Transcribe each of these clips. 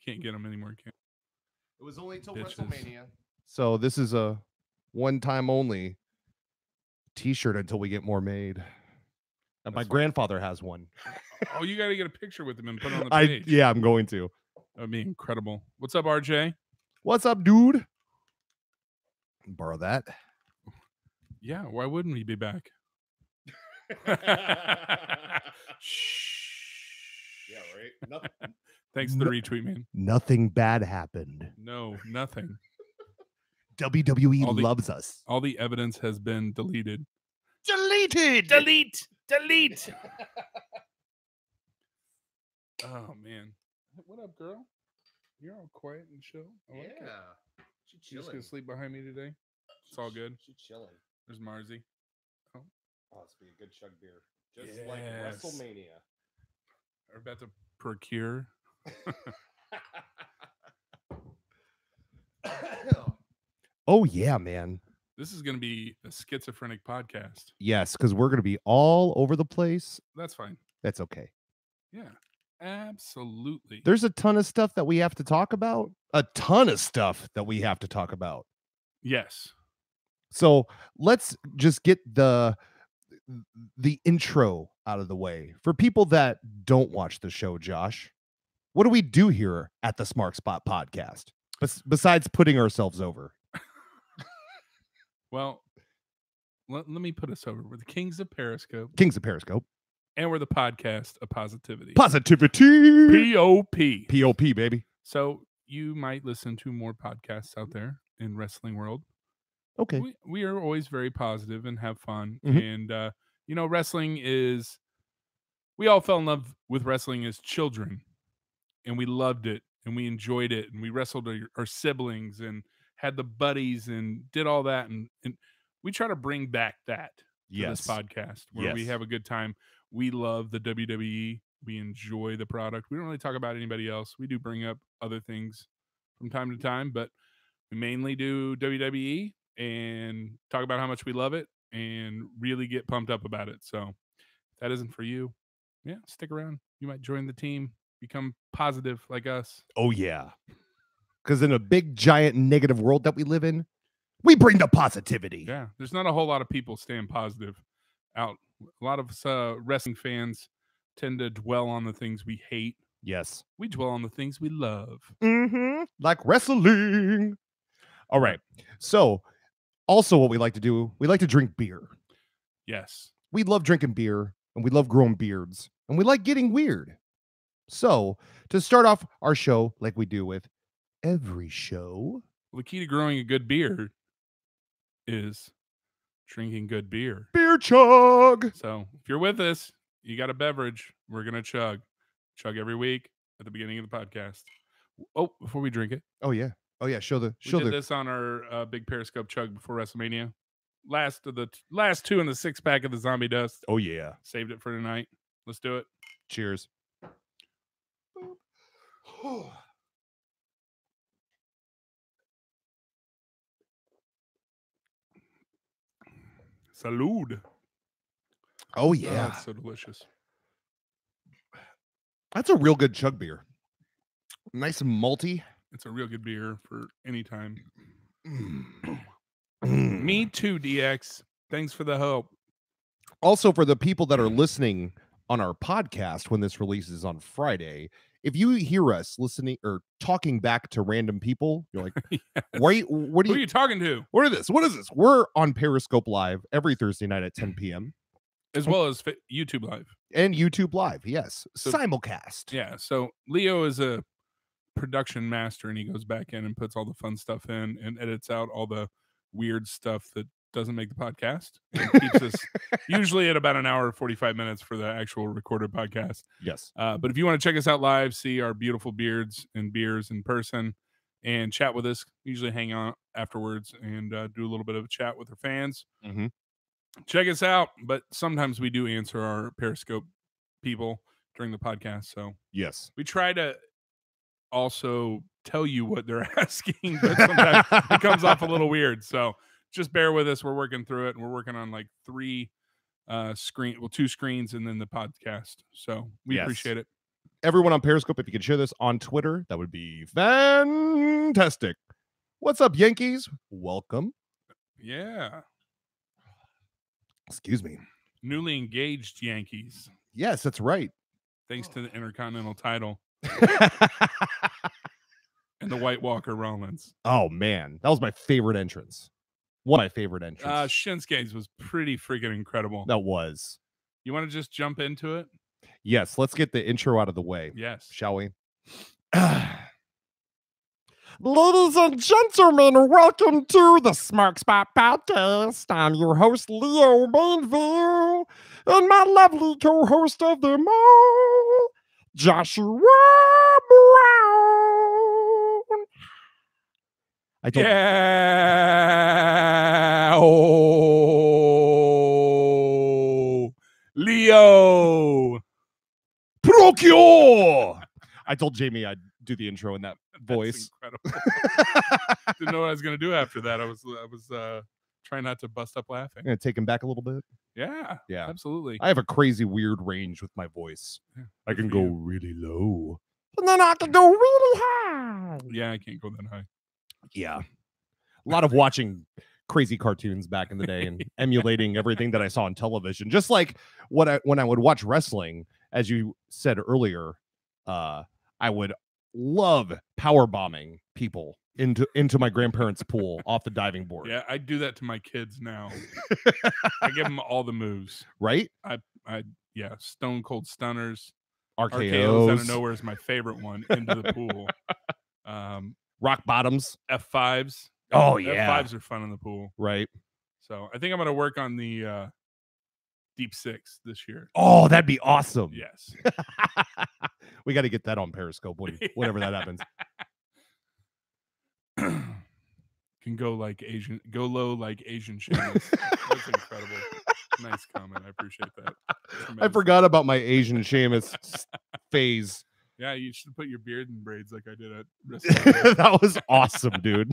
can't get them anymore. Can't. It was only until Bitches. WrestleMania. So this is a one-time only T-shirt until we get more made. And my grandfather has one. Oh, you got to get a picture with him and put it on the page. Yeah, I'm going to. That'd be incredible. What's up, RJ? What's up, dude? Borrow that. Yeah, why wouldn't we be back? Shh. Yeah, right. Nothing. Thanks for the retweet, man. Nothing bad happened. No, nothing. WWE loves us. All the evidence has been deleted. Deleted. Delete. Oh man, what up, girl? You're all quiet and chill. I like it. She's She's just gonna sleep behind me today. It's all good. She's chilling. There's Marzi. Oh, this will be a good chug beer, just like WrestleMania. We're about to procure. Oh yeah, man. This is going to be a schizophrenic podcast. Yes, because we're going to be all over the place. That's fine. That's okay. Yeah, absolutely. There's a ton of stuff that we have to talk about. Yes. So let's just get the intro out of the way. For people that don't watch the show, Josh, what do we do here at the SmarkSpot Podcast besides putting ourselves over? Well, let me put us over. We're the Kings of Periscope. And we're the podcast of positivity. Positivity. POP, baby. So you might listen to more podcasts out there in wrestling world. Okay. We are always very positive and have fun. Mm-hmm. And, wrestling is... We all fell in love with wrestling as children. And we loved it. And we enjoyed it. And we wrestled our siblings and had the buddies and did all that. And we try to bring back that to this podcast where we have a good time. We love the WWE. We enjoy the product. We don't really talk about anybody else. We do bring up other things from time to time, but we mainly do WWE and talk about how much we love it and really get pumped up about it. So if that isn't for you, yeah, stick around. You might join the team, become positive like us. Oh, yeah. Because in a big, giant, negative world that we live in, we bring the positivity. Yeah, there's not a whole lot of people staying positive out. A lot of us wrestling fans tend to dwell on the things we hate. Yes. We dwell on the things we love. Mm-hmm. Like wrestling. All right. So, also what we like to do, we like to drink beer. Yes. We love drinking beer, and we love growing beards, and we like getting weird. So, to start off our show like we do with every show. Well, the key to growing a good beard is drinking good beer. Beer chug. So if you're with us, you got a beverage, we're going to chug. Chug every week at the beginning of the podcast. Oh, before we drink it. Oh, yeah. Show we did this on our big Periscope chug before WrestleMania. Last two in the 6-pack of the Zombie Dust. Oh, yeah. Saved it for tonight. Let's do it. Cheers. Salud. Oh, yeah. Oh, that's so delicious. That's a real good chug beer. Nice and malty. It's a real good beer for any time. Me too, DX. Thanks for the help. Also, for the people that are listening on our podcast when this releases on Friday, if you hear us listening or talking back to random people, you're like, yes. Who are you talking to? What is this? We're on Periscope Live every Thursday night at 10 p.m. As well as YouTube Live. And YouTube Live, yes. So, simulcast. Yeah, so Leo is a production master, and he goes back in and puts all the fun stuff in and edits out all the weird stuff that doesn't make the podcast. And keeps us usually at about an hour and 45 minutes for the actual recorded podcast. Yes. But if you want to check us out live, see our beautiful beards and beers in person, and chat with us, usually hang out afterwards and do a little bit of a chat with our fans. Mm-hmm. Check us out. But sometimes we do answer our Periscope people during the podcast. So yes, we try to also tell you what they're asking, but sometimes it comes off a little weird. So just bear with us. We're working through it, and we're working on like 2 screens and then the podcast. So we appreciate it. Everyone on Periscope, if you could share this on Twitter, that would be fantastic. What's up, Yankees? Welcome. Yeah. Excuse me. Newly engaged Yankees. Yes, that's right. Thanks to the Intercontinental title and the White Walker Rollins. Oh, man. That was my favorite entrance. One of my favorite entrances. Shinsuke's was pretty freaking incredible. That was. You want to just jump into it? Yes, let's get the intro out of the way. Yes. Shall we? Ladies and gentlemen, welcome to the SmarkSpot Podcast. I'm your host, Leo Mainville, and my lovely co-host of them all, Joshua Brown. Oh, Leo. Procure. I told Jamie I'd do the intro in that voice. That's incredible. Didn't know what I was going to do after that. I was trying not to bust up laughing. I'm going to take him back a little bit. Yeah, absolutely. I have a crazy weird range with my voice. Yeah, I can go really low. And then I can go really high. Yeah, I can't go that high. Yeah. A lot of watching crazy cartoons back in the day and emulating everything that I saw on television. Just like when I would watch wrestling, as you said earlier, I would love power bombing people into my grandparents' pool off the diving board. Yeah, I do that to my kids now. I give them all the moves. Right? Yeah, Stone Cold Stunners. RKOs out of nowhere is my favorite one into the pool. Rock bottoms. F5s. Oh, yeah. F5s are fun in the pool. Right. So I think I'm going to work on the Deep Six this year. Oh, that'd be awesome. Yes. We got to get that on Periscope whenever that happens. Can go low like Asian Sheamus. That's incredible. Nice comment. I appreciate that. I forgot about my Asian Sheamus phase. Yeah, you should put your beard in braids like I did at WrestleMania. That was awesome, dude.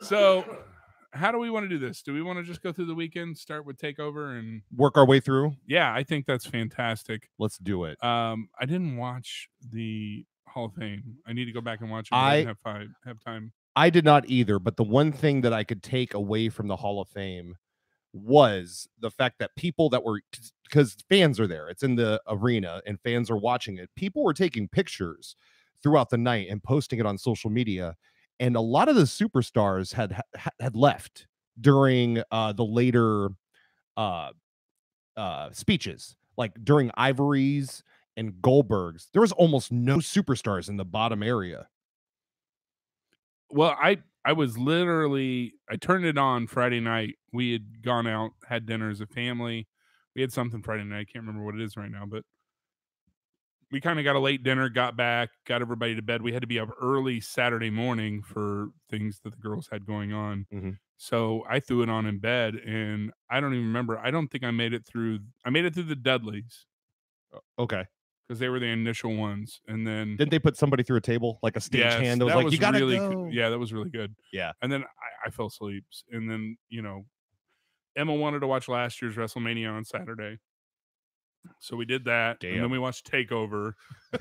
So, how do we want to do this? Do we want to just go through the weekend, start with Takeover, and work our way through? Yeah, I think that's fantastic. Let's do it. I didn't watch the Hall of Fame. I need to go back and watch it. I didn't have time. I did not either, but the one thing that I could take away from the Hall of Fame was the fact that people that were, because fans are there, it's in the arena and fans are watching it. People were taking pictures throughout the night and posting it on social media. And a lot of the superstars had left during the later speeches, like during Ivory's and Goldberg's. There was almost no superstars in the bottom area. Well, I was literally, I turned it on Friday night. We had gone out, had dinner as a family. We had something Friday night. I can't remember what it is right now, but we kind of got a late dinner, got back, got everybody to bed. We had to be up early Saturday morning for things that the girls had going on. Mm-hmm. So I threw it on in bed, and I don't even remember. I don't think I made it through the Dudleys. Okay. Because they were the initial ones. And then didn't they put somebody through a table, like a stage hand? That was like, you gotta go. Yeah, that was really good. Yeah. And then I fell asleep. And then, Emma wanted to watch last year's WrestleMania on Saturday. So we did that. Damn. And then we watched Takeover.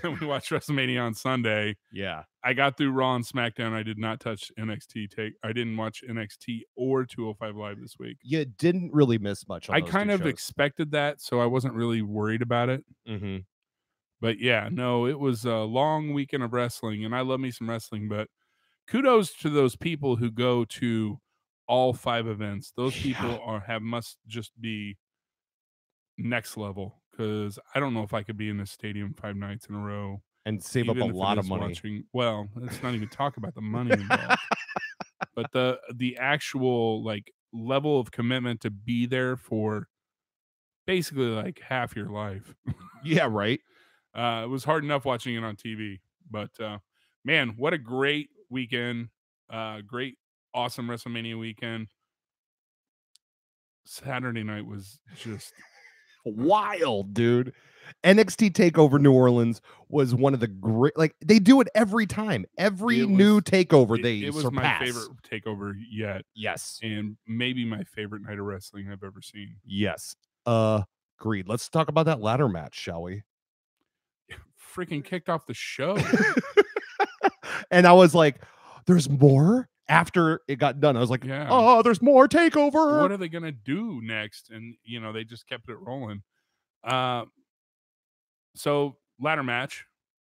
And we watched WrestleMania on Sunday. Yeah. I got through Raw and SmackDown. I did not touch NXT. I didn't watch NXT or 205 Live this week. You didn't really miss much on I those kind two of shows. expected that, so I wasn't really worried about it. Mm-hmm. But yeah, no, it was a long weekend of wrestling, and I love me some wrestling, but kudos to those people who go to all 5 events. Those people must just be next level, because I don't know if I could be in this stadium 5 nights in a row and save up a lot of money. Well, let's not even talk about the money involved. But the actual level of commitment to be there for basically like half your life. Yeah, right. It was hard enough watching it on TV, but man, what a great weekend. Great, awesome WrestleMania weekend. Saturday night was just wild, dude. NXT Takeover New Orleans was one of the great, they do it every time. Every new takeover it was surpass. My favorite takeover yet. Yes. And maybe my favorite night of wrestling I've ever seen. Yes. Agreed. Let's talk about that ladder match, shall we? freaking kicked off the show. And I was like, there's more after it got done. I was like, Yeah. oh, there's more Takeover. What are they going to do next? And, they just kept it rolling. So ladder match,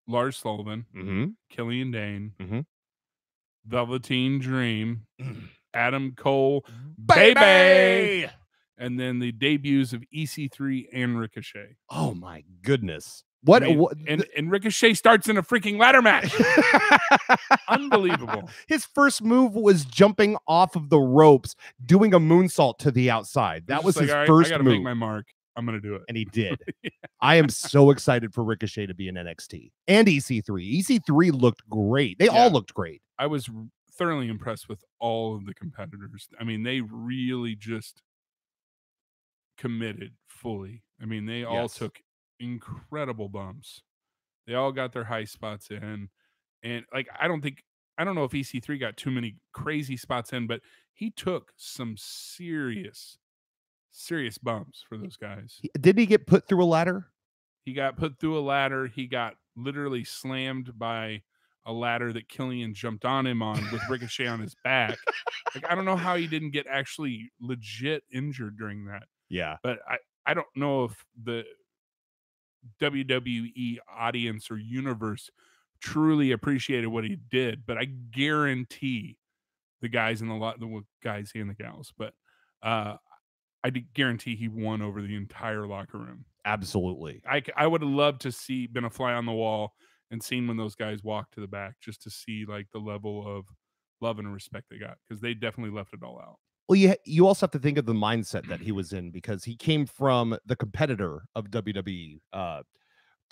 Lars Sullivan, Mm-hmm. Killian Dane, Mm-hmm. Velveteen Dream, Adam Cole, Baby! baby! And then the debuts of EC3 and Ricochet. Oh my goodness. What, I mean, what and Ricochet starts in a freaking ladder match. Unbelievable. His first move was jumping off of the ropes, doing a moonsault to the outside. That was his first I gotta move. make my mark. I'm gonna do it. And he did. Yeah. I am so excited for Ricochet to be in NXT and EC3. EC3 looked great. They all looked great. I was thoroughly impressed with all of the competitors. I mean, they really just committed fully. I mean, they all took incredible bumps. They all got their high spots in. And like, I don't know if EC3 got too many crazy spots in, but he took some serious bumps for those guys. Did he get put through a ladder? He got put through a ladder. He got literally slammed by a ladder that Killian jumped on him on with Ricochet on his back. Like, I don't know how he didn't get actually legit injured during that. Yeah. But I don't know if the WWE audience or universe truly appreciated what he did, but I guarantee the guys and the guys and the gals, but I guarantee he won over the entire locker room. Absolutely. I would have loved to been a fly on the wall and seen when those guys walked to the back, just to see like the level of love and respect they got, because they definitely left it all out. Well, you also have to think of the mindset that he was in, because he came from the competitor of WWE,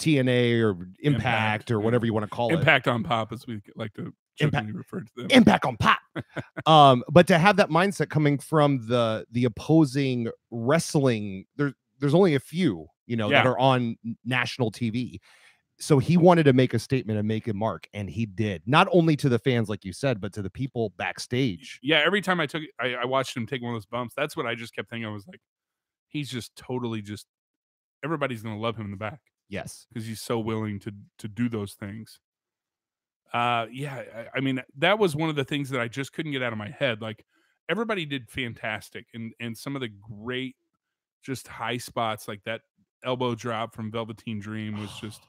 TNA or Impact or whatever you want to call it. Impact on Pop, as we like to jokingly refer to them. Impact on Pop. But to have that mindset coming from the opposing wrestling, there's only a few, that are on national TV. So he wanted to make a statement and make a mark, and he did. Not only to the fans, like you said, but to the people backstage. Yeah, every time I watched him take one of those bumps, that's what I just kept thinking. I was like, he's just totally everybody's going to love him in the back. Yes. Because he's so willing to do those things. I mean, that was one of the things that I just couldn't get out of my head. Like, everybody did fantastic, and some of the great just high spots, like that elbow drop from Velveteen Dream was just...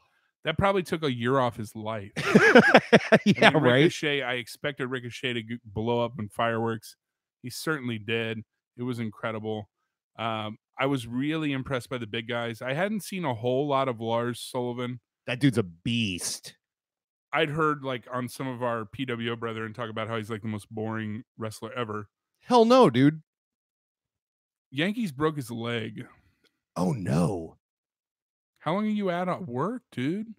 That probably took a year off his life. Yeah, right. Ricochet, I expected Ricochet to blow up in fireworks. He certainly did. It was incredible. I was really impressed by the big guys. I hadn't seen a whole lot of Lars Sullivan. That dude's a beast. I'd heard like on some of our PWO brethren talk about how he's like the most boring wrestler ever. Hell no, dude. Yankees broke his leg. Oh no. How long are you out at work, dude?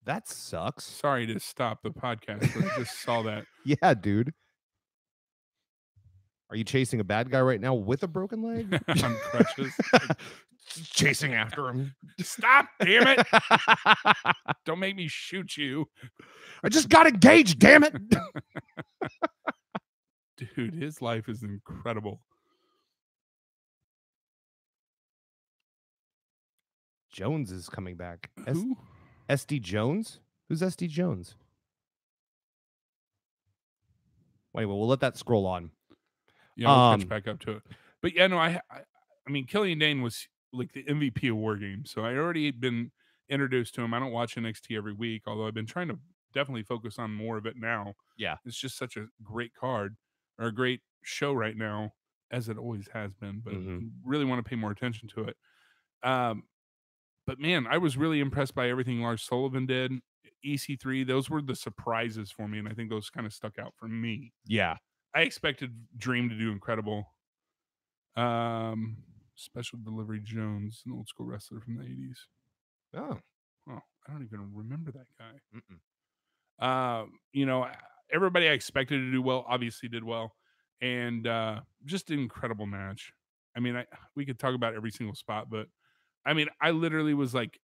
That sucks. Sorry to stop the podcast, but I just saw that. Yeah, dude. Are you chasing a bad guy right now with a broken leg? On crutches. Chasing after him. Stop, damn it. Don't make me shoot you. I just got engaged, damn it. Dude, his life is incredible. Jones is coming back. Who? SD Jones? Who's SD Jones? Wait, well, we'll let that scroll on. Yeah, we'll catch back up to it. But yeah, no, I mean, Killian Dane was like the MVP of War Games, so I already been introduced to him. I don't watch NXT every week, although I've been trying to definitely focus on more of it now. Yeah. It's just such a great card, or a great show right now, as it always has been, but really want to pay more attention to it. But man, I was really impressed by everything Lars Sullivan did. EC3, those were the surprises for me, and I think those kind of stuck out for me. Yeah. I expected Dream to do incredible. Special Delivery Jones, an old school wrestler from the 80s. Oh, I don't even remember that guy. Everybody I expected to do well obviously did well, and just an incredible match. I mean, we could talk about every single spot, but I mean, I literally was like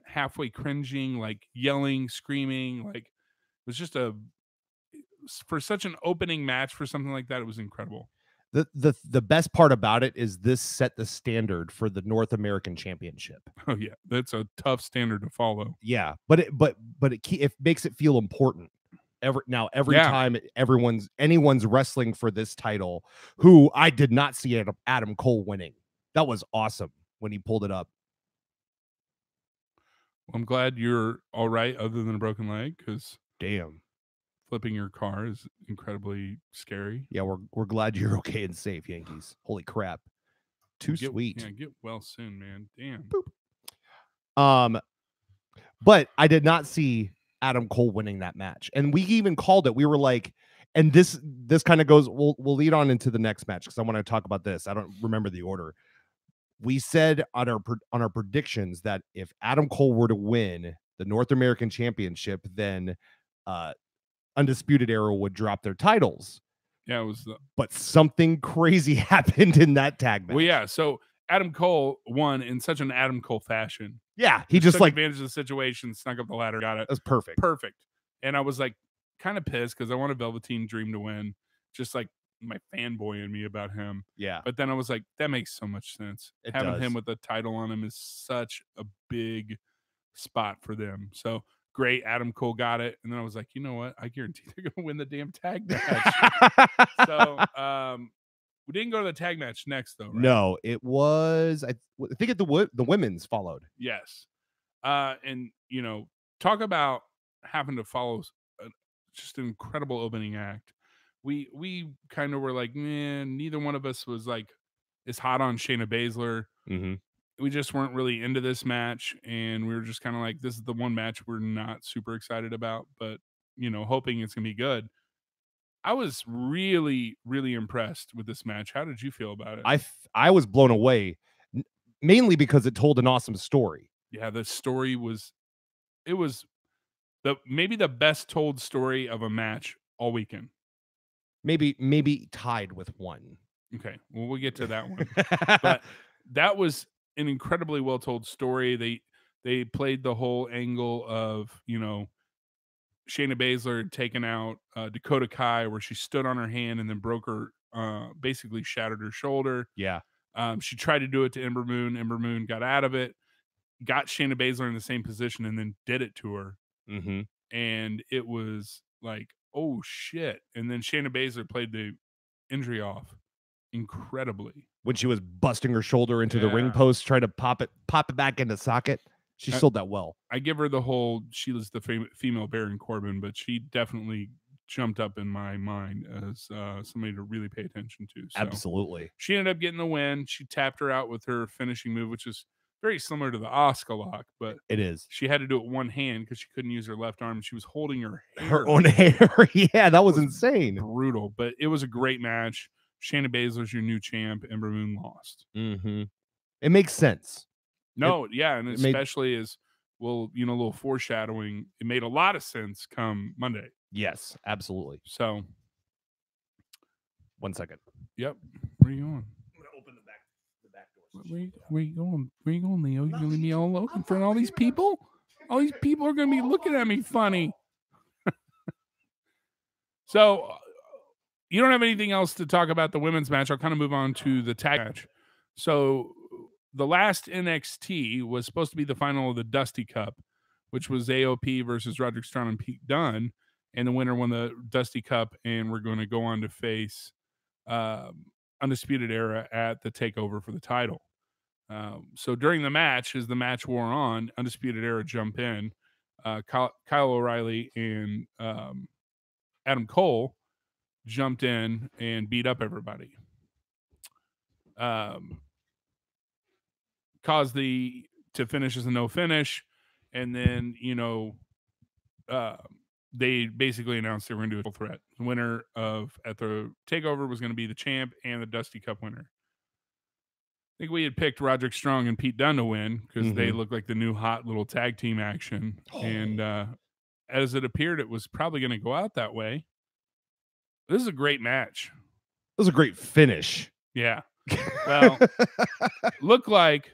halfway cringing, like yelling, screaming. Like, it was just for such an opening match for something like that, it was incredible. The best part about it is this set the standard for the North American Championship. Oh yeah, that's a tough standard to follow. Yeah, but it makes it feel important. Every time anyone's wrestling for this title, who I did not see Adam Cole winning. That was awesome when he pulled it up. Well, I'm glad you're all right, other than a broken leg, because damn, flipping your car is incredibly scary. Yeah, we're glad you're okay and safe, Yankees. Holy crap, too sweet. Yeah, get well soon, man. Damn. Boop. But I did not see Adam Cole winning that match, and we even called it. We were like, and this kind of goes. We'll lead on into the next match because I want to talk about this. I don't remember the order. We said on our predictions that if Adam Cole were to win the North American Championship, then Undisputed Era would drop their titles. Yeah, it was. But something crazy happened in that tag match. Well, yeah. So Adam Cole won in such an Adam Cole fashion. Yeah, he just took advantage of the situation, snuck up the ladder, got it. That's perfect. Perfect. And I was like kind of pissed because I wanted Velveteen Dream to win, just like my fanboy in me about him. Yeah. But then I was like, that makes so much sense. Having him with the title on him is such a big spot for them. So great, Adam Cole got it. And then I was like, you know what? I guarantee they're gonna win the damn tag match. So we didn't go to the tag match next, though, right? No, it was. I think the women's followed. Yes, and talk about having to follow just an incredible opening act. We kind of were like, man, neither one of us was like as hot on Shayna Baszler. Mm-hmm. We just weren't really into this match, and we were just kind of like, this is the one match we're not super excited about, but hoping it's gonna be good. I was really, really impressed with this match. How did you feel about it? I was blown away, mainly because it told an awesome story. Yeah, the story was maybe the best told story of a match all weekend. Maybe tied with one. Okay, well, we'll get to that one. But that was an incredibly well told story. They played the whole angle of Shayna Baszler taking out Dakota Kai, where she stood on her hand and then broke her, basically shattered her shoulder. Yeah. She tried to do it to Ember Moon. Ember Moon got out of it, got Shayna Baszler in the same position, and then did it to her. Mm-hmm. And it was like, oh shit. And then Shayna Baszler played the injury off incredibly. When she was busting her shoulder into the ring post, trying to pop it back into socket. She sold that well. I give her the whole, she was the female Baron Corbin, but she definitely jumped up in my mind as somebody to really pay attention to. So absolutely. She ended up getting the win. She tapped her out with her finishing move, which is very similar to the Asuka lock, but it is. She had to do it one hand because she couldn't use her left arm. She was holding her hair. Her own hair. Yeah, that was insane. Brutal, but it was a great match. Shayna Baszler's your new champ. Ember Moon lost. Mm-hmm. It makes sense. No, and especially as well, a little foreshadowing. It made a lot of sense come Monday. Yes, absolutely. So, 1 second. Yep. Where are you going? I'm gonna open the back door. Where you going? Where you going, Leo? You gonna leave me all alone in front of all these people? All these people are gonna be looking at me funny. So, you don't have anything else to talk about the women's match. I'll kind of move on to the tag match. So, the last NXT was supposed to be the final of the Dusty Cup, which was AOP versus Roderick Strong and Pete Dunne, and the winner won the Dusty Cup, and we're going to go on to face Undisputed Era at the Takeover for the title. So during the match, as the match wore on, Undisputed Era jump in. Kyle O'Reilly and Adam Cole jumped in and beat up everybody. Caused to finish as a no finish, and then they basically announced they were going to do a triple threat. The winner at the Takeover was going to be the champ and the Dusty Cup winner. I think we had picked Roderick Strong and Pete Dunne to win because they look like the new hot little tag team action. And as it appeared, it was probably going to go out that way. This is a great match. It was a great finish. Yeah. Well, looked like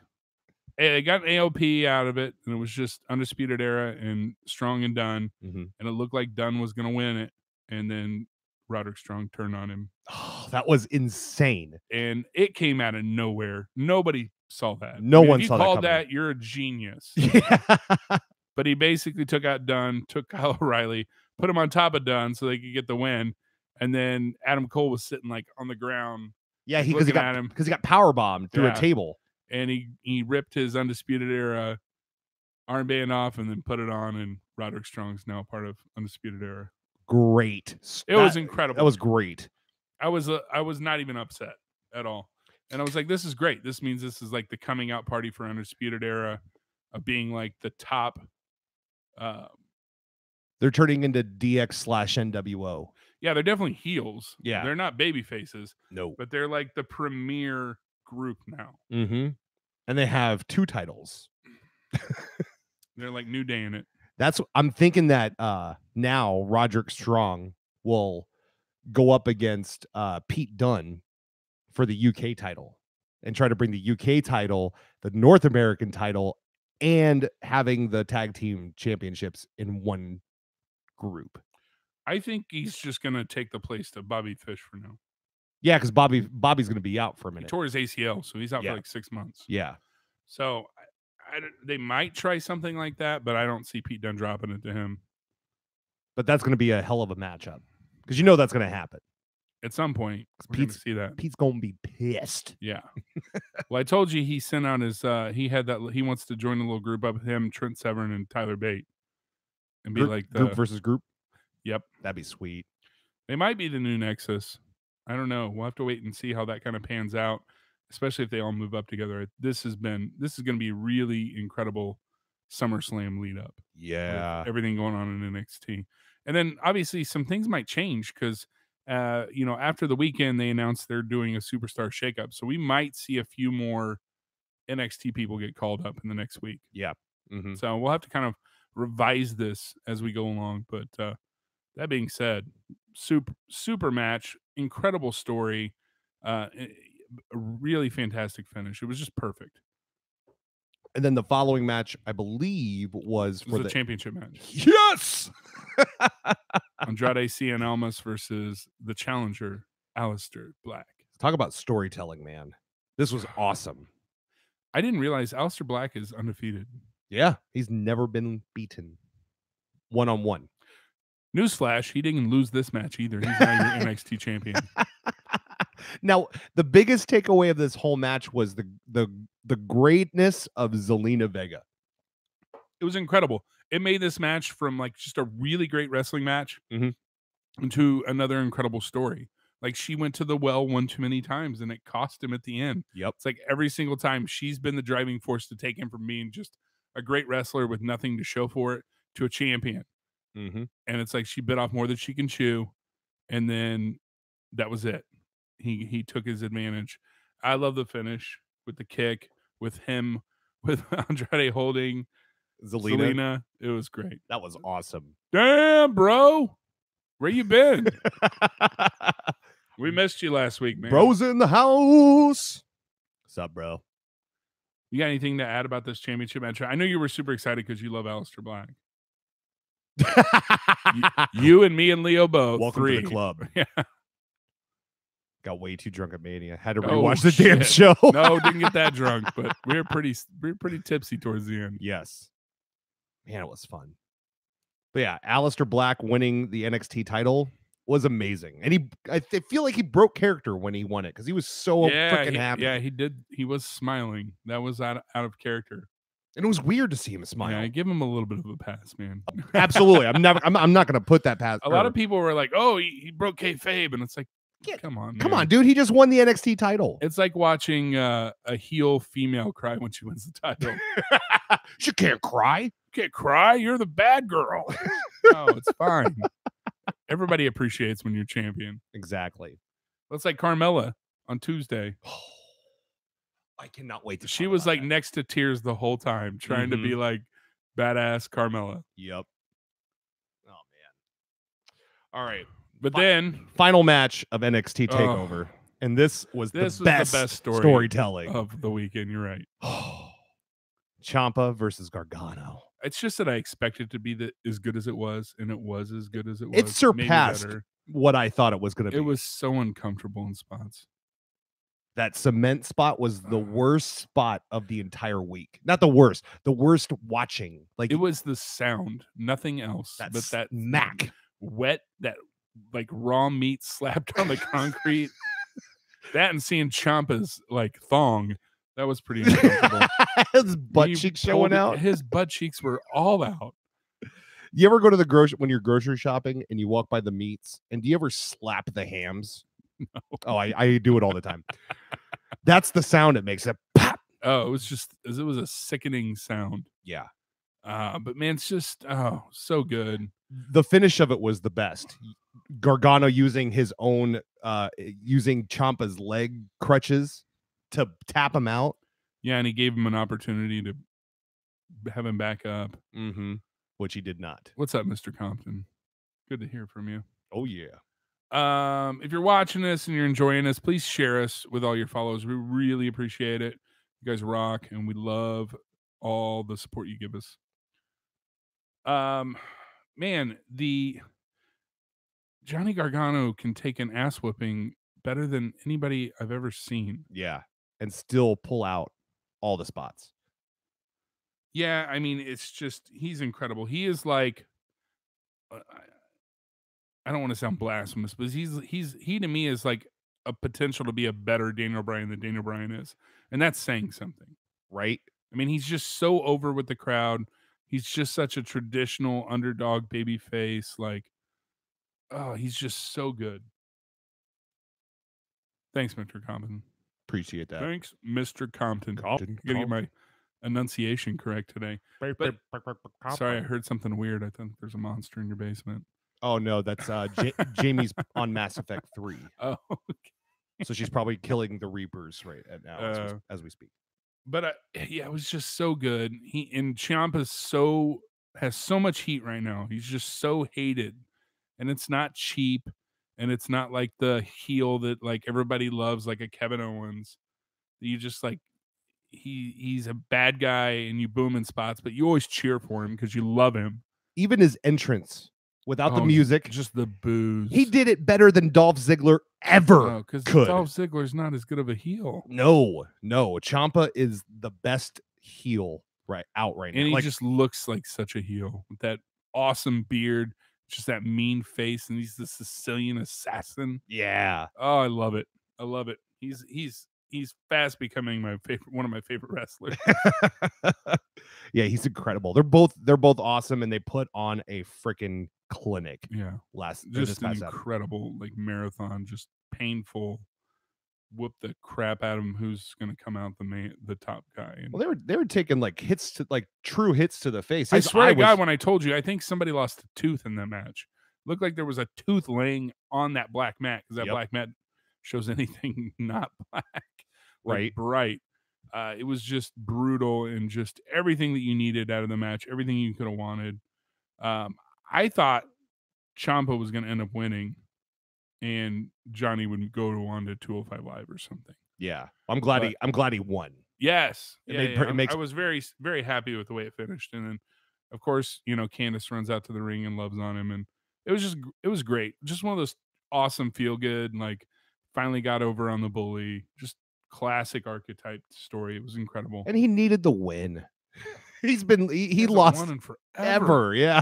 they got an AOP out of it, and it was just Undisputed Era and Strong and Dunne, and it looked like Dunne was going to win it, and then Roderick Strong turned on him. Oh, that was insane. And it came out of nowhere. Nobody saw that. No one if you saw that called coming. that, you're a genius. Yeah. But he basically took out Dunn, took Kyle O'Reilly, put him on top of Dunn so they could get the win. And then Adam Cole was sitting like on the ground. Yeah, because he got power bombed through a table. And he ripped his Undisputed Era armband off and then put it on, and Roderick Strong's now part of Undisputed Era. Great. It was incredible. That was great. I was not even upset at all. And I was like, this is great. This means this is like the coming out party for Undisputed Era of being like the top. They're turning into DX/NWO. Yeah, they're definitely heels. Yeah. They're not baby faces. No. But they're like the premier group now. Mm-hmm. And they have 2 titles. They're like New Day in it. I'm thinking that now Roderick Strong will go up against Pete Dunne for the UK title and try to bring the UK title, the North American title, and having the tag team championships in one group. I think he's just going to take the place to Bobby Fish for now. Yeah, because Bobby's going to be out for a minute. He tore his ACL, so he's out for like 6 months. Yeah. So they might try something like that, but I don't see Pete Dunne dropping it to him. But that's going to be a hell of a matchup because you know that's going to happen. At some point, we're going to see that. Pete's going to be pissed. Yeah. Well, I told you he sent out his, he wants to join a little group up with him, Trent Severn, and Tyler Bate. And be like the group versus group? Yep. That'd be sweet. They might be the new Nexus. I don't know. We'll have to wait and see how that kind of pans out, especially if they all move up together. This is going to be a really incredible SummerSlam lead up. Yeah. Everything going on in NXT. And then obviously some things might change because, after the weekend, they announced they're doing a superstar shakeup. So we might see a few more NXT people get called up in the next week. Yeah. Mm-hmm. So we'll have to kind of revise this as we go along. But that being said, super match, incredible story, a really fantastic finish. It was just perfect. And then the following match, I believe, was for the championship match. Yes! Andrade Cien Almas versus the challenger, Aleister Black. Talk about storytelling, man. This was awesome. I didn't realize Aleister Black is undefeated. Yeah, he's never been beaten one-on-one. Newsflash, he didn't lose this match either. He's now your NXT champion. Now, the biggest takeaway of this whole match was the greatness of Zelina Vega. It was incredible. It made this match from like just a really great wrestling match into another incredible story. Like she went to the well one too many times and it cost him at the end. Yep. It's like every single time she's been the driving force to take him from being just a great wrestler with nothing to show for it to a champion. Mm-hmm. And it's like she bit off more than she can chew. And then that was it. He took his advantage. I love the finish with the kick, with him, with Andrade holding Zelina. It was great. That was awesome. Damn, bro. Where you been? We missed you last week, man. Bro's in the house. What's up, bro? You got anything to add about this championship match? I know you were super excited because you love Aleister Black. you and me and Leo both. Welcome to the club. Yeah. Got way too drunk at Mania. Had to rewatch the damn show. No, didn't get that drunk, but we were pretty tipsy towards the end. Yes. Man, it was fun. But yeah, Aleister Black winning the NXT title was amazing. And I feel like he broke character when he won it because he was so freaking happy. Yeah, he did. He was smiling. That was out of character. And it was weird to see him smile. Yeah, I give him a little bit of a pass, man. Absolutely. I'm not going to put that past. A lot of people were like, "Oh, he broke kayfabe," and it's like, come on, man. Come on, dude. He just won the NXT title. It's like watching a heel female cry when she wins the title. She can't cry. You can't cry. You're the bad girl. No, it's fine. Everybody appreciates when you're champion. Exactly. It's like Carmella on Tuesday. I cannot wait to. She was like next to tears the whole time, trying to be like badass Carmella. Yep. Oh man. All right. But then final match of NXT Takeover, and this was the best storytelling of the weekend. You're right. Champa versus It's just that I expected it to be as good as it was, and it was as good as it was. It surpassed what I thought it was going to be. It was so uncomfortable in spots. That cement spot was the worst spot of the entire week. Not the worst watching. Like it was the sound, nothing else. But that smack, wet, that like raw meat slapped on the concrete. That and seeing Champa's like thong, that was pretty uncomfortable. His butt cheeks showing out. His butt cheeks were all out. You ever go to the when you're grocery shopping and you walk by the meats, and do you ever slap the hams? No. Oh, I do it all the time. That's the sound it makes. It pop. Oh, it was a sickening sound. Yeah. But man, it's just so good. The finish of it was the best. Gargano using his own using Ciampa's leg crutches to tap him out. Yeah, and he gave him an opportunity to have him back up. Mm-hmm. Which he did not. What's up, Mr. Compton? Good to hear from you. Oh yeah. If you're watching this and you're enjoying this, please share us with all your followers. We really appreciate it. You guys rock, and we love all the support you give us. Man, the Johnny Gargano can take an ass whipping better than anybody I've ever seen. Yeah, and still pull out all the spots. Yeah, I mean, it's just he's incredible. He is like. I don't want to sound blasphemous, but he to me is like a potential to be a better Daniel Bryan than Daniel Bryan is. And that's saying something. Right? I mean, he's just so over with the crowd. He's just such a traditional underdog baby face. Like, oh, he's just so good. Thanks, Mr. Compton. Appreciate that. Thanks, Mr. Compton. I gotta get my enunciation correct today. But, sorry, I heard something weird. I think there's a monster in your basement. Oh no, that's Jamie's on Mass Effect 3. Oh, okay. So she's probably killing the Reapers right now as we speak. But yeah, it was just so good. Ciampa has so much heat right now. He's just so hated, and it's not cheap, and it's not like the heel that like everybody loves, like a Kevin Owens. You just like he's a bad guy, and you boom in spots, but you always cheer for him because you love him. Even his entrance. Without the music, just the booze. He did it better than Dolph Ziggler ever because could. Dolph Ziggler's not as good of a heel. No. Ciampa is the best heel right now. And he just looks like such a heel with that awesome beard, just that mean face, and he's the Sicilian assassin. Yeah. Oh, I love it. I love it. He's fast becoming one of my favorite wrestlers. Yeah, he's incredible. They're both awesome, and they put on a freaking clinic. Yeah, just an incredible like marathon, just painful. Whoop the crap out of him. Who's going to come out the top guy? And, well, they were taking like hits to like true hits to the face. I swear to God, when I told you, I think somebody lost a tooth in that match. Looked like there was a tooth laying on that black mat because that black mat shows anything not black, right? Bright. It was just brutal and just everything that you needed out of the match, everything you could have wanted. I thought Champa was going to end up winning, and Johnny would go on to 205 Live or something. Yeah, I'm glad he won. Yes, I was very, very happy with the way it finished, and then, of course, Candice runs out to the ring and loves on him, and it was great. Just one of those awesome feel good, like finally got over on the bully. Just classic archetype story. It was incredible, and he needed the win. He lost won in forever. Yeah.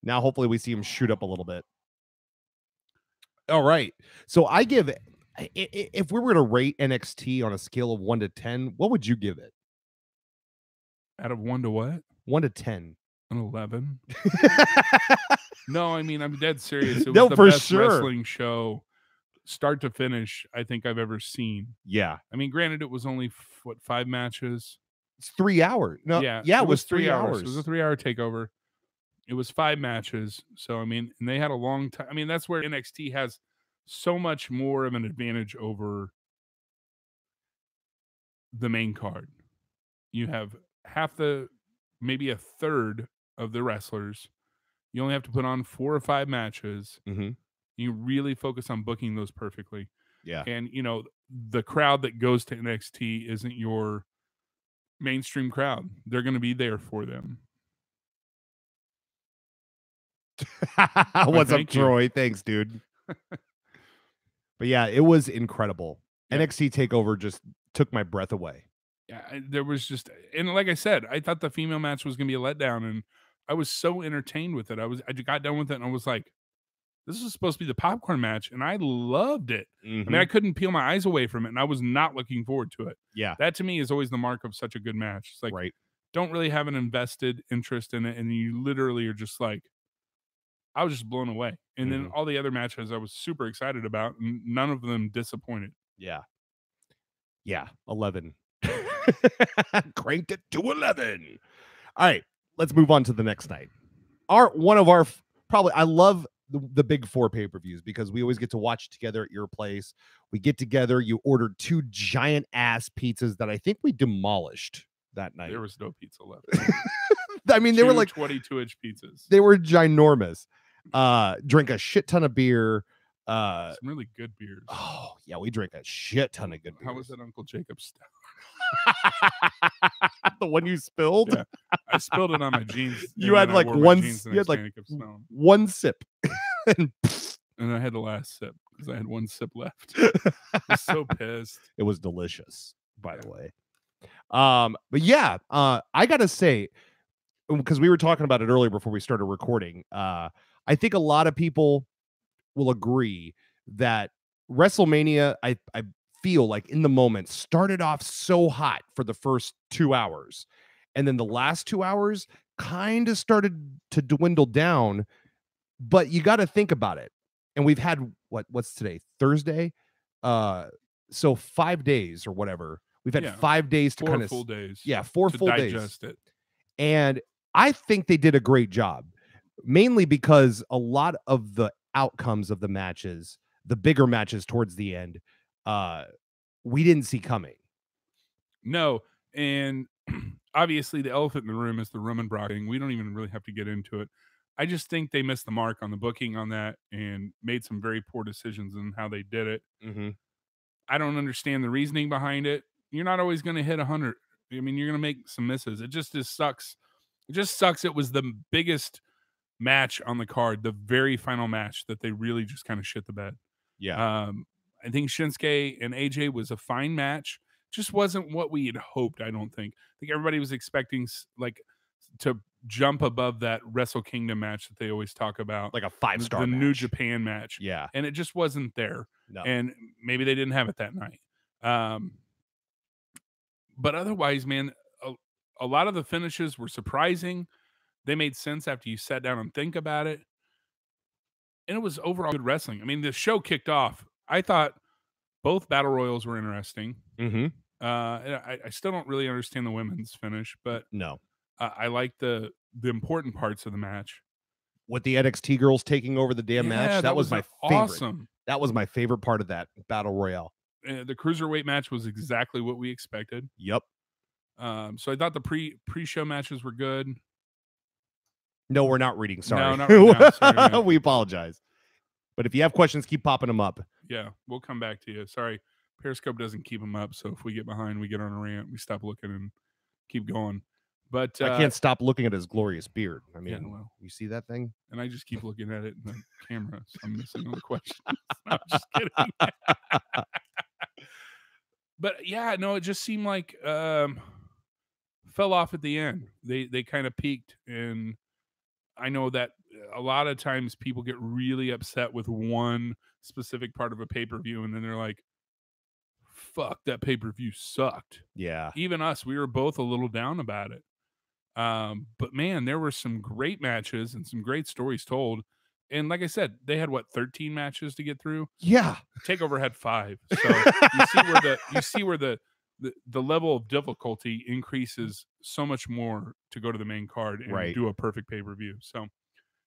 Now hopefully we see him shoot up a little bit. All right. So I give it, if we were to rate NXT on a scale of 1 to 10, what would you give it? Out of 1 to what? 1 to 10. An 11. No, I mean, I'm dead serious. It was no, the for best sure. wrestling show, start to finish, I think I've ever seen. Yeah. I mean, granted, it was only 5 matches. It's 3 hours. No, yeah, it was 3 hours. It was a 3-hour takeover. It was 5 matches. So, I mean, and they had a long time. I mean, that's where NXT has so much more of an advantage over the main card. You have maybe a third of the wrestlers. You only have to put on 4 or 5 matches. Mm-hmm. You really focus on booking those perfectly. Yeah. And, the crowd that goes to NXT isn't your mainstream crowd. They're going to be there for them. What's up, thank you. Troy? Thanks, dude. But yeah, it was incredible. Yeah. NXT Takeover just took my breath away. Yeah, there was just, and like I said, I thought the female match was gonna be a letdown, and I was so entertained with it. I got done with it, and I was like, "This is supposed to be the popcorn match," and I loved it. I mean, I couldn't peel my eyes away from it, and I was not looking forward to it. Yeah, That to me is always the mark of such a good match. It's like, right. don't really have an invested interest in it, and you literally are just like, I was just blown away. And then all the other matches I was super excited about, and none of them disappointed. Yeah. 11. Cranked it to 11. All right, let's move on to the next night. One of our probably, I love the big 4 pay-per-views because we always get to watch together at your place. We get together. You ordered 2 giant ass pizzas that I think we demolished that night. There was no pizza left. I mean, they were like 22-inch pizzas. They were ginormous. Drink a shit ton of beer. Some really good beers. Oh yeah, we drank a shit ton of good beers. How was that Uncle Jacob's stout? The one you spilled? Yeah, I spilled it on my jeans. You had like one sip. And I had the last sip because I had one sip left. I was so pissed. It was delicious, by the way. But yeah, I gotta say, because we were talking about it earlier before we started recording, I think a lot of people will agree that WrestleMania, I feel like in the moment, started off so hot for the first 2 hours. And then the last 2 hours kind of started to dwindle down. But you got to think about it. And we've had, what's today? Thursday? So 5 days or whatever. We've had 5 days to kind of... 4 full days. Yeah, 4 to full days. Digest it. And I think they did a great job. Mainly because a lot of the outcomes of the matches, the bigger matches towards the end, we didn't see coming. No, and obviously the elephant in the room is the Roman Brock thing. We don't even really have to get into it. I just think they missed the mark on the booking on that and made some very poor decisions in how they did it. I don't understand the reasoning behind it. You're not always going to hit 100. I mean, you're going to make some misses. It just sucks. It just sucks. It was the biggest match on the card, the very final match, that they really just kind of shit the bed. Yeah. I think Shinsuke and AJ was a fine match. Just wasn't what we had hoped, I don't think. I think everybody was expecting like to jump above that Wrestle Kingdom match that they always talk about. Like a 5-star the match. New Japan match. Yeah. And it just wasn't there. No. And maybe they didn't have it that night. But otherwise, man, a lot of the finishes were surprising. They made sense after you sat down and think about it. And it was overall good wrestling. I mean, the show kicked off. I thought both battle royals were interesting. I still don't really understand the women's finish, but no, I like the important parts of the match. With the NXT girls taking over the damn match, that was my favorite. Awesome. That was my favorite part of that battle royale. The cruiserweight match was exactly what we expected. Yep. So I thought the pre-show matches were good. No, we're not reading. Sorry. No, not right now. Sorry, no. We apologize. But if you have questions, keep popping them up. Yeah, we'll come back to you. Sorry, Periscope doesn't keep them up. So if we get behind, we get on a rant. We stop looking and keep going. But I can't stop looking at his glorious beard. I mean, yeah, well, you see that thing? And I just keep looking at it in the camera. So I'm missing all the questions. I'm just kidding. But yeah, no, it just seemed like fell off at the end. They kind of peaked, and I know that a lot of times people get really upset with one specific part of a pay-per-view, and then they're like, fuck, that pay-per-view sucked. Yeah. Even us, we were both a little down about it. But man, there were some great matches and some great stories told. And like I said, they had 13 matches to get through. Yeah. Takeover had 5. So you see where the level of difficulty increases so much more to go to the main card and do a perfect pay-per-view. So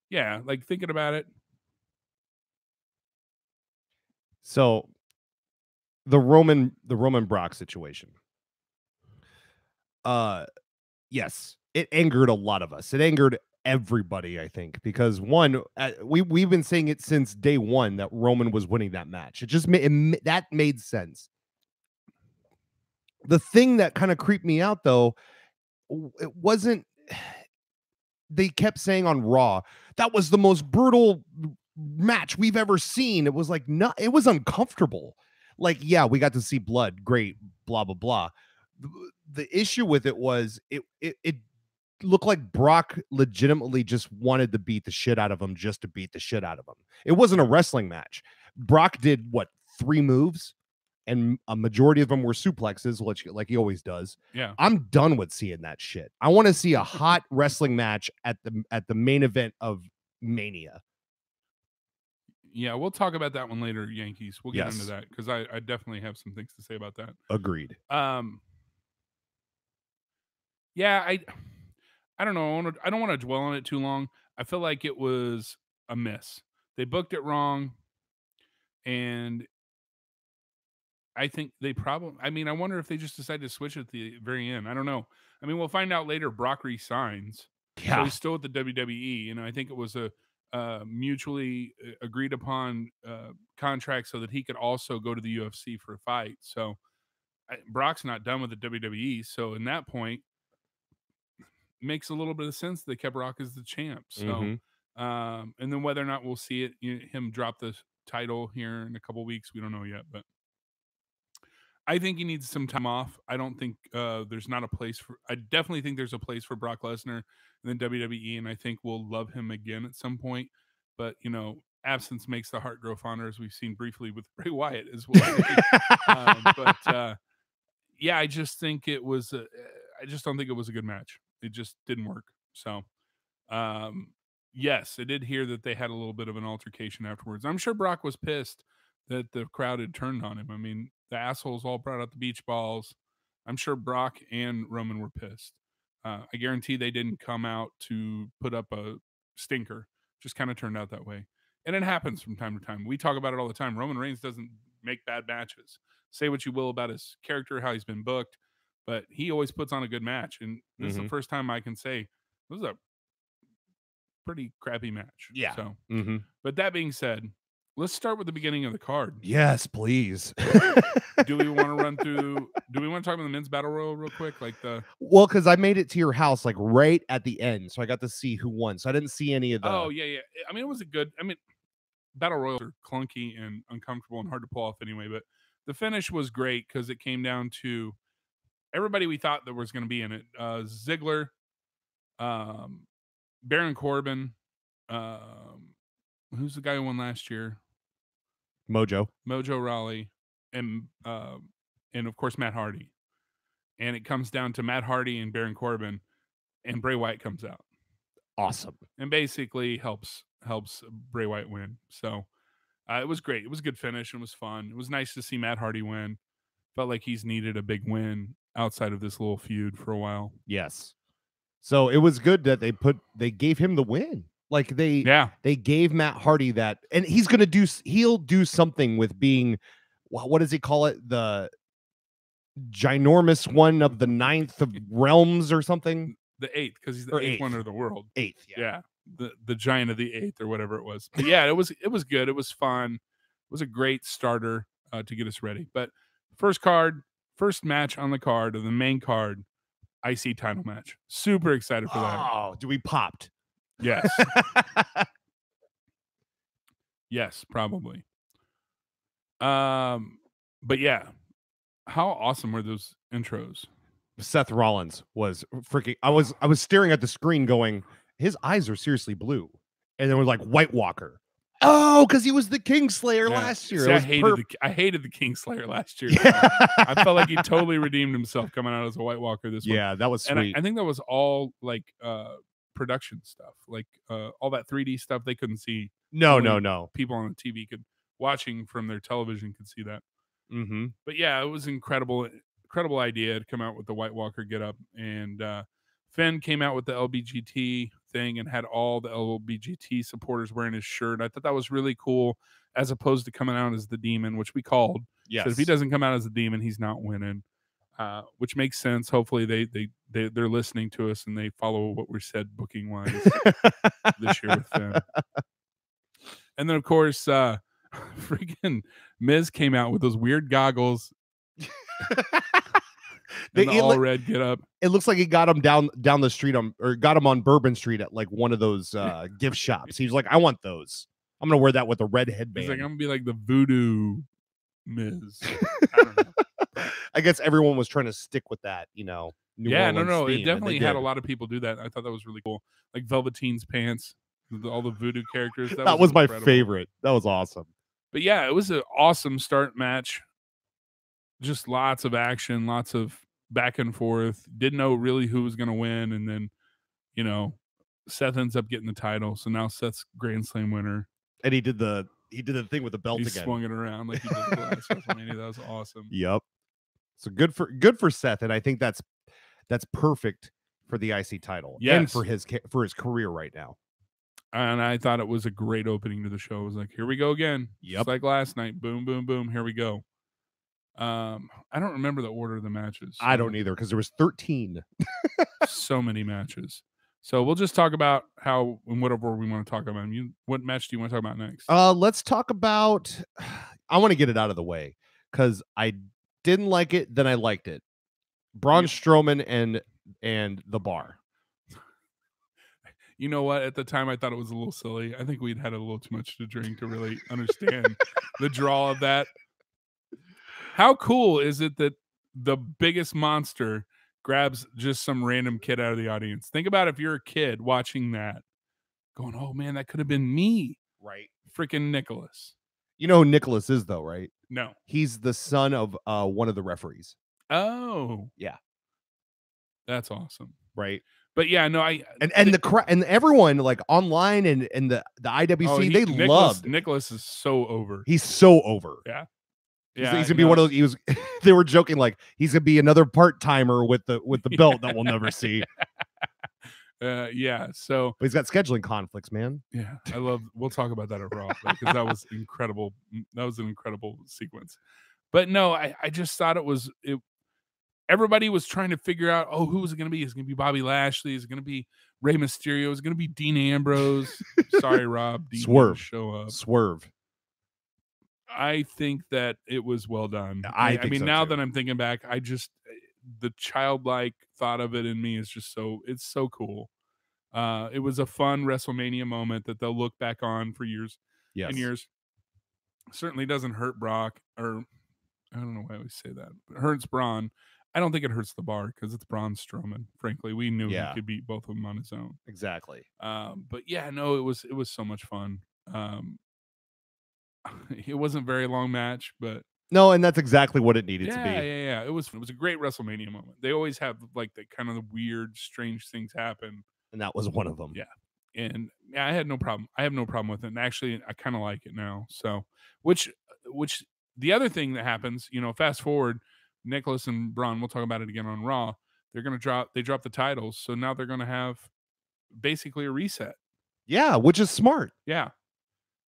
yeah, like thinking about it. So the Roman Brock situation. Yes, it angered a lot of us. It angered everybody, I think, because one, we've been saying it since day one that Roman was winning that match. It just that made sense. The thing that kind of creeped me out, though, it wasn't they kept saying on Raw, that was the most brutal match we've ever seen. It was like, no, it was uncomfortable. Like, yeah, we got to see blood. Great, blah, blah, blah. The issue with it was it looked like Brock legitimately just wanted to beat the shit out of him just to beat the shit out of him. It wasn't a wrestling match. Brock did what, 3 moves? And a majority of them were suplexes, which, like he always does. Yeah. I'm done with seeing that shit. I want to see a hot wrestling match at the main event of Mania. Yeah, we'll talk about that one later, Yankees. We'll get Yes. into that because I definitely have some things to say about that. Agreed. Yeah, I don't know. I don't want to dwell on it too long. I feel like it was a miss. They booked it wrong, and I think they probably. I mean, I wonder if they just decided to switch at the very end. I don't know. I mean, we'll find out later. Brock resigns. Yeah. So he's still at the WWE, and I think it was a mutually agreed upon contract so that he could also go to the UFC for a fight. So Brock's not done with the WWE. So in that point, makes a little bit of sense. They kept Brock as the champ. So, and then whether or not we'll see it, him drop the title here in a couple weeks, we don't know yet. But I think he needs some time off. I don't think there's not a place for. I definitely think there's a place for Brock Lesnar in the WWE, and I think we'll love him again at some point. But absence makes the heart grow fonder, as we've seen briefly with Bray Wyatt as well. Yeah, I just think it was. I just don't think it was a good match. It just didn't work. So, yes, I did hear that they had a little bit of an altercation afterwards. I'm sure Brock was pissed that the crowd had turned on him. I mean, the assholes all brought out the beach balls. I'm sure Brock and Roman were pissed. I guarantee they didn't come out to put up a stinker. Just kind of turned out that way. And it happens from time to time. We talk about it all the time. Roman Reigns doesn't make bad matches. Say what you will about his character, how he's been booked, but he always puts on a good match. And this is the first time I can say it was a pretty crappy match. Yeah. So, but that being said, let's start with the beginning of the card. Yes, please. Do we want to run through? Do we want to talk about the men's battle royal real quick? Well, because I made it to your house like right at the end, so I got to see who won. So I didn't see any of the. Oh yeah. I mean, it was a good. I mean, battle royals are clunky and uncomfortable and hard to pull off anyway. But the finish was great because it came down to everybody we thought there was going to be in it. Ziggler, Baron Corbin, who's the guy who won last year? Mojo Rawley, and of course Matt Hardy. And it comes down to Matt Hardy and Baron Corbin, and Bray Wyatt comes out. Awesome. And basically helps Bray Wyatt win. So it was great. It was a good finish. It was fun. It was nice to see Matt Hardy win. Felt like he's needed a big win outside of this little feud for a while. Yes. So it was good that they gave him the win. Like they gave Matt Hardy that, and he'll do something with being, what does he call it? The ginormous one of the 9th of realms or something. The 8th, because he's the 8th wonder of the world. 8th, yeah. The giant of the 8th or whatever it was. But yeah, it was good. It was fun. It was a great starter to get us ready. But first match on the card, of the main card, IC title match. Super excited for that. Oh, we popped? Yes. Yes, probably. But yeah, how awesome were those intros? Seth Rollins was freaking. I was staring at the screen, going, his eyes are seriously blue, and then we're like White Walker. Oh, because he was the Kingslayer last year. See, I hated the Kingslayer last year. Yeah. I felt like he totally redeemed himself coming out as a White Walker this one. Yeah, that was sweet. And I think that was all like production stuff, like all that 3D stuff they couldn't see. No. People on the TV watching from their television could see that. But yeah, it was incredible idea to come out with the White Walker get up, and Finn came out with the LBGT thing and had all the LBGT supporters wearing his shirt. I thought that was really cool, as opposed to coming out as the Demon, which we called. Yes. So if he doesn't come out as the Demon, he's not winning, which makes sense. Hopefully they're listening to us and they follow what we said booking wise this year with Finn. And then of course, freaking Miz came out with those weird goggles. And the all red get up. It looks like he got him down the street got him on Bourbon Street at like one of those gift shops. He was like, I want those. I'm gonna wear that with a red headband. He's like, I'm gonna be like the voodoo Miz. I don't know. I guess everyone was trying to stick with that, New Orleans no. It theme, definitely had a lot of people do that. I thought that was really cool. Like Velveteen's pants, all the voodoo characters. That was my favorite. That was awesome. But yeah, it was an awesome start match. Just lots of action, lots of back and forth. Didn't know really who was going to win. And then, Seth ends up getting the title. So now Seth's Grand Slam winner. And he did the thing with the belt again. He swung it around like he did the last WrestleMania. That was awesome. Yep. So good for Seth. And I think that's perfect for the IC title. Yes. And for his career right now. And I thought it was a great opening to the show. It was like, here we go again. Yep. Just like last night. Boom, boom, boom. Here we go. I don't remember the order of the matches. I don't either because there was 13. So many matches. So we'll just talk about how and whatever we want to talk about. What match do you want to talk about next? Let's talk about. I want to get it out of the way because I didn't like it, then I liked it. Braun Strowman and the Bar. You know what? At the time, I thought it was a little silly. I think we'd had a little too much to drink to really understand the draw of that. How cool is it that the biggest monster grabs just some random kid out of the audience? Think about if you're a kid watching that, going, "Oh man, that could have been me." Right. Freaking Nicholas. You know who Nicholas is, though, right? No. He's the son of one of the referees. Oh. Yeah. That's awesome. Right. But yeah, no, and everyone like online and the IWC, loved Nicholas is so over. He's so over. Yeah. He's gonna be one of those. They were joking like he's gonna be another part-timer with the belt that we'll never see. Yeah. So, but he's got scheduling conflicts, man. Yeah, we'll talk about that at Raw because that was incredible. That was an incredible sequence. But no, I just thought it was. Everybody was trying to figure out, who was it going to be? Is it going to be Bobby Lashley? Is it going to be Rey Mysterio? Is it going to be Dean Ambrose? Sorry, Rob. Dean Swerve. Show up. Swerve. I think that it was well done. I mean, so now that I'm thinking back, the childlike thought of it in me is just it's so cool. It was a fun WrestleMania moment that they'll look back on for years and years. Certainly doesn't hurt Brock, or I don't know why I always say that. It hurts Braun. I don't think it hurts the Bar because it's Braun Strowman. Frankly, we knew he could beat both of them on his own. Exactly. But yeah, no, it was so much fun. It wasn't a very long match, but no, and that's exactly what it needed to be. Yeah. It was a great WrestleMania moment. They always have like the kind of the weird, strange things happen, and that was one of them. Yeah, and I had no problem. I have no problem with it, and actually, I kind of like it now. So, which the other thing that happens, fast forward, Nicholas and Braun. We'll talk about it again on Raw. They drop the titles, so now they're gonna have basically a reset. Yeah, which is smart. Yeah.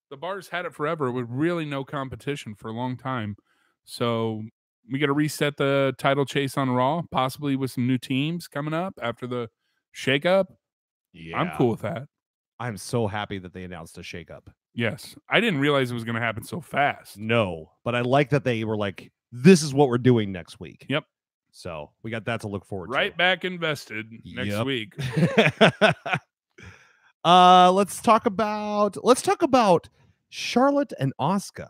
The Bar's had it forever with really no competition for a long time. So we got to reset the title chase on Raw, possibly with some new teams coming up after the shakeup. Yeah. I'm cool with that. I'm so happy that they announced a shakeup. Yes. I didn't realize it was going to happen so fast. No, but I like that they were like, this is what we're doing next week. Yep. So we got that to look forward to. Right back invested next week. Let's talk about Charlotte and Asuka.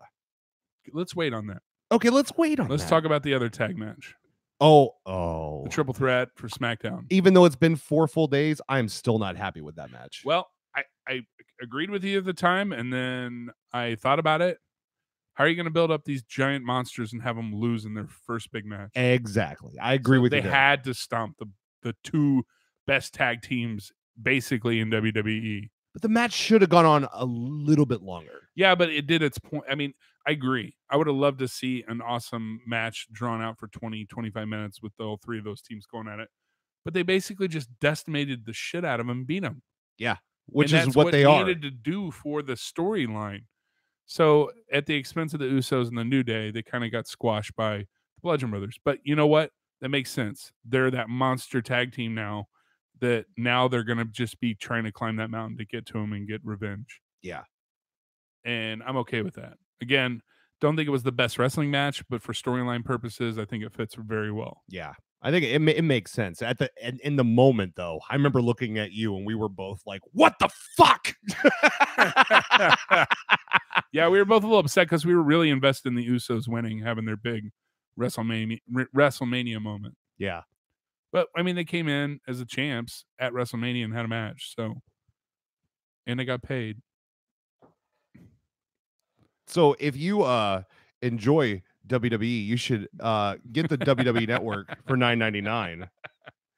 Let's wait on that. Okay, let's wait on that. Let's talk about the other tag match. Oh. The triple threat for SmackDown. Even though it's been 4 full days, I'm still not happy with that match. Well, I agreed with you at the time, and then I thought about it. How are you going to build up these giant monsters and have them lose in their first big match? Exactly. I agree with you. They had to stomp the two best tag teams basically in WWE. But the match should have gone on a little bit longer. Yeah, but it did its point. I mean, I agree. I would have loved to see an awesome match drawn out for 20, 25 minutes with all three of those teams going at it. But they basically just decimated the shit out of them and beat them. Yeah, which is what they needed to do for the storyline. So at the expense of the Usos and the New Day, they kind of got squashed by the Bludgeon Brothers. But you know what? That makes sense. They're that monster tag team now. That now they're going to just be trying to climb that mountain to get to him and get revenge. Yeah. And I'm okay with that. Again, don't think it was the best wrestling match, but for storyline purposes, I think it fits very well. Yeah. I think it makes sense in the moment though. I remember looking at you and we were both like, "What the fuck?" Yeah, we were both a little upset because we were really invested in the Usos winning, having their big WrestleMania moment. Yeah. But I mean, they came in as the champs at WrestleMania and had a match, and they got paid. So if you enjoy WWE, you should get the WWE Network for $9.99.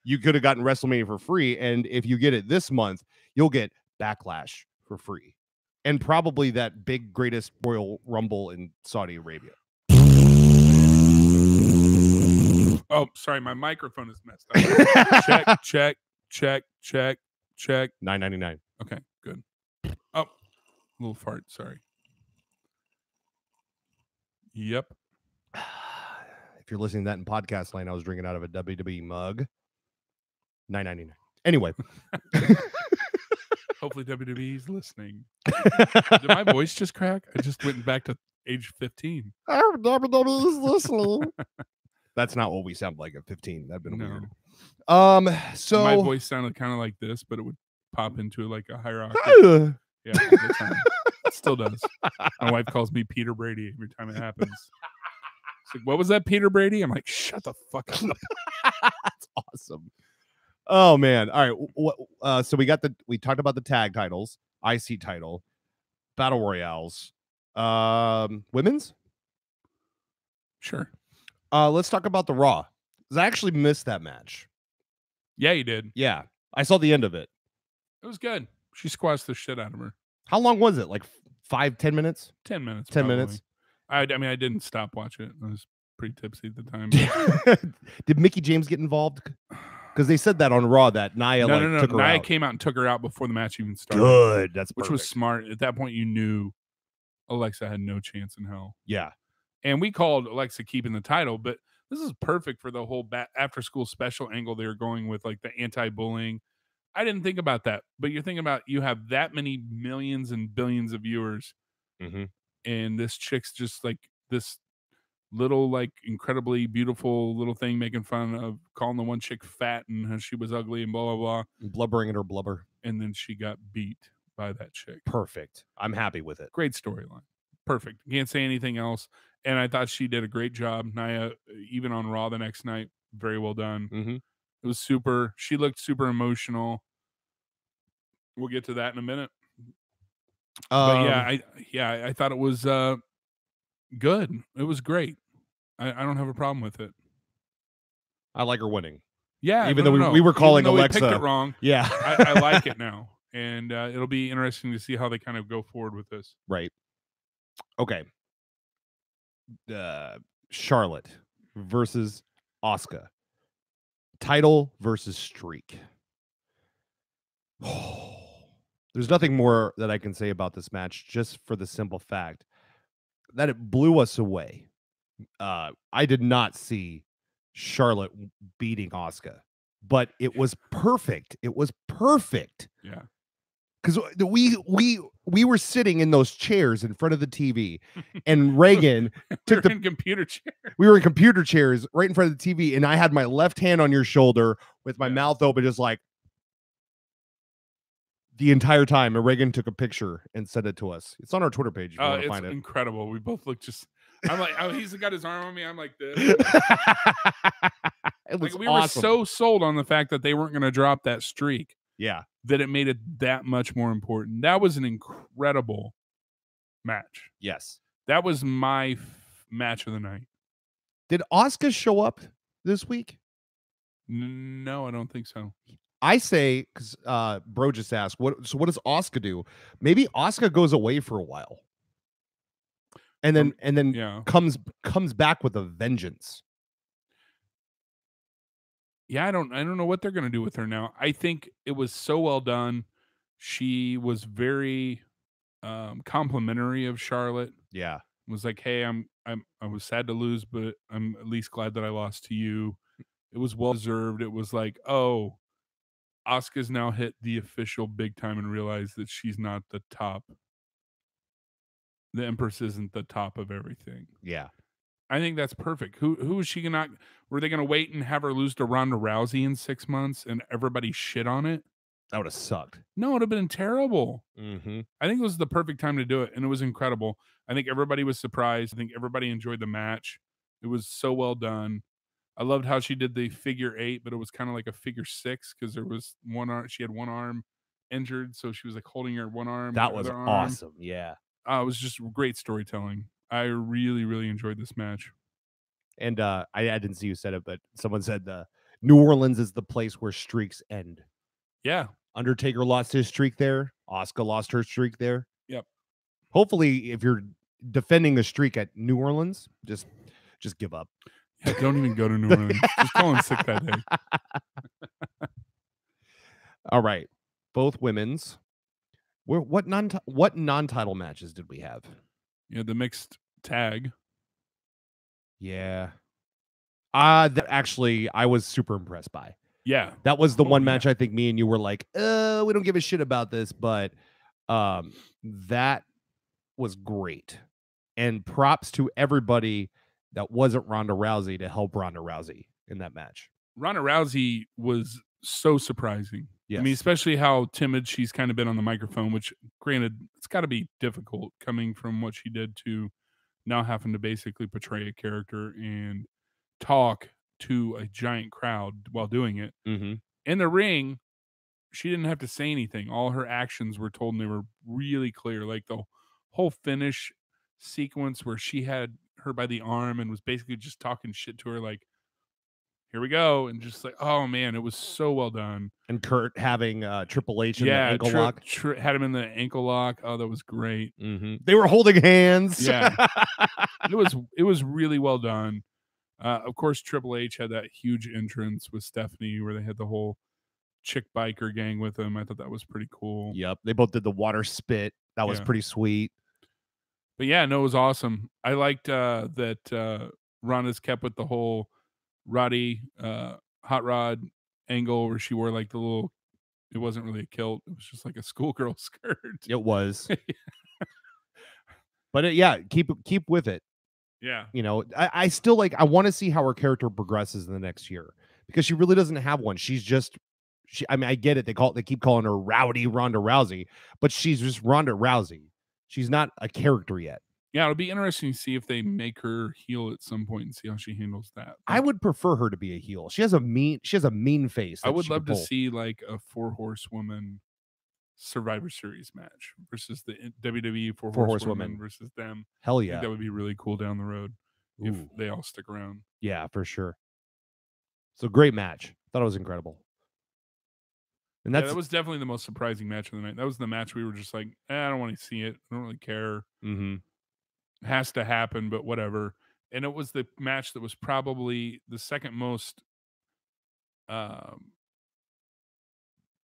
You could have gotten WrestleMania for free, and if you get it this month, you'll get Backlash for free, and probably that big greatest Royal Rumble in Saudi Arabia. Oh, sorry, my microphone is messed up. check. $9.99. Okay, good. Oh, little fart. Sorry. Yep. If you're listening to that in podcast land, I was drinking out of a WWE mug. $9.99. Anyway. Hopefully WWE's listening. Did my voice just crack? I just went back to age 15. WWE's listening. That's not what we sound like at 15. That'd been weird. So my voice sounded kind of like this, but it would pop into like a higher octave. Yeah, that's fine. It still does. My wife calls me Peter Brady every time it happens. It's like, what was that, Peter Brady? I'm like, shut the fuck up. That's awesome. Oh man. All right. So we talked about the tag titles, IC title, battle royales, women's. Sure. Let's talk about the Raw. 'Cause I actually missed that match. Yeah, you did. Yeah. I saw the end of it. It was good. She squashed the shit out of her. How long was it? Like 5-10 minutes? 10 minutes. 10 probably. minutes. I mean, I didn't stop watching it. I was pretty tipsy at the time. Did Mickie James get involved? Because they said that on Raw that Nia took her Nia out. came out and took her out before the match even started. Good. That's which was smart. At that point, you knew Alexa had no chance in hell. Yeah. And we called Alexa keeping the title, but this is perfect for the whole after-school special angle they were going with, like the anti-bullying. I didn't think about that, but you're thinking about you have that many millions and billions of viewers, and this chick's just like this little, like, incredibly beautiful little thing making fun of calling the one chick fat and how she was ugly and blah, blah, blah. Blubbering at her blubber. And then she got beat by that chick. Perfect. I'm happy with it. Great storyline. Perfect. Can't say anything else. And I thought she did a great job. Nia, even on Raw the next night, very well done. It was super. She looked super emotional. We'll get to that in a minute. But I thought it was good. It was great. I don't have a problem with it. I like her winning. Yeah, even though we were calling Alexa. We picked it wrong. Yeah, I like it now, and it'll be interesting to see how they kind of go forward with this. Right. Okay. Charlotte versus Asuka. Title versus streak. There's nothing more that I can say about this match, just for the simple fact that it blew us away. I did not see Charlotte beating Asuka, but it was perfect. It was perfect. Yeah. Because we were sitting in those chairs in front of the TV, and Reagan took the computer chair. We were in computer chairs right in front of the TV, and I had my left hand on your shoulder with my mouth open, just like the entire time. And Reagan took a picture and sent it to us. It's on our Twitter page. If you want to find it. It's incredible. We both look just. I'm like, he's got his arm on me. I'm like this. It was we awesome. were so sold on the fact that they weren't going to drop that streak. Yeah. That it made it that much more important. That was an incredible match. Yes. That was my match of the night. Did Asuka show up this week? No, I don't think so. I say, because Bro just asked, what does Asuka do? Maybe Asuka goes away for a while. And then comes back with a vengeance. Yeah, I don't know what they're going to do with her now. I think it was so well done. She was very complimentary of Charlotte. Yeah. Was like, "Hey, I was sad to lose, but I'm at least glad that I lost to you." It was well deserved. It was like, "Oh, Asuka's now hit the official big time and realized that she's not the top. The Empress isn't the top of everything." Yeah. I think that's perfect. Who is she gonna? Were they gonna wait and have her lose to Ronda Rousey in 6 months and everybody shit on it? That would have sucked. No, it would have been terrible. Mm-hmm. I think it was the perfect time to do it, and it was incredible. I think everybody was surprised. I think everybody enjoyed the match. It was so well done. I loved how she did the figure 8, but it was kind of like a figure 6 because there was one arm. She had one arm injured, so she was like holding her one arm. That the was other arm. awesome. Yeah. It was just great storytelling. I really, really enjoyed this match. And I didn't see who said it, but someone said New Orleans is the place where streaks end. Yeah. Undertaker lost his streak there. Asuka lost her streak there. Yep. Hopefully, if you're defending the streak at New Orleans, just give up. Yeah, don't even go to New Orleans. Just call in sick that day. All right. Both women's. What non-title matches did we have? Yeah, the mixed tag. Yeah. That actually I was super impressed by. Yeah. That was the one match I think me and you were like, we don't give a shit about this, but that was great. And props to everybody that wasn't Ronda Rousey to help Ronda Rousey in that match. Ronda Rousey was so surprising. Yes. I mean, especially how timid she's kind of been on the microphone, which granted, it's got to be difficult coming from what she did to now having to basically portray a character and talk to a giant crowd while doing it. Mm-hmm. In the ring, she didn't have to say anything. All her actions were told and they were really clear. Like the whole finish sequence where she had her by the arm and was basically just talking shit to her like, here we go. And just like, oh man, it was so well done. And Kurt having Triple H in the ankle lock. Had him in the ankle lock. Oh, that was great. Mm-hmm. They were holding hands. Yeah. It was really well done. Of course, Triple H had that huge entrance with Stephanie where they had the whole chick biker gang with them. I thought that was pretty cool. Yep. They both did the water spit. That was pretty sweet. But yeah, no, it was awesome. I liked that Ronda's kept with the whole Roddy hot rod angle where she wore like the little, it wasn't really a kilt. It was just like a schoolgirl skirt. It was. But keep with it. Yeah. You know, I still I want to see how her character progresses in the next year because she really doesn't have one. I mean, I get it. They keep calling her Rowdy Ronda Rousey, but she's just Ronda Rousey. She's not a character yet. Yeah, it'll be interesting to see if they make her heel at some point and see how she handles that. I would prefer her to be a heel. She has a mean face. I would love to see like a 4-horsewoman Survivor Series match versus the WWE 4-horsewoman versus them. Hell I yeah. think that would be really cool down the road if they all stick around. Yeah, for sure. So great match. Thought it was incredible. And that was definitely the most surprising match of the night. That was the match we were just like, I don't want to see it. I don't really care. Mm-hmm. It has to happen, but whatever. And it was the match that was probably the second most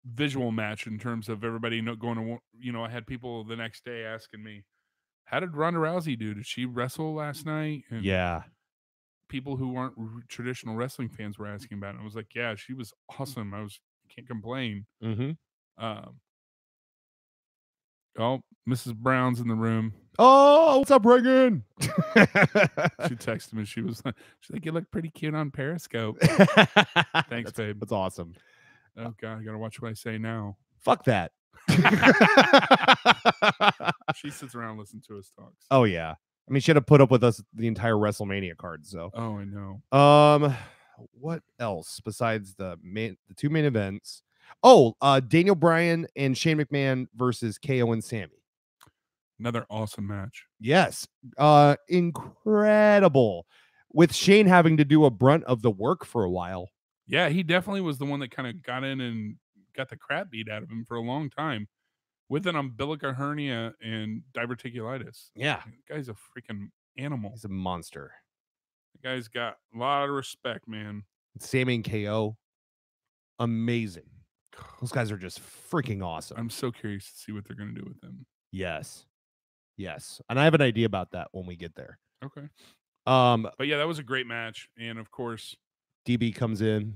visual match in terms of everybody going to, I had people the next day asking me, how did Ronda Rousey do? Did she wrestle last night? And people who aren't traditional wrestling fans were asking about it. I was like, yeah, she was awesome. Can't complain. Mm-hmm. Mrs. Brown's in the room. Oh, what's up, Reagan? She texted me. She's like, you look pretty cute on Periscope. Thanks, babe. That's awesome. Oh God, I gotta watch what I say now. Fuck that. She sits around and listens to us talk. So. Oh yeah. I mean, she had to put up with us the entire WrestleMania card. So. Oh, I know. What else besides the two main events? Oh, Daniel Bryan and Shane McMahon versus KO and Sammy. Another awesome match. Yes. Incredible. With Shane having to do a brunt of the work for a while. Yeah, he definitely was the one that kind of got in and got the crap beat out of him for a long time with an umbilical hernia and diverticulitis. Yeah. The guy's a freaking animal. He's a monster. The guy's got a lot of respect, man. Sammy and KO. Amazing. Those guys are just freaking awesome. I'm so curious to see what they're going to do with them. Yes. And I have an idea about that when we get there. Okay. But yeah, that was a great match. And of course, DB comes in.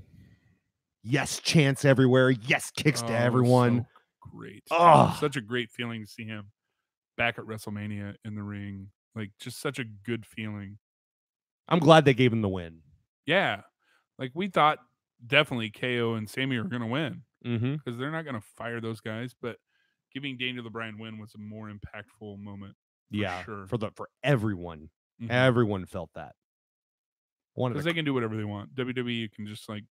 Yes, chants everywhere. Yes, kicks to everyone. So great. Oh. Such a great feeling to see him back at WrestleMania in the ring. Like, just such a good feeling. I'm glad they gave him the win. Yeah. Like, we thought definitely KO and Sammy are going to win Mm-hmm. because they're not going to fire those guys. But giving Daniel the Bryan win was a more impactful moment. Yeah, sure. for everyone. Mhm. Everyone felt that. Because they can do whatever they want. WWE can just like,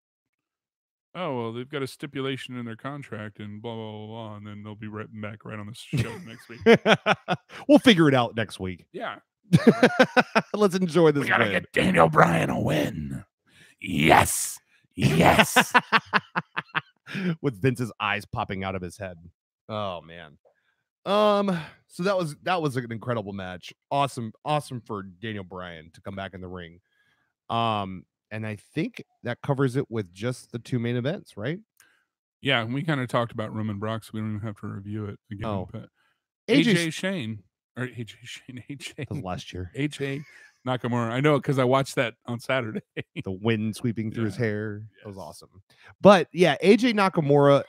oh, well, they've got a stipulation in their contract and blah, blah, blah, blah, and then they'll be right back right on the show next week. We'll figure it out next week. Yeah. Let's enjoy this. We gotta win. get Daniel Bryan a win. Yes. Yes. With Vince's eyes popping out of his head. Oh man. So that was an incredible match. Awesome for Daniel Bryan to come back in the ring. And I think that covers it with just the 2 main events, right? Yeah, we kind of talked about Roman Brock, so we don't even have to review it again. Oh. But AJ AJ that was last year. AJ Nakamura. I know because I watched that on Saturday. The wind sweeping through his Yeah. hair. That was Yes. awesome. But yeah, AJ Nakamura,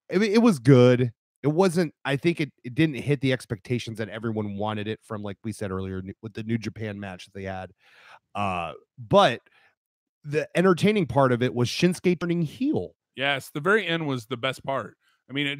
it was good. It wasn't, I think it didn't hit the expectations that everyone wanted it from, like we said earlier, with the New Japan match that they had. But the entertaining part of it was Shinsuke turning heel. Yes, the very end was the best part. I mean,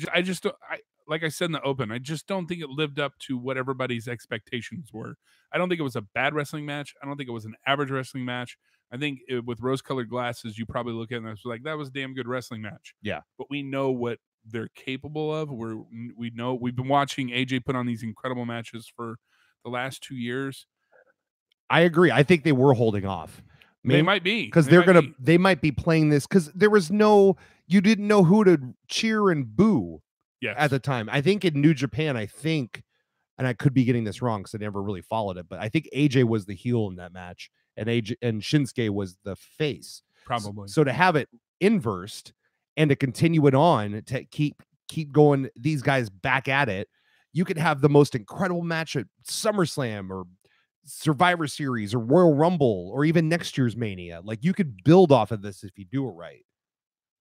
like I said in the open, I just don't think it lived up to what everybody's expectations were. I don't think it was a bad wrestling match. I don't think it was an average wrestling match. I think with rose-colored glasses, you probably look at it and it's like, that was a damn good wrestling match. Yeah. But we know what they're capable of. We know we've been watching AJ put on these incredible matches for the last 2 years. I agree. I think they were holding off. They might be because they might be playing this because there was you didn't know who to cheer and boo at the time. I think in New Japan, and I could be getting this wrong because I never really followed it, but I think AJ was the heel in that match and Shinsuke was the face. Probably. So to have it inversed and to continue it on to keep going these guys back at it, you could have the most incredible match at SummerSlam or Survivor Series or Royal Rumble or even next year's Mania. Like, you could build off of this if you do it right.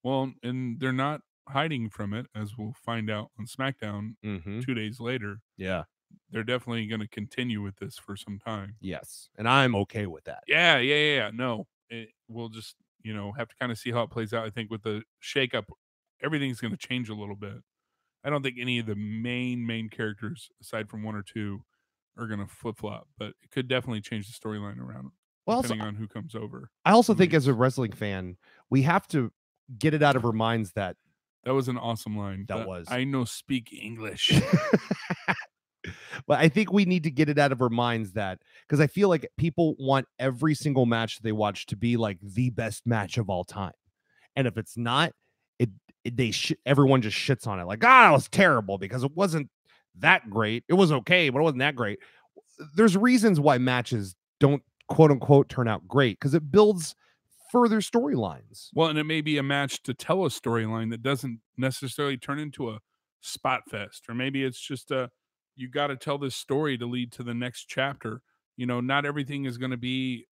Well, and they're not hiding from it, as we'll find out on SmackDown 2 days later. Yeah. They're definitely going to continue with this for some time. Yes. And I'm okay with that. Yeah. No, we'll just, have to kind of see how it plays out. I think with the shakeup, everything's going to change a little bit. I don't think any of the main characters, aside from 1 or 2, are going to flip-flop, but it could definitely change the storyline around, depending on who comes over. I also think as a wrestling fan, we have to get it out of our minds that was an awesome line. That was. I no speak English. But I think we need to get it out of our minds that, because I feel like people want every single match they watch to be like the best match of all time. And if it's not, everyone just shits on it. Like, it was terrible because it wasn't that great. It was okay, but it wasn't that great. There's reasons why matches don't quote unquote turn out great, because it builds further storylines. Well, and it may be a match to tell a storyline that doesn't necessarily turn into a spot fest, or maybe it's just you got to tell this story to lead to the next chapter. Not everything is going to be,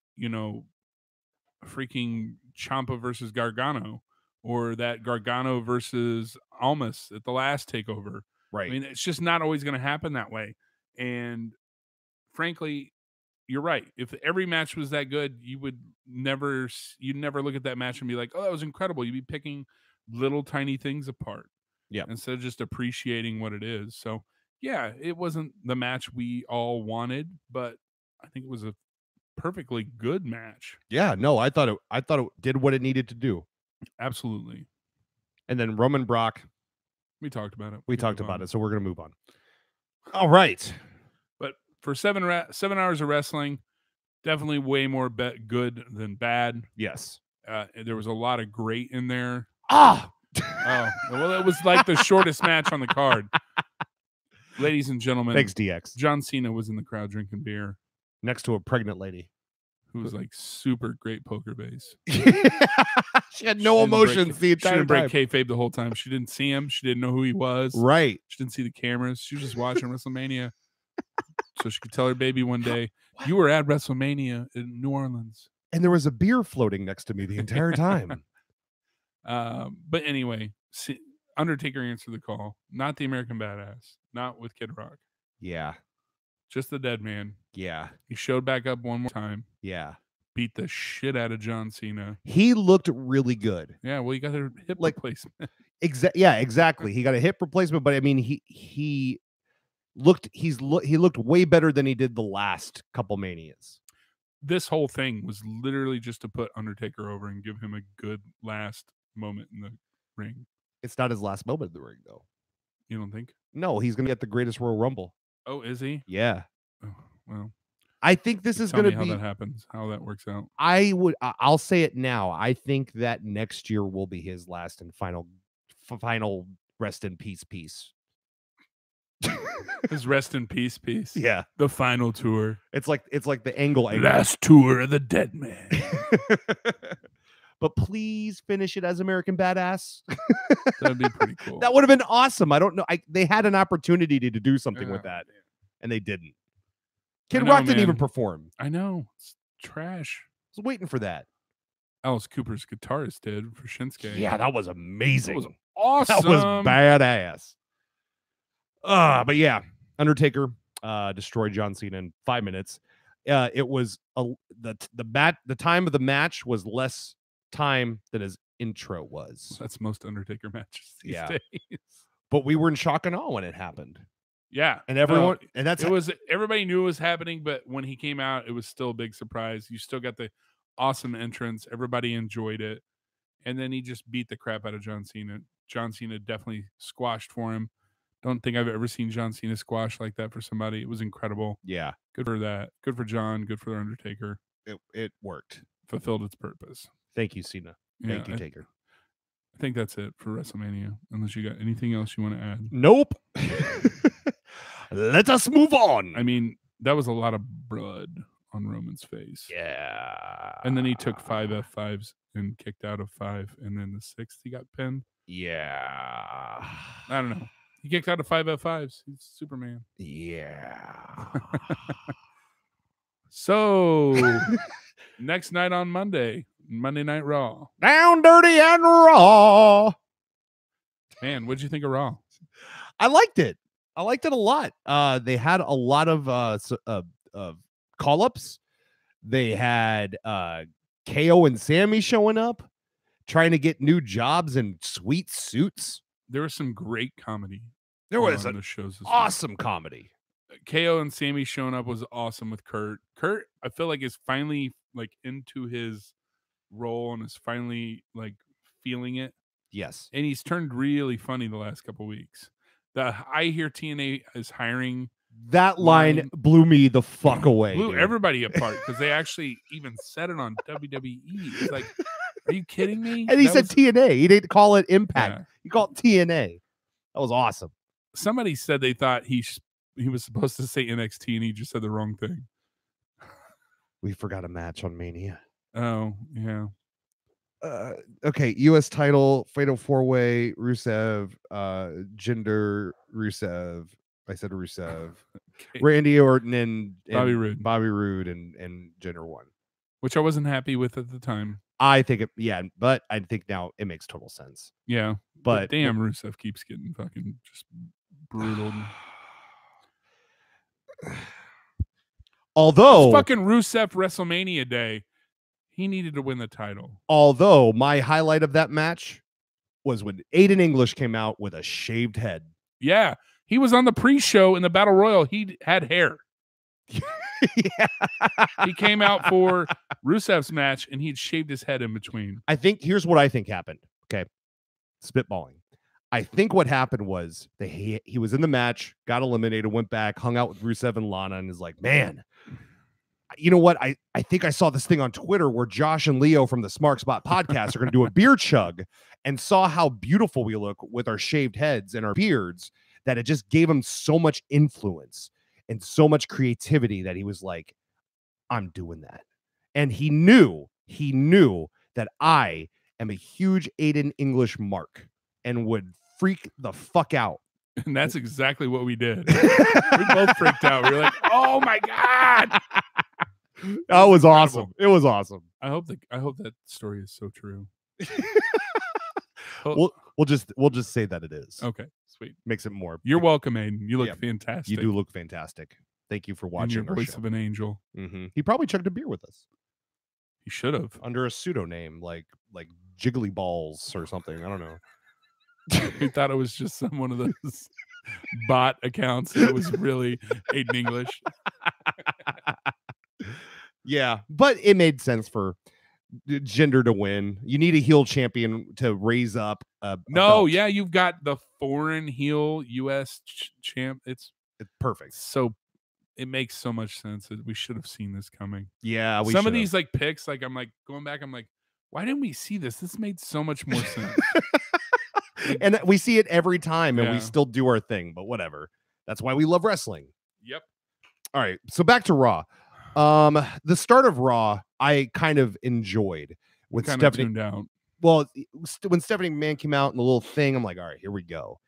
freaking Champa versus Gargano, or that Gargano versus Almas at the last Takeover. Right. I mean, it's just not always going to happen that way. And frankly, you're right. If every match was that good, you'd never look at that match and be like, oh, that was incredible. You'd be picking little tiny things apart. Yeah. Instead of just appreciating what it is. So yeah, it wasn't the match we all wanted, but I think it was a perfectly good match. Yeah, no, I thought it did what it needed to do. Absolutely. And then Roman Brock, we talked about it. We talked about it, so we're going to move on. All right. But for 7 hours of wrestling, definitely way more good than bad. Yes. There was a lot of great in there. Oh, well, it was like the shortest match on the card. Ladies and gentlemen, thanks, DX. John Cena was in the crowd drinking beer next to a pregnant lady who was like super great poker face. She had no emotions the entire time. She didn't break kayfabe the whole time. She didn't see him. She didn't know who he was. Right. She didn't see the cameras. She was just watching WrestleMania. So she could tell her baby one day, you were at WrestleMania in New Orleans. And there was a beer floating next to me the entire time. But anyway, Undertaker answered the call. Not the American Badass. Not with Kid Rock. Yeah. Just the dead man. Yeah. He showed back up one more time. Yeah. beat the shit out of John Cena. He looked really good. Yeah, well, you got a hip Like- replacement. Yeah, exactly. He got a hip replacement, but I mean, he looked way better than he did the last couple Manias. This whole thing was literally just to put Undertaker over and give him a good last moment in the ring. It's not his last moment in the ring, though. You don't think? No, he's gonna get the Greatest Royal Rumble. Oh, is he? Yeah, Oh, well, I think this is tell gonna me be. how that happens, how that works out. I'll say it now. I think that next year will be his last and final rest in peace piece. His rest in peace piece. Yeah, The final tour. it's like the angle. Last tour of the dead man. But please finish it as American Badass. That'd be pretty cool. That would have been awesome. I don't know. They had an opportunity to do something with Yeah. that, and they didn't. Kid know, Rock didn't even man. perform. I know. It's trash. I was waiting for that. Alice Cooper's guitarist did for Shinsuke. Yeah, that was amazing. That was awesome. That was badass. But yeah, Undertaker destroyed John Cena in 5 minutes. It was the time of the match was less time than his intro was. That's most Undertaker matches these Yeah. days. But we were in shock and awe when it happened. Yeah. And everyone No, and that's it was everybody knew it was happening, but when he came out, it was still a big surprise. You still got the awesome entrance. Everybody enjoyed it. And then he just beat the crap out of John Cena. John Cena definitely squashed for him. Don't think I've ever seen John Cena squash like that for somebody. It was incredible. yeah, Good for that. Good for John. Good for the Undertaker. it worked. Fulfilled its purpose. Thank you, Cena. Thank you, I Taker. think that's it for WrestleMania. Unless you got anything else you want to add. Nope. Let us move on. I mean, that was a lot of blood on Roman's face. Yeah. And then he took 5 F5s and kicked out of 5. And then the 6th, he got pinned. Yeah. I don't know. He kicked out of 5 F5s. He's Superman. Yeah. So, next night on Monday Night Raw. Down, dirty, and raw. Man, what'd you think of Raw? I liked it. I liked it a lot. They had a lot of call-ups. They had KO and Sammy showing up, trying to get new jobs in sweet suits. There was some great comedy. There was on an the shows this week. awesome comedy. KO and Sammy showing up was awesome with Kurt. Kurt, I feel like, is finally like into his role and is finally like feeling it. Yes. And he's turned really funny the last couple weeks. I hear TNA is hiring. That line blew me the fuck away. Blew dude. everybody apart because they actually even said it on WWE. It's like, are you kidding me? And he That said was- TNA. He didn't call it Impact. Yeah. He called it TNA. That was awesome. Somebody said they thought he was supposed to say NXT and he just said the wrong thing. We forgot a match on Mania. Oh, yeah. Okay, U.S. title, Fatal 4-Way, Rusev, Jinder, Rusev. I said Rusev. Okay. Randy Orton and Bobby Roode. and Jinder won. Which I wasn't happy with at the time. I think but I think now it makes total sense. Yeah. But damn, Rusev keeps getting fucking just brutal. although Fucking Rusev WrestleMania day. He needed to win the title. although my highlight of that match was when Aiden English came out with a shaved head. Yeah. He was on the pre-show in the Battle Royal. He had hair. Yeah. He came out for Rusev's match and he'd shaved his head in between. I think here's what I think happened. Okay. Spitballing. I think what happened was he was in the match, got eliminated, went back, hung out with Rusev and Lana, and is like, man, you know what? I think I saw this thing on Twitter where Josh and Leo from the SmarkSpot podcast are going to do a beer chug, and saw how beautiful we look with our shaved heads and our beards, that it just gave him so much influence and so much creativity that he was like, I'm doing that. And he knew that I am a huge Aiden English mark and would freak the fuck out. And that's exactly what we did. We both freaked out. We were like, oh my God. That was awesome. incredible. It was awesome. I hope that story is so true. We'll just say that it is. Okay, sweet. Makes it more. You're welcome, Aiden. You look Yeah, fantastic. You do look fantastic. Thank you for And watching your our voice show. of an angel. He probably chugged a beer with us. He should have. under a pseudonym like Jiggly Balls or something. I don't know. I thought it was just one of those bot accounts that was really Aiden English. Yeah, but it made sense for Jinder to win. You need a heel champion to raise up a belt. Yeah, you've got the foreign heel U.S. champ. It's perfect. So it makes so much sense that we should have seen this coming. Yeah, some of these like picks, like I'm like going back, I'm like, why didn't we see this? This made so much more sense. And we see it every time, and we still do our thing, but whatever. That's why we love wrestling. Yep. All right, so back to Raw. The start of Raw, I kind of enjoyed with Stephanie. Tuned out. Well, when Stephanie McMahon came out in the little thing, I'm like, all right, here we go.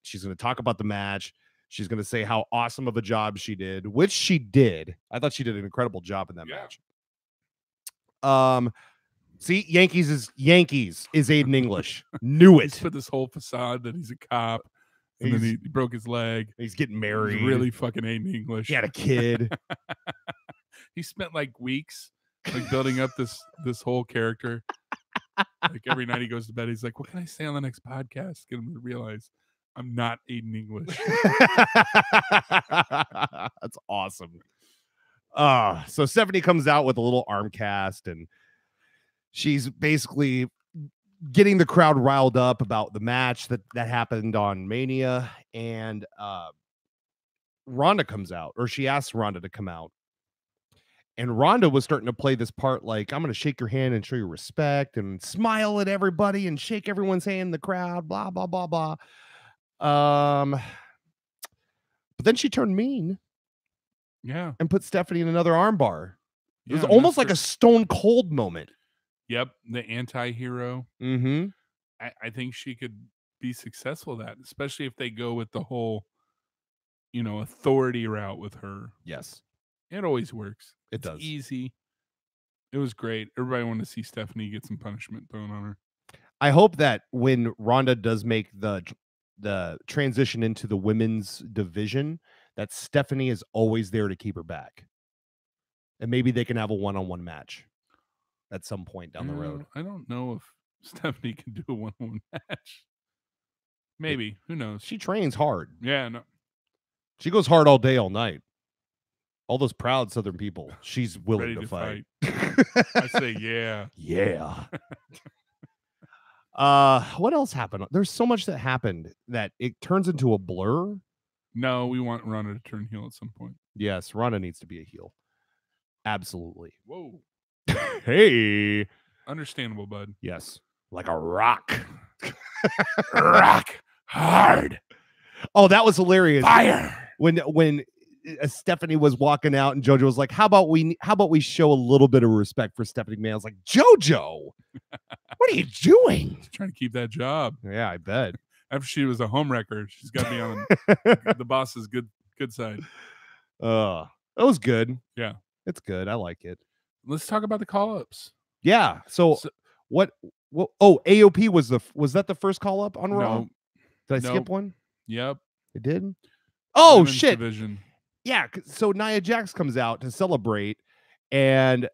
She's gonna talk about the match. She's gonna say how awesome of a job she did, which she did. I thought she did an incredible job in that match. See, Yankees is Aiden English. Knew it. He's put this whole facade that he's a cop. And then he broke his leg. He's getting married. He's really fucking Aiden English. He had a kid. He spent like weeks like building up this whole character. Like every night he goes to bed, he's like, what can I say on the next podcast? Get him to realize I'm not Aiden English. That's awesome. So Stephanie comes out with a little arm cast, and she's basically getting the crowd riled up about the match that happened on Mania. And Ronda comes out, or she asks Ronda to come out. And Ronda was starting to play this part like, I'm going to shake your hand and show you respect and smile at everybody and shake everyone's hand in the crowd, blah, blah, blah, blah. But then she turned mean. Yeah. And put Stephanie in another armbar. It was Yeah, almost like a Stone Cold moment. Yep. The anti-hero. Mm-hmm. I think she could be successful at that, especially if they go with the whole, authority route with her. Yes. It always works. It does. Easy. It was great. Everybody wanted to see Stephanie get some punishment thrown on her. I hope that when Ronda does make the transition into the women's division, that Stephanie is always there to keep her back. And maybe they can have a one-on-one match at some point down the road. I don't know if Stephanie can do a one-on-one match. Maybe. Who knows? She trains hard. Yeah, no. She goes hard all day, all night. All those proud Southern people, she's willing Ready to fight. I say, yeah. Yeah. What else happened? There's so much that happened that it turns into a blur. No, we want Ronda to turn heel at some point. Yes, Ronda needs to be a heel. Absolutely. Whoa. Hey. Understandable, bud. Yes. Like a rock. Rock hard. Oh, that was hilarious. Fire. When Stephanie was walking out and JoJo was like, how about we show a little bit of respect for Stephanie McMahon? I was like, JoJo, what are you doing? She's trying to keep that job. Yeah, I bet. After she was a home wrecker, she's got to be on the boss's good side. That was good. Yeah. It's good. I like it. Let's talk about the call-ups. Yeah. So what AOP was that the first call-up on Raw? Did I skip one? Yep. It did? Oh, Women's shit. Division. Yeah, so Nia Jax comes out to celebrate, and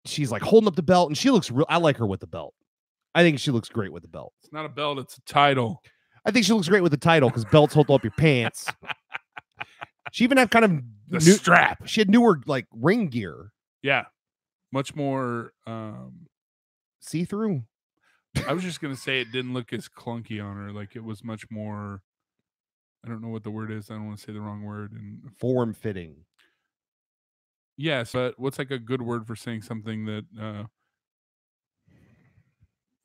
she's like holding up the belt, and she looks real. I like her with the belt. I think she looks great with the belt. It's not a belt, it's a title. I think she looks great with the title because belts hold up your pants. She even had kind of the strap. She had newer like ring gear. Yeah. Much more see-through. I was just gonna say it didn't look as clunky on her. Like it was much more, I don't know what the word is. I don't want to say the wrong word. And form-fitting. Yes, but what's like a good word for saying something that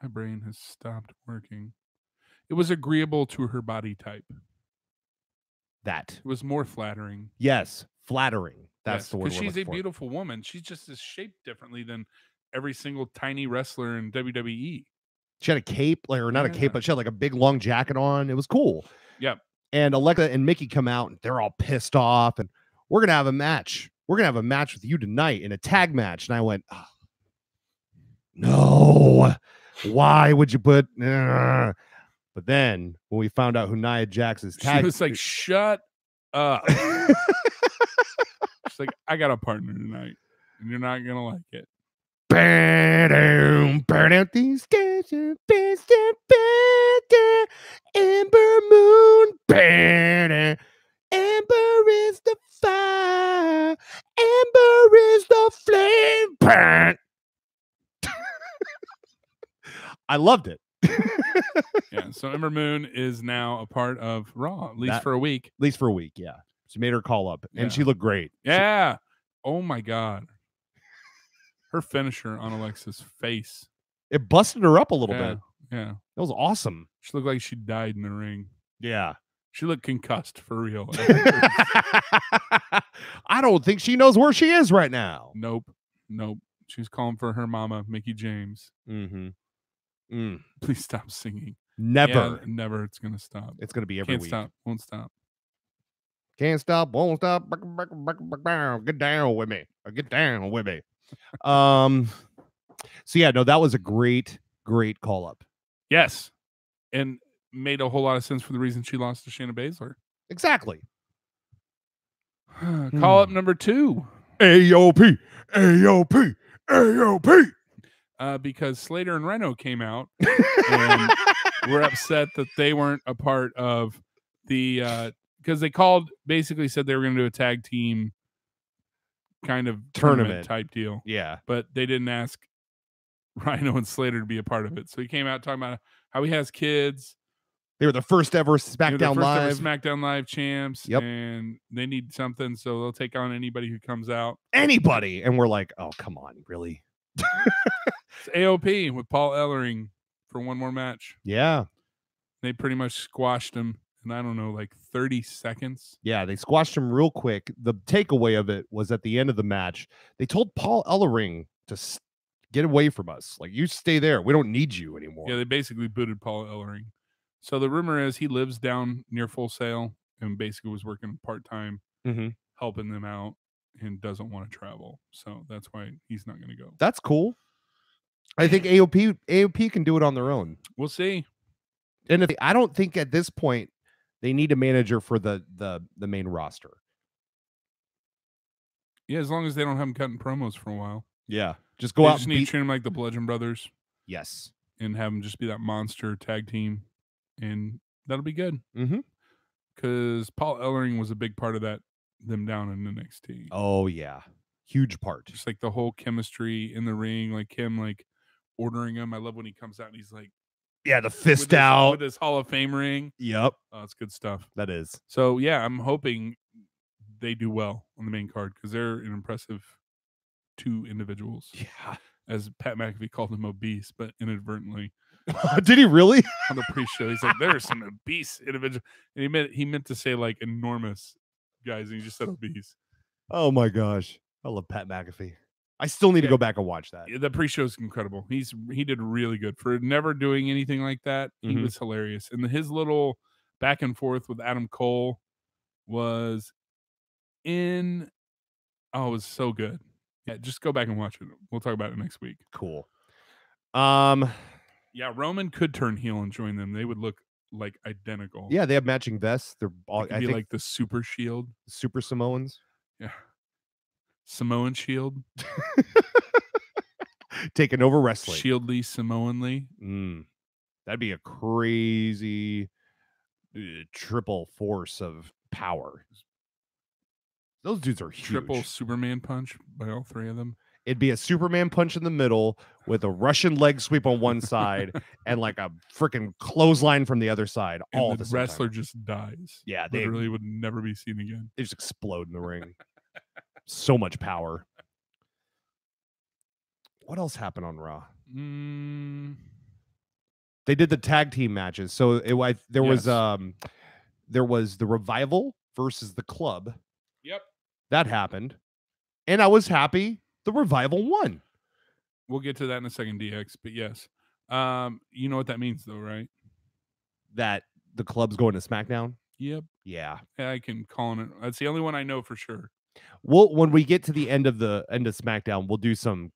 my brain has stopped working. It was agreeable to her body type. That. It was more flattering. Yes, flattering. That's the word. Because she's a beautiful woman. She's just is shaped differently than every single tiny wrestler in WWE. She had a cape, or not a cape, but she had like a big long jacket on. It was cool. Yep. And Alexa and Mickey come out, and they're all pissed off, and we're gonna have a match. We're gonna have a match with you tonight in a tag match. And I went, oh, no. Why would you put? But then when we found out who Nia Jax's tag, she was like, "Shut up." She's like, "I got a partner tonight." and you're not gonna like it. Burn out these stations, Ember Moon, Ember is the fire, Ember is the flame. I loved it. Yeah, so Ember Moon is now a part of Raw, at least That- for a week. At least for a week, yeah. She made her call up, and Yeah. she looked great. Yeah. Oh my God. Her finisher on Alexa's face. It busted her up a little Yeah. bit. Yeah. That was awesome. She looked like she died in the ring. Yeah. She looked concussed for real. I don't think she knows where she is right now. Nope. She's calling for her mama, Mickey James. Mm-hmm. Please stop singing. Never. Yeah, never. It's gonna stop. It's going to be every Can't week. stop. Won't stop. Can't stop, won't stop. Get down with me. Get down with me. So yeah, no, that was a great call up. Yes. And made a whole lot of sense for the reason she lost to Shayna Baszler. Exactly. Call up number 2. AOP. Because Slater and Rhino came out and were upset that they weren't a part of the because they basically said they were going to do a tag team kind of tournament type deal. Yeah. But they didn't ask Rhino and Slater to be a part of it. So he came out talking about how he has kids. They were the first ever SmackDown Live. SmackDown Live champs. Yep. And they need something, so they'll take on anybody who comes out. Anybody. And we're like, oh, come on, really? It's AOP with Paul Ellering for one more match. Yeah. They pretty much squashed him in, I don't know, like 30 seconds. Yeah, they squashed him real quick. The takeaway of it was at the end of the match, they told Paul Ellering to get away from us. Like, you stay there. We don't need you anymore. Yeah, they basically booted Paul Ellering. So the rumor is he lives down near Full Sail and basically was working part-time, helping them out, and doesn't want to travel. So that's why he's not going to go. That's cool. I think AOP can do it on their own. We'll see. And I don't think at this point they need a manager for the main roster. Yeah, as long as they don't have him cutting promos for a while. Yeah. Just go out and need to treat him like the Bludgeon Brothers. Yes. And have him just be that monster tag team. And that'll be good. Because Paul Ellering was a big part of that, them down in NXT. Oh, yeah. Huge part. Just like the whole chemistry in the ring, like him like ordering him. I love when he comes out and he's like, yeah, the fist out. With his Hall of Fame ring. Yep. Oh, it's good stuff. That is. So, yeah, I'm hoping they do well on the main card because they're an impressive 2 individuals. Yeah. As Pat McAfee called them obese, but inadvertently. Did he really? On the pre-show, he's like, "There are some obese individuals," and he meant to say like enormous guys, and he just said obese. Oh my gosh, I love Pat McAfee. I still need to go back and watch that. The pre-show is incredible. He did really good for never doing anything like that. He was hilarious, and his little back and forth with Adam Cole was it was so good. Yeah, just go back and watch it. We'll talk about it next week. Cool. Yeah, Roman could turn heel and join them. They would look like identical. Yeah, they have matching vests. They're all, I think like the Super Shield. Super Samoans. Yeah. Samoan Shield. Taking over wrestling. Shieldly, Samoanly. That'd be a crazy triple force of power. Those dudes are huge. Triple Superman punch by all 3 of them. It'd be a Superman punch in the middle with a Russian leg sweep on one side and like a freaking clothesline from the other side. And all the at the same wrestler time. Just dies. Yeah, they really would never be seen again. They just explode in the ring. So much power. What else happened on Raw? They did the tag team matches. So there was the Revival versus the Club. Yep. That happened. And I was happy the Revival won. We'll get to that in a second, DX, but yes. You know what that means though, right? That the Club's going to SmackDown? Yep. Yeah. I can call on it. That's the only one I know for sure. When we get to the end of SmackDown, we'll do some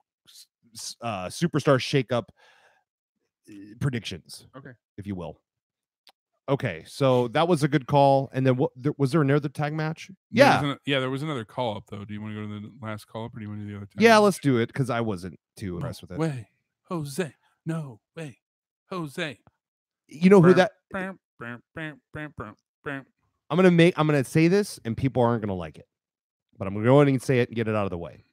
superstar shakeup predictions. Okay. If you will. Okay, so that was a good call. And then was there another tag match? There was another call up though. Do you want to go to the last call up, or do you want to do the other tag Yeah, match? let's do it because I wasn't too impressed with it. Way, Jose. No way, Jose. You know who that? I'm I'm gonna say this, and people aren't gonna like it, but I'm gonna go ahead and say it and get it out of the way.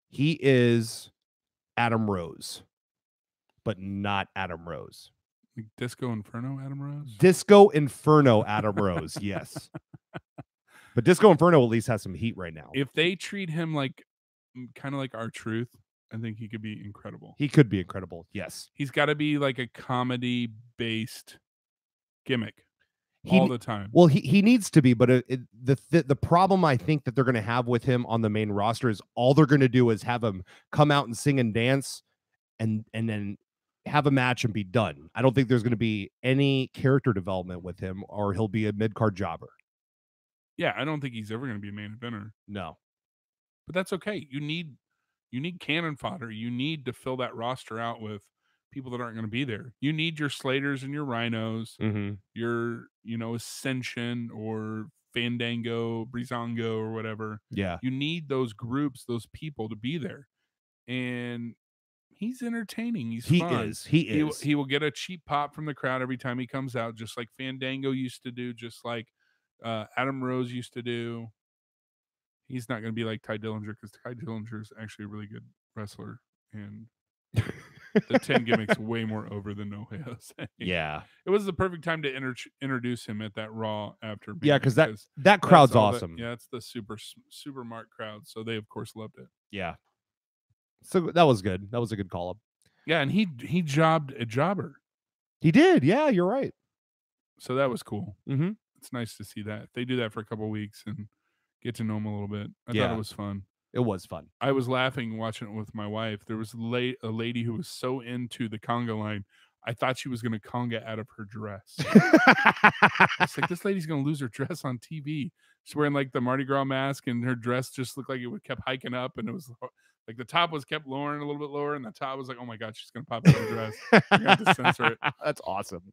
He is Adam Rose, but not Adam Rose. Disco Inferno, Adam Rose. Disco Inferno, Adam Rose. Yes, but Disco Inferno at least has some heat right now. If they treat him like kind of like R-Truth, I think he could be incredible. He could be incredible. Yes, he's got to be like a comedy-based gimmick all the time. Well, he needs to be, but the problem I think that they're going to have with him on the main roster is all they're going to do is have him come out and sing and dance, and then have a match and be done. I don't think there's going to be any character development with him, or he'll be a mid-card jobber. Yeah, I don't think he's ever going to be a main eventer. No, but that's okay. You need cannon fodder. You need to fill that roster out with people that aren't going to be there. You need your Slaters and your Rhinos, your Ascension or Fandango, Breezango or whatever. Yeah, you need those groups, those people to be there, and he's entertaining. He is. He will get a cheap pop from the crowd every time he comes out, just like Fandango used to do, just like Adam Rose used to do. He's not going to be like Ty Dillinger, because Ty Dillinger is actually a really good wrestler, and the 10 gimmick's way more over than No Way Jose. Yeah, it was the perfect time to introduce him at that Raw after. Yeah, because that crowd's awesome. It's the super Mark crowd, so they of course loved it. Yeah. So that was good. That was a good call up. Yeah, and he jobbed a jobber. He did. Yeah, you're right. So that was cool. Mm-hmm. It's nice to see that. They do that for a couple of weeks and get to know him a little bit. I thought it was fun. It was fun. I was laughing watching it with my wife. There was a lady who was so into the conga line, I thought she was going to conga out of her dress. It's like, this lady's going to lose her dress on TV. She's wearing like the Mardi Gras mask, and her dress just looked like it kept hiking up, and it was like the top was kept lowering a little bit lower, and the top was like, oh my God, she's going to pop out her dress. You're going to have to censor it. That's awesome.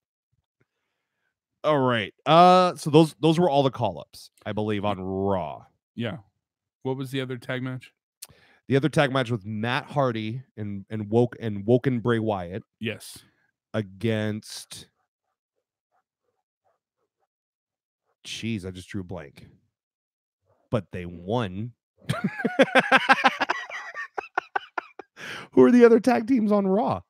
All right. So those were all the call-ups, I believe, on Raw. Yeah. What was the other tag match? The other tag match was Matt Hardy and Woken Bray Wyatt. Yes. Against. Jeez, I just drew a blank. But they won. Who are the other tag teams on Raw?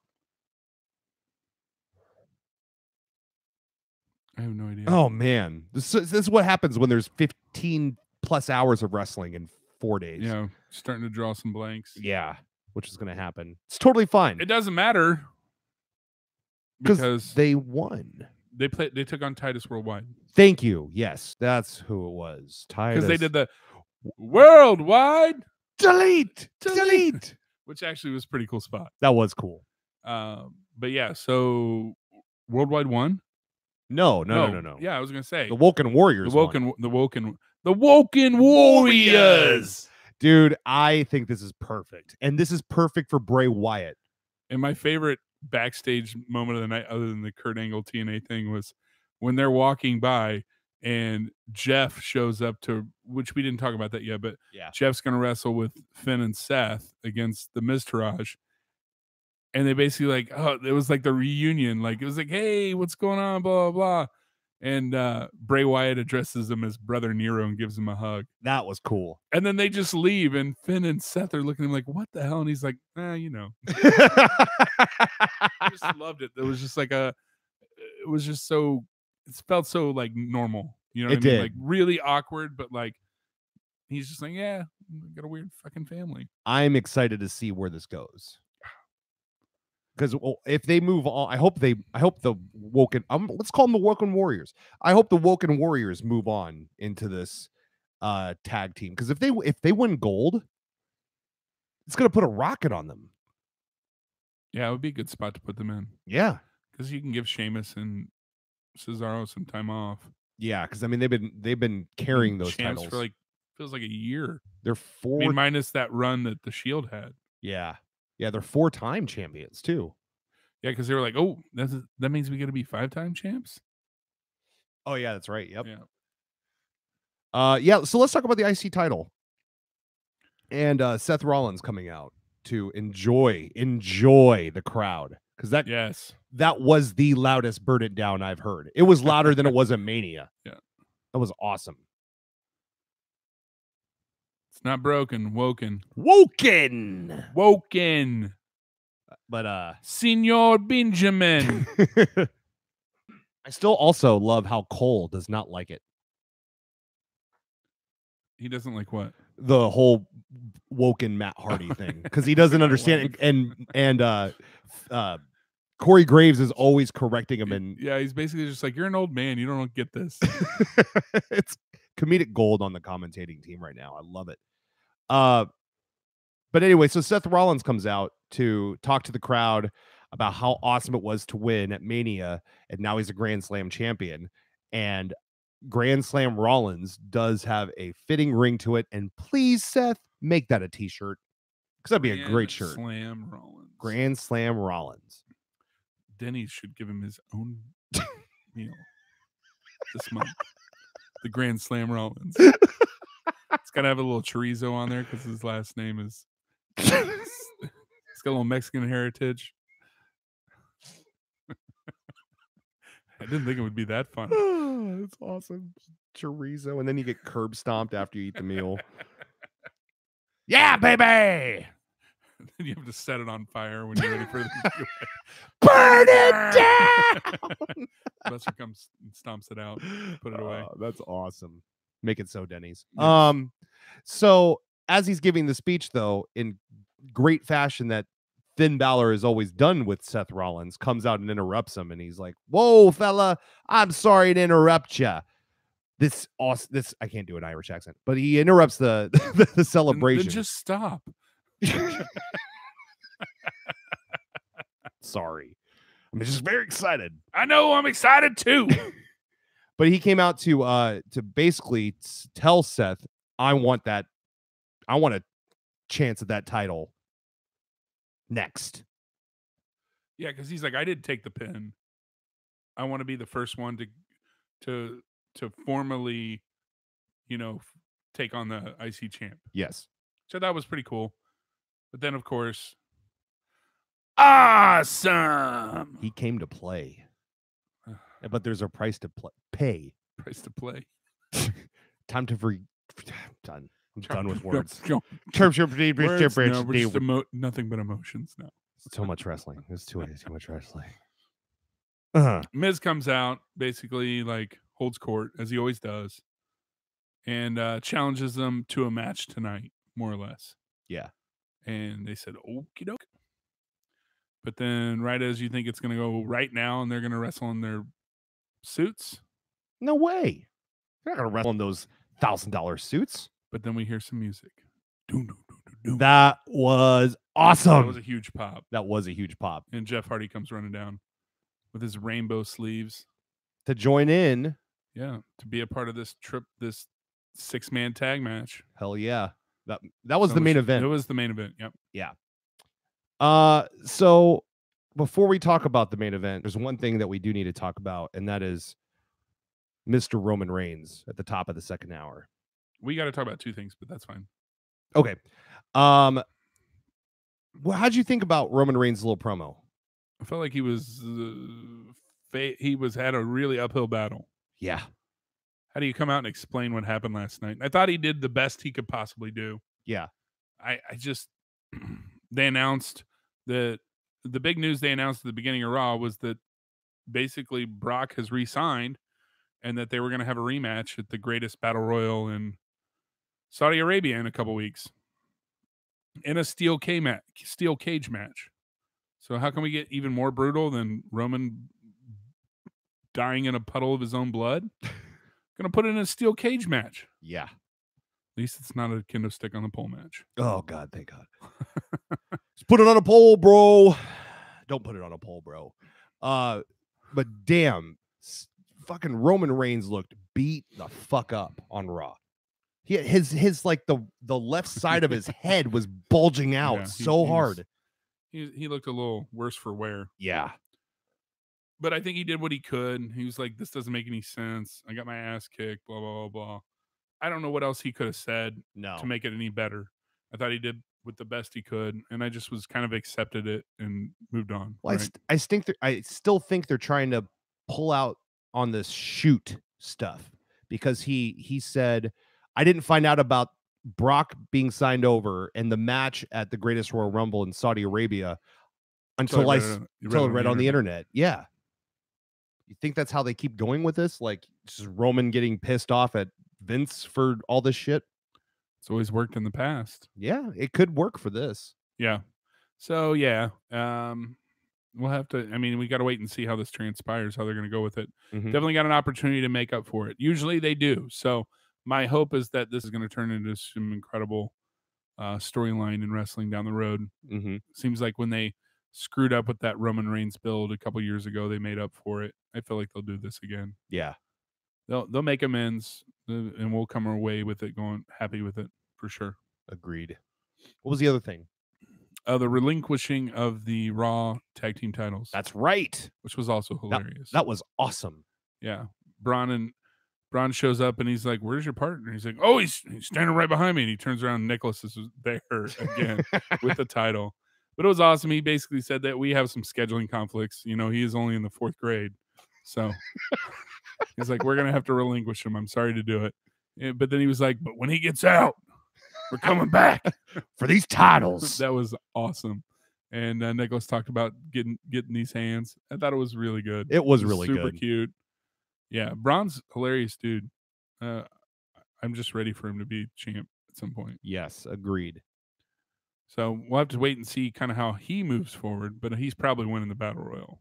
I have no idea. Oh man, this is what happens when there's 15 plus hours of wrestling in 4 days. Yeah, starting to draw some blanks. Yeah, which is going to happen. It's totally fine. It doesn't matter because they won. They took on Titus Worldwide. Thank you. Yes, that's who it was. Titus. Because they did the Worldwide delete, which actually was a pretty cool spot. That was cool. But yeah, so Worldwide won. No. Yeah, I was gonna say the Woken Warriors. The Woken Warriors. Dude, I think this is perfect, and this is perfect for Bray Wyatt. And my favorite backstage moment of the night, other than the Kurt Angle TNA thing, was when they're walking by and Jeff shows up to, which we didn't talk about that yet, but Jeff's gonna wrestle with Finn and Seth against the Miztourage. And they basically like, it was like the reunion. Like, it was like, hey, what's going on? Blah, blah, blah. And Bray Wyatt addresses him as Brother Nero and gives him a hug. That was cool. And then they just leave, and Finn and Seth are looking at him like, what the hell? And he's like, I just loved it. It was just like it felt so like normal. You know what I mean? Like really awkward, but like, he's just like, yeah, got a weird fucking family. I'm excited to see where this goes. Because if they move on, I hope the Woken, let's call them the Woken Warriors. I hope the Woken Warriors move on into this tag team. Because if they win gold, it's gonna put a rocket on them. Yeah, it would be a good spot to put them in. Yeah, because you can give Sheamus and Cesaro some time off. Yeah, because I mean they've been carrying those titles for like feels like a year. They're minus that run that the Shield had. Yeah. Yeah, they're 4-time champions too. Yeah, because they were like, oh, that means we got to be 5-time champs. Oh yeah, that's right. Yep. Yeah. So let's talk about the IC title and Seth Rollins coming out to enjoy the crowd, because that was the loudest "Burn It Down" I've heard. It was louder than it was at Mania. Yeah, that was awesome. It's not broken, woken. But Senor Benjamin. I still also love how Cole does not like it. He doesn't like what? The whole woken Matt Hardy thing, because he doesn't understand it. And Corey Graves is always correcting him, and yeah, he's basically just like, you're an old man, you don't get this. It's comedic gold on the commentating team right now. I love it. But anyway, so Seth Rollins comes out to talk to the crowd about how awesome it was to win at Mania, and now he's a Grand Slam champion. And Grand Slam Rollins does have a fitting ring to it, and please, Seth, make that a t-shirt, because that'd be a great shirt. Grand Slam Rollins. Denny's should give him his own meal this month. The Grand Slam Rollins. It's got to have a little chorizo on there because his last name is... It's got a little Mexican heritage. I didn't think it would be that fun. It's awesome. Chorizo, and then you get curb stomped after you eat the meal. Yeah, baby! Then you have to set it on fire when you're ready for the burn it down. Buster comes and stomps it out, put it away. That's awesome. Make it so, Denny's. Yes. So as he's giving the speech, though, in great fashion that Finn Balor is always done with Seth Rollins, comes out and interrupts him, and he's like, "Whoa, fella, I'm sorry to interrupt you." This I can't do an Irish accent, but he interrupts the celebration. Then just stop. Sorry, I'm just very excited. I know, I'm excited too. But he came out to basically tell Seth, I want a chance at that title next. Yeah, because he's like, I didn't take the pin. I want to be the first one to formally, take on the IC champ. Yes. So that was pretty cool. But then, of course, awesome. He came to play. But there's a price to pay. Price to play. Time to done. I'm done with words. Nothing but emotions now. So much wrestling. There's too much wrestling. Miz comes out, basically like holds court as he always does, and challenges them to a match tonight, more or less. Yeah. And they said, okie doke. But then right as you think it's going to go right now and they're going to wrestle in their suits. No way. They're not going to wrestle in those $1,000 suits. But then we hear some music. That was awesome. That was a huge pop. And Jeff Hardy comes running down with his rainbow sleeves. To join in. Yeah. To be a part of this 6-man tag match. Hell yeah. That was the main event. It was the main event. Yep. Yeah. So before we talk about the main event, there's one thing that we do need to talk about, and that is Mr. Roman Reigns at the top of the second hour. We got to talk about two things, but that's fine. Okay. Well, how'd you think about Roman Reigns' little promo? I felt like he was had a really uphill battle. Yeah. How do you come out and explain what happened last night? I thought he did the best he could possibly do. Yeah. I just they announced that the big news they announced at the beginning of Raw was that basically Brock has re-signed and that they were going to have a rematch at the greatest battle royal in Saudi Arabia in a couple weeks in a steel cage match. So how can we get even more brutal than Roman dying in a puddle of his own blood? Going to put it in a steel cage match. Yeah. At least it's not a kendo stick on the pole match. Oh, God, thank God. Just put it on a pole, bro. Don't put it on a pole, bro. But damn, fucking Roman Reigns looked beat the fuck up on Raw. His like the left side of his head was bulging out hard. He looked a little worse for wear. Yeah. But I think he did what he could. He was like, this doesn't make any sense. I got my ass kicked, blah, blah, blah, blah. I don't know what else he could have said to make it any better. I thought he did with the best he could, and I just was kind of accepted it and moved on. Well, right? I still think they're trying to pull out on this shoot stuff because he said, I didn't find out about Brock being signed over and the match at the Greatest Royal Rumble in Saudi Arabia until I read on the internet. Yeah. You think that's how they keep going with this? Like just Roman getting pissed off at Vince for all this shit? It's always worked in the past. Yeah, it could work for this. Yeah. So, yeah. We'll have to, I mean, we got to wait and see how this transpires, how they're going to go with it. Definitely got an opportunity to make up for it. Usually they do. So my hope is that this is going to turn into some incredible storyline in wrestling down the road. Seems like when they screwed up with that Roman Reigns build a couple years ago, they made up for it. I feel like they'll do this again. Yeah. They'll make amends, and we'll come away with it going happy with it for sure. Agreed. What was the other thing? The relinquishing of the Raw tag team titles. That's right. Which was also hilarious. That was awesome. Yeah. Braun shows up and he's like, where's your partner? He's like, oh, he's standing right behind me. And he turns around and Nicholas is there again with the title. But it was awesome. He basically said that we have some scheduling conflicts. You know, he is only in the 4th grade. So he's like, we're going to have to relinquish him. I'm sorry to do it. But then he was like, but when he gets out, we're coming back for these titles. That was awesome. And Nicholas talked about getting these hands. I thought it was really good. It was really super good. Cute. Yeah, Braun's hilarious, dude. I'm just ready for him to be champ at some point. Yes, agreed. So we'll have to wait and see kind of how he moves forward, but he's probably winning the Battle Royal.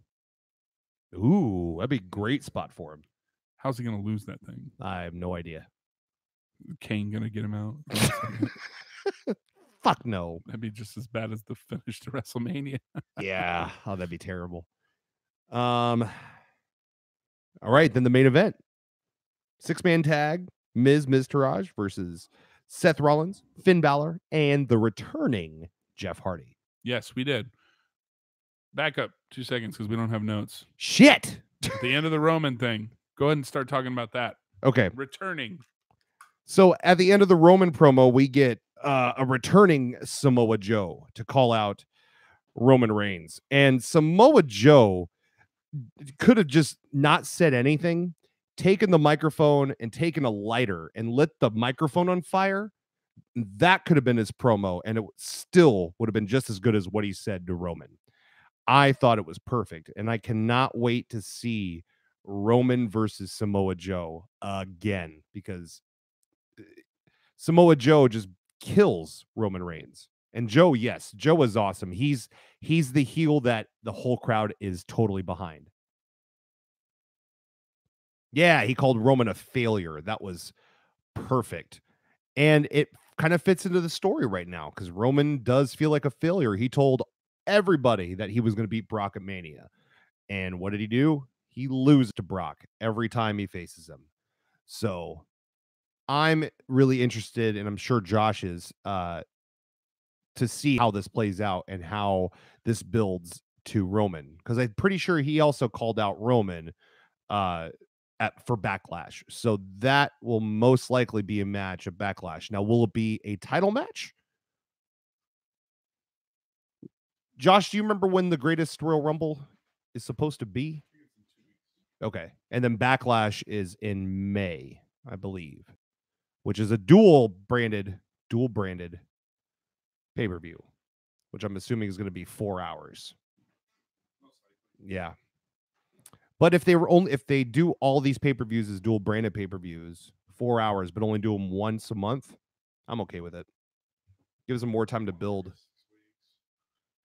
Ooh, that'd be a great spot for him. How's he going to lose that thing? I have no idea. Kane going to get him out? Fuck no. That'd be just as bad as the finish to WrestleMania. Yeah. Oh, that'd be terrible. All right, then the main event. 6-man tag, Miz Taraj versus Seth Rollins, Finn Balor, and the returning Jeff Hardy. Yes, we did. Back up 2 seconds because we don't have notes. Shit. At the end of the Roman thing. Go ahead and start talking about that. Okay. Returning. So at the end of the Roman promo, we get a returning Samoa Joe to call out Roman Reigns. And Samoa Joe could have just not said anything, taken the microphone and taken a lighter and lit the microphone on fire. That could have been his promo, and it still would have been just as good as what he said to Roman. I thought it was perfect, and I cannot wait to see Roman versus Samoa Joe again, because Samoa Joe just kills Roman Reigns. And Joe, yes, Joe is awesome. He's the heel that the whole crowd is totally behind. Yeah, he called Roman a failure. That was perfect. And it kind of fits into the story right now because Roman does feel like a failure. He told everybody that he was going to beat Brock at Mania. And what did he do? He loses to Brock every time he faces him. So I'm really interested, and I'm sure Josh is, to see how this plays out and how this builds to Roman. Because I'm pretty sure he also called out Roman for Backlash. So that will most likely be a match of Backlash. Now, will it be a title match? Josh, do you remember when the Greatest Royal Rumble is supposed to be? Okay. And then Backlash is in May, I believe, which is a dual branded pay-per-view, which I'm assuming is going to be 4 hours. Yeah. But if they do all these pay-per-views as dual branded pay-per-views, 4 hours, but only do them once a month, I'm okay with it. Gives them more time to build.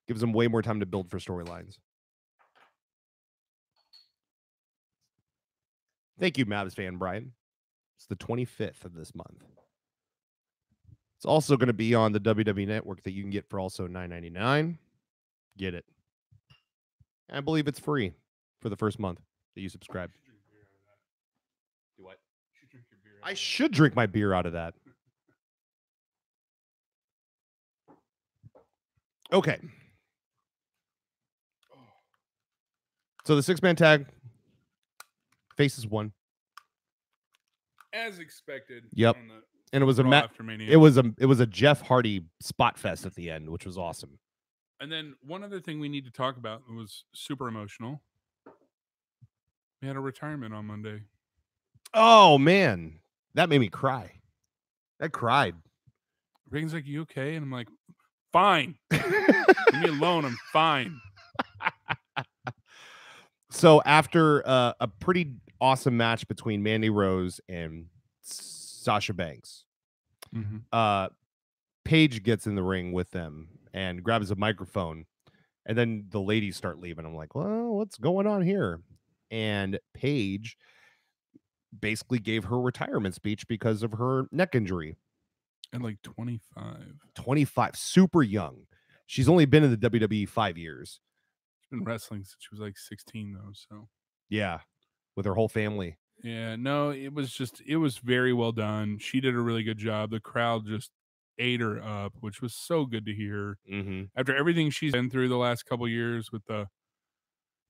Gives them way more time to build for storylines. Thank you, Mavs fan Bryan. It's the 25th of this month. It's also going to be on the WWE Network that you can get for also $9.99. Get it. I believe it's free for the first month that you subscribe. Do what? I should drink my beer out of that. Okay. So the 6-man tag faces won. As expected. Yep. On the And it was a Raw match. after Mania. It was a Jeff Hardy spot fest at the end, which was awesome. And then one other thing we need to talk about was super emotional. We had a retirement on Monday. Oh man, that made me cry. I cried. Reagan's like, "You okay?" And I'm like, "Fine. Leave me alone. I'm fine." So after a pretty awesome match between Mandy Rose and Sasha Banks, Paige gets in the ring with them and grabs a microphone, and then the ladies start leaving. I'm like, well, what's going on here? And Paige basically gave her retirement speech because of her neck injury. At like 25. 25, super young. She's only been in the WWE 5 years. She's been wrestling since she was like 16 though, so. Yeah, with her whole family. Yeah, no, it was very well done. She did a really good job. The crowd just ate her up, which was so good to hear. After everything she's been through the last couple years with the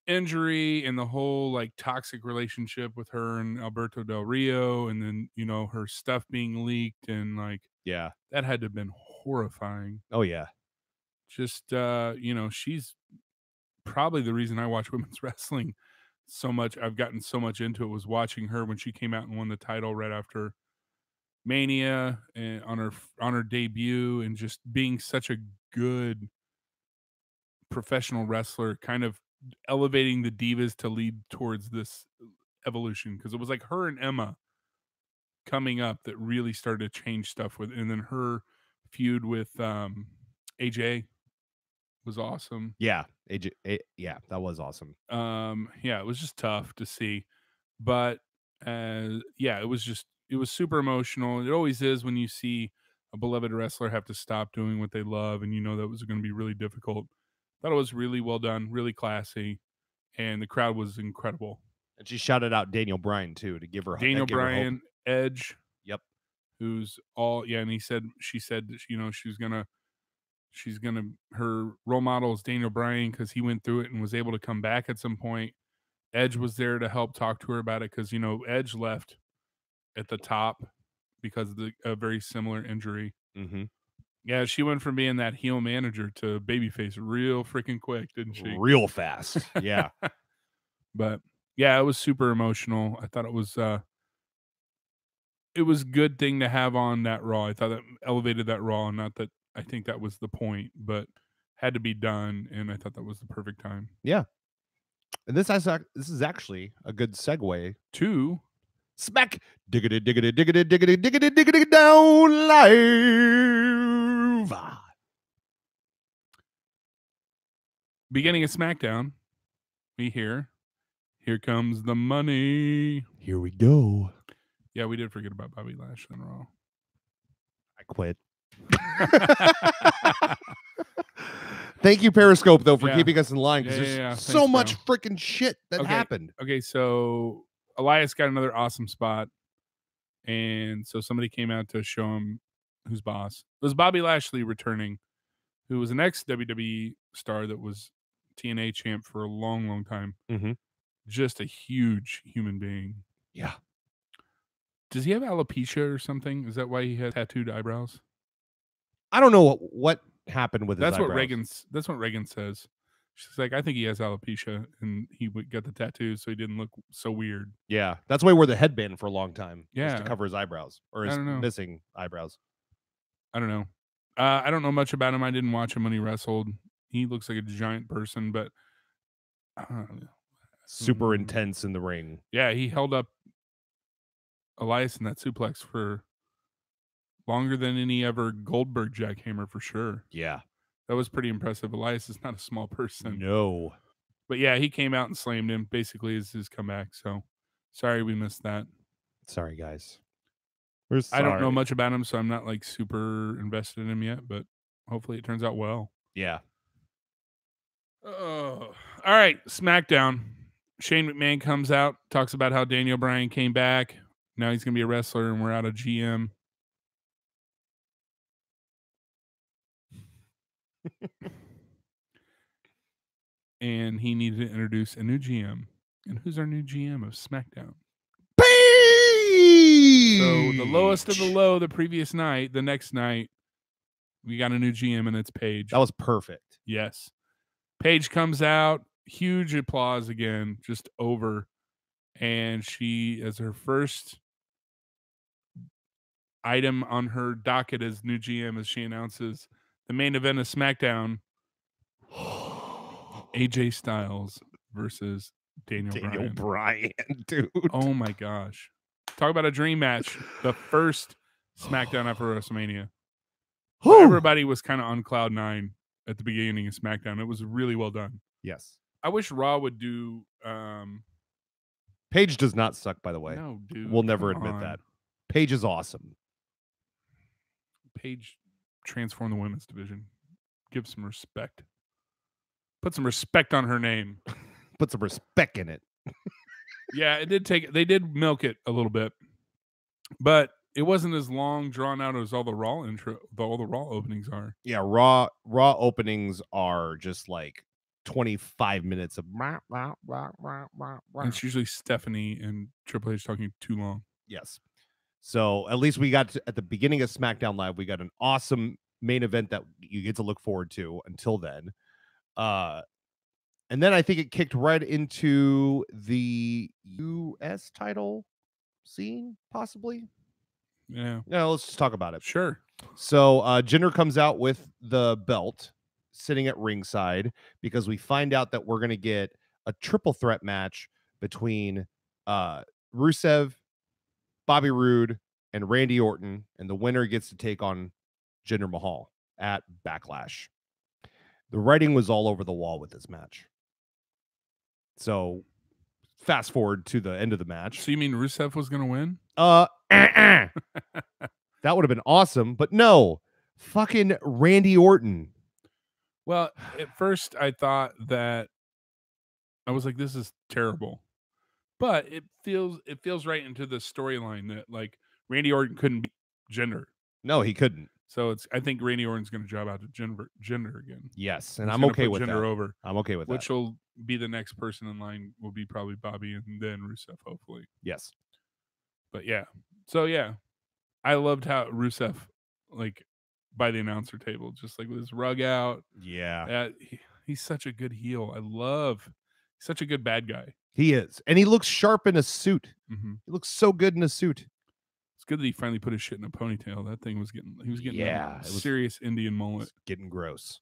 injury and the whole like toxic relationship with her and Alberto Del Rio, and then her stuff being leaked, and like yeah, that had to have been horrifying. Oh yeah, just she's probably the reason I watch women's wrestling so much. I've gotten so much into it was watching her when she came out and won the title right after Mania and on her debut, and just being such a good professional wrestler, kind of elevating the divas to lead towards this evolution, because it was like her and Emma coming up that really started to change stuff with, and then her feud with AJ was awesome. Yeah, yeah, that was awesome. Yeah, it was just tough to see, but yeah, it was super emotional. It always is when you see a beloved wrestler have to stop doing what they love, and that was going to be really difficult. Thought it was really well done, really classy, and the crowd was incredible. And she shouted out Daniel Bryan too to give her Bryan, hope. Edge. Yep. Who's all and she said she's gonna her role model is Daniel Bryan because he went through it and was able to come back at some point. Edge was there to help talk to her about it because Edge left at the top because of a very similar injury. Yeah, she went from being that heel manager to babyface real freaking quick, didn't she? Real fast. Yeah. But yeah, it was super emotional. I thought it was a good thing to have on that Raw. I thought that elevated that Raw, not that I think that was the point, but had to be done, and I thought that was the perfect time. Yeah. And this is actually a good segue to Smack Diggity Diggity Diggity Diggity Diggity Diggity Down Live. Beginning of Smackdown, we hear, "Here comes the money." Here we go. Yeah, we did forget about Bobby Lashley and Raw. I quit. Thank you, Periscope, though, for keeping us in line, because there's so much freaking shit that happened. Okay, so Elias got another awesome spot, and so somebody came out to show him who's boss. It was Bobby Lashley returning, who was an ex-WWE star that was TNA champ for a long, long time. Just a huge human being. Yeah. Does he have alopecia or something? Is that why he has tattooed eyebrows? I don't know what happened with his eyebrows. That's what Reagan says. She's like, I think he has alopecia, and he got the tattoo so he didn't look so weird. Yeah, that's why he wore the headband for a long time. Yeah, just to cover his eyebrows or his missing eyebrows. I don't know. I don't know much about him. I didn't watch him when he wrestled. He looks like a giant person, but super intense in the ring. Yeah, he held up Elias in that suplex for longer than any ever Goldberg jackhammer for sure. Yeah. That was pretty impressive. Elias is not a small person. No. But yeah, he came out and slammed him basically as his comeback. So sorry we missed that. Sorry, guys. We're sorry. I don't know much about him, so I'm not like super invested in him yet, but hopefully it turns out well. Yeah. All right, SmackDown. Shane McMahon comes out, talks about how Daniel Bryan came back. Now he's going to be a wrestler, and we're out of GM. and he needed to introduce a new GM. And who's our new GM of SmackDown? Paige! So the lowest of the low the previous night, the next night, we got a new GM, and it's Paige. That was perfect. Yes. Paige comes out, huge applause again, just over. And she, as her first item on her docket as new GM, as she announces the main event of SmackDown, AJ Styles versus Daniel Bryan, dude. Oh my gosh. Talk about a dream match. The first SmackDown after WrestleMania. So everybody was kind of on cloud 9 at the beginning of SmackDown. It was really well done. Yes. I wish Raw would do Paige does not suck, by the way. No, dude. We'll never admit that. Paige is awesome. Paige transformed the women's division. Give some respect. Put some respect on her name. Put some respect in it. Yeah, they did milk it a little bit. But it wasn't as long drawn out as all the Raw openings are. Yeah, Raw openings are just like 25 minutes of And it's usually Stephanie and Triple H talking too long. Yes. So at least we got to, at the beginning of SmackDown Live, we got an awesome main event that you get to look forward to until then. And then I think it kicked right into the US title scene, possibly. Yeah. No, let's just talk about it. Sure. So Jinder comes out with the belt sitting at ringside because we find out that we're going to get a triple threat match between Rusev, Bobby Roode, and Randy Orton, and the winner gets to take on Jinder Mahal at Backlash. The writing was all over the wall with this match. So fast forward to the end of the match. So you mean Rusev was going to win? That would have been awesome, but no. Fucking Randy Orton. Well, at first I thought that I was like, this is terrible. But it feels right into the storyline that like Randy Orton couldn't beat Jinder. No, he couldn't. So I think Randy Orton's going to job out to Jinder again. Yes, and I'm okay with Jinder that. Over, I'm okay with which that. will be the next person in line. Will be probably Bobby and then Rusev, hopefully. Yes. But yeah, so yeah, I loved how Rusev like by the announcer table, just like with his rug out. Yeah, he's such a good heel. He's such a good bad guy. He is, and he looks sharp in a suit. Mm-hmm. He looks so good in a suit. It's good that he finally put his shit in a ponytail. That thing he was getting a serious Indian mullet. Getting gross.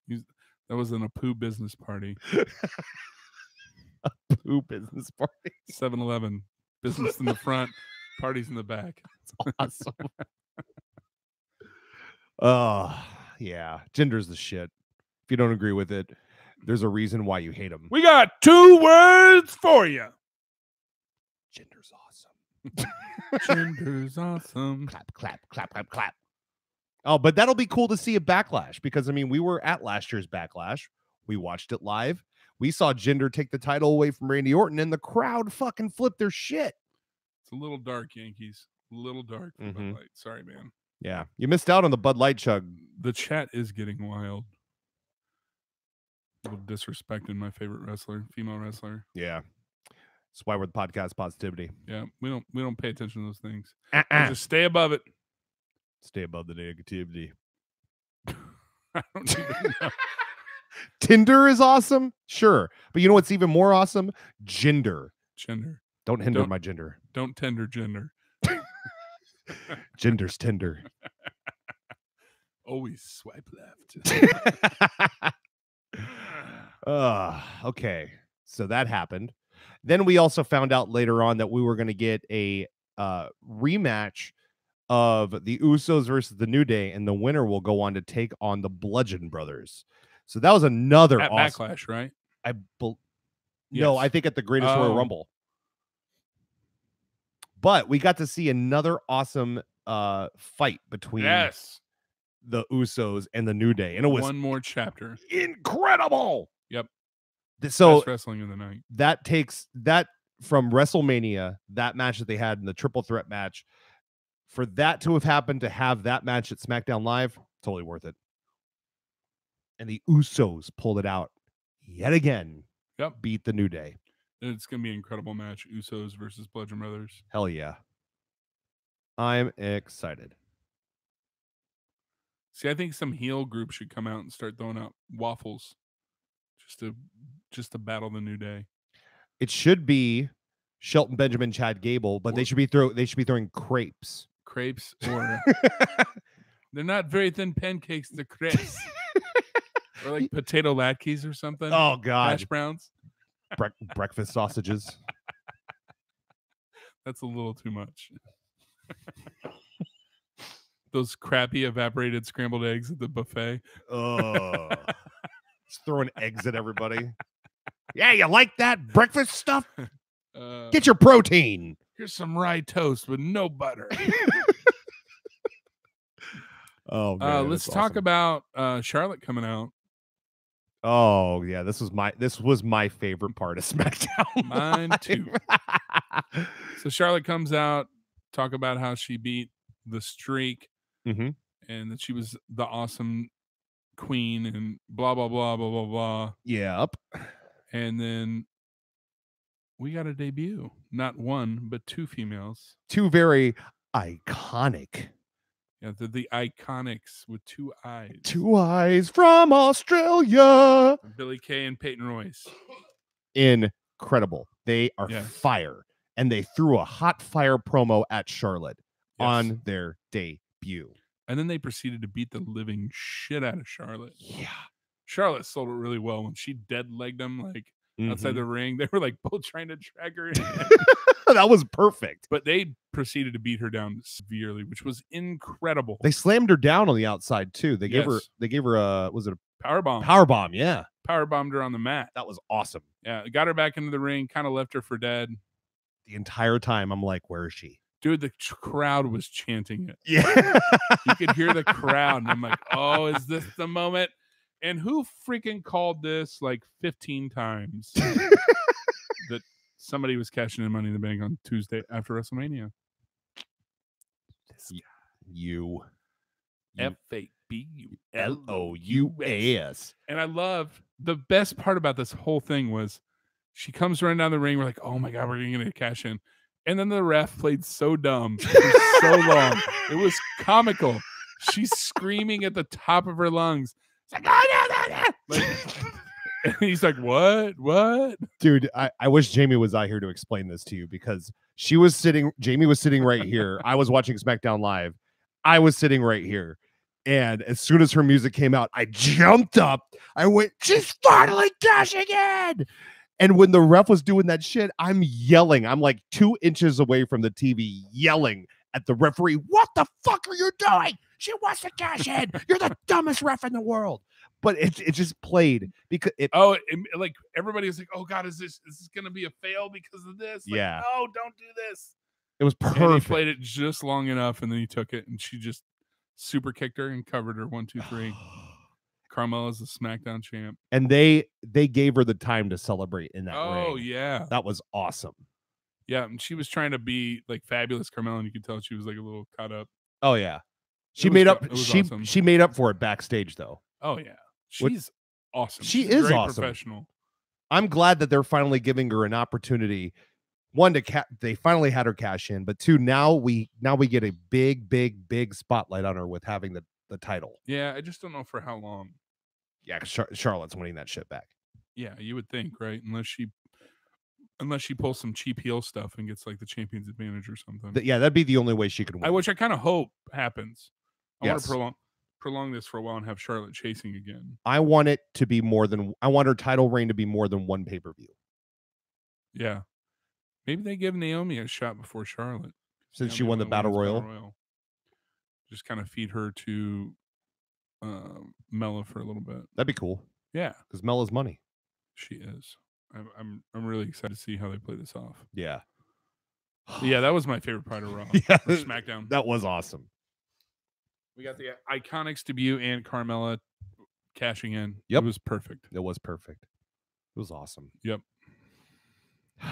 That was in a poo business party. A poo business party. 7-Eleven. Business in the front, parties in the back. That's awesome. Oh, yeah. Jinder's the shit. If you don't agree with it, there's a reason why you hate him. We got 2 words for you. Jinder's awesome. Jinder's awesome. Clap, clap, clap, clap, clap. Oh, but that'll be cool to see a Backlash because, I mean, we were at last year's Backlash. We watched it live. We saw Jinder take the title away from Randy Orton, and the crowd fucking flipped their shit. It's a little dark, Yankees. A little dark for Bud Light. Sorry, man. Yeah, you missed out on the Bud Light chug. The chat is getting wild. A little disrespecting my favorite wrestler, female wrestler. Yeah. That's why we're the podcast positivity. Yeah, we don't pay attention to those things. We just stay above it. Stay above the negativity. I don't even know. Tinder is awesome, sure, but you know what's even more awesome? Gender. Don't hinder my gender. Don't tender gender. Gender's tender. Always swipe left. Okay, so that happened. Then we also found out later on that we were going to get a rematch of the Usos versus the New Day, and the winner will go on to take on the Bludgeon Brothers. So that was another at awesome Backlash, right? No, I think at the Greatest Royal Rumble. But we got to see another awesome fight between the Usos and the New Day, and it was one more chapter. Incredible. Yep. So best wrestling of the night. That takes that from WrestleMania, that match that they had in the triple threat match. For that to have happened, to have that match at SmackDown Live, totally worth it. And the Usos pulled it out yet again. Yep. Beat the New Day. It's going to be an incredible match. Usos versus Bludgeon Brothers. Hell yeah. I'm excited. See, I think some heel group should come out and start throwing out waffles just to battle the New Day. It should be Shelton Benjamin, Chad Gable, but they should be throwing crepes. Crepes or they're not very thin pancakes, they're crepes. Or like potato latkes or something. Oh god. Hash browns. Breakfast sausages. That's a little too much. Those crappy evaporated scrambled eggs at the buffet. Oh. Just throwing eggs at everybody. Yeah, you like that breakfast stuff? Get your protein. Here's some rye toast with no butter. Oh man. Let's talk about Charlotte coming out. Oh yeah, this was my favorite part of SmackDown. Mine too. So Charlotte comes out, talk about how she beat the streak, and that she was the awesome queen, and blah blah blah blah blah blah. Yep. And then we got a debut, not one but two females, two very iconic. Yeah, the Iconics with two eyes. Two eyes from Australia. Billy Kay and Peyton Royce. Incredible. They are fire. And they threw a hot fire promo at Charlotte on their debut. And then they proceeded to beat the living shit out of Charlotte. Yeah. Charlotte sold it really well when she dead-legged them like outside the ring. They were like both trying to drag her in. That was perfect. But they proceeded to beat her down severely, which was incredible. They slammed her down on the outside too. They gave her a was it a powerbomb? Powerbomb, yeah. Powerbombed her on the mat. That was awesome. Yeah, got her back into the ring, kind of left her for dead. The entire time I'm like, where is she? Dude, the crowd was chanting it. Yeah. You could hear the crowd, and I'm like, oh, is this the moment? And who freaking called this like 15 times that somebody was cashing in Money in the Bank on Tuesday after WrestleMania? You. FABULOUS. And I loved the best part about this whole thing was she comes running down the ring. We're like, oh my God, we're going to cash in. And then the ref played so dumb for so long. It was comical. She's screaming at the top of her lungs. It's like, oh, no. Like, and he's like, what? Dude, I wish Jamie was out here to explain this to you because Jamie was sitting right here. I was watching SmackDown Live. I was sitting right here. And as soon as her music came out, I jumped up. I went, she's finally cashing in. And when the ref was doing that shit, I'm yelling. I'm like 2 inches away from the TV yelling at the referee. What the fuck are you doing? She wants to cash in. You're the dumbest ref in the world. But it just played because like everybody was like, oh God, is this going to be a fail because of this? Like, yeah. No, don't do this. It was perfect. And he played it just long enough, and then he took it, and she just super kicked her and covered her 1, 2, 3. Carmella's the SmackDown champ. And they gave her the time to celebrate in that ring. Oh, yeah. That was awesome. Yeah, and she was trying to be like fabulous Carmella, and you could tell she was like a little caught up. Oh, yeah. She made up for it backstage, though. Oh, yeah. She's awesome. She's is awesome. Professional. I'm glad that they're finally giving her an opportunity. One, they finally had her cash in, but two, now we get a big spotlight on her with having the title. Yeah, I just don't know for how long. Yeah, Charlotte's winning that shit back. Yeah, you would think, right? Unless she pulls some cheap heel stuff and gets like the champion's advantage or something. Yeah, that'd be the only way she could win. Which I kind of hope happens. I want to prolong this for a while and have Charlotte chasing again. I want her title reign to be more than one pay-per-view. Yeah. Maybe they give Naomi a shot before Charlotte. Since she won the Battle Royal. Just kind of feed her to Mella for a little bit. That'd be cool. Yeah. Because Mella's money. She is. I'm really excited to see how they play this off. Yeah. Yeah, that was my favorite part of Raw. Yeah. Or SmackDown. That was awesome. We got the Iconics debut and Carmella cashing in. Yep. It was perfect. It was perfect. It was awesome. Yep. Is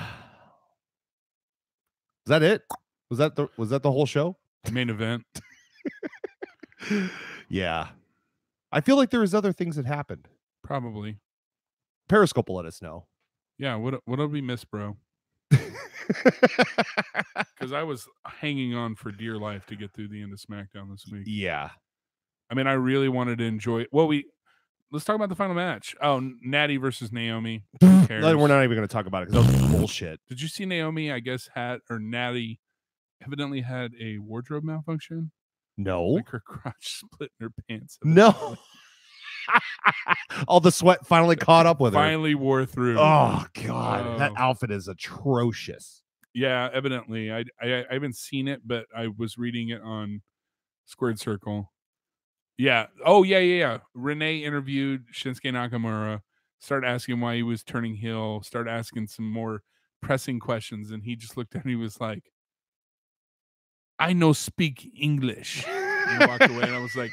that it? Was that the whole show? Main event. Yeah. I feel like there was other things that happened. Probably. Periscope will let us know. Yeah, what did we miss, bro? Because I was hanging on for dear life to get through the end of SmackDown this week. Yeah. I mean, I really wanted to enjoy it. Well, let's talk about the final match. Oh, Nattie versus Naomi. Who cares? We're not even going to talk about it because that was bullshit. Did you see Naomi, I guess, Nattie evidently had a wardrobe malfunction? No. Like her crotch split in her pants. No. All the sweat finally caught up with her. Finally wore through. Oh, God. That outfit is atrocious. Yeah, evidently. I haven't seen it, but I was reading it on Squared Circle. Yeah. Oh, yeah. Renee interviewed Shinsuke Nakamura, started asking why he was turning heel, started asking some more pressing questions, and he just looked at me and he was like, I no speak English. And I walked away, and I was like,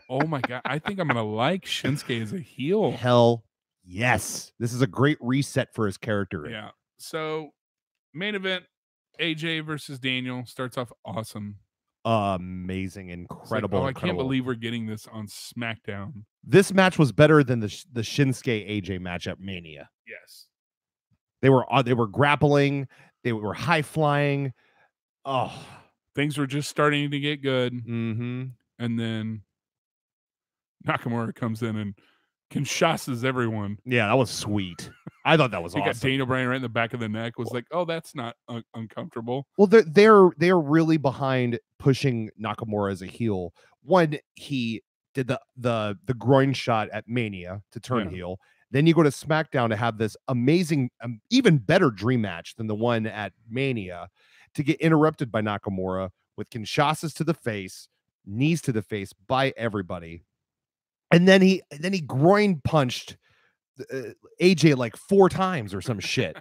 oh, my God. I think I'm going to like Shinsuke as a heel. Hell yes. This is a great reset for his character. Yeah. So, main event, AJ versus Daniel starts off awesome. Amazing, incredible. I can't believe we're getting this on SmackDown. This match was better than the Shinsuke AJ match at Mania. Yes, they were grappling, they were high flying. Oh, things were just starting to get good. Mm-hmm. And then Nakamura comes in and Kinshasas everyone. Yeah, that was sweet. I thought that was awesome. He got Daniel Bryan right in the back of the neck. Was like, oh, that's not uncomfortable. Well, they're really behind pushing Nakamura as a heel. One, he did the groin shot at Mania to turn heel. Then you go to SmackDown to have this amazing, even better dream match than the one at Mania, to get interrupted by Nakamura with Kinshasas to the face, knees to the face by everybody, and then he groin punched AJ like 4 times or some shit.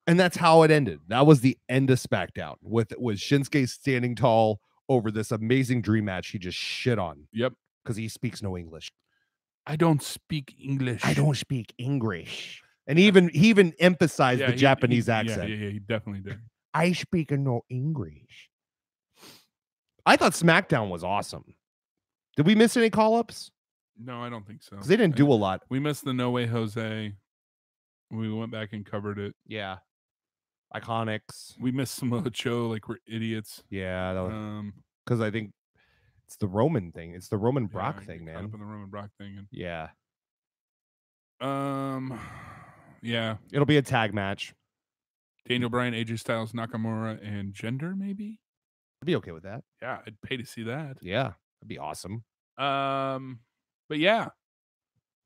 And that's how it ended. That was the end of SmackDown with Shinsuke standing tall over this amazing dream match he just shit on. Yep. Because he speaks no English. I don't speak English. I don't speak English. And he even emphasized the Japanese accent. Yeah, he definitely did. I speak no English. I thought SmackDown was awesome. Did we miss any call-ups? No, I don't think so. Because they didn't do a lot. We missed the No Way Jose. We went back and covered it. Yeah. Iconics. We missed Samoa Joe like we're idiots. Yeah. Because I think it's the Roman thing. It's the Roman Brock thing, man. Up in the Roman Brock thing. And, yeah. Yeah. It'll be a tag match. Daniel Bryan, AJ Styles, Nakamura, and Gender, maybe? I'd be okay with that. Yeah, I'd pay to see that. Yeah. That'd be awesome. But yeah,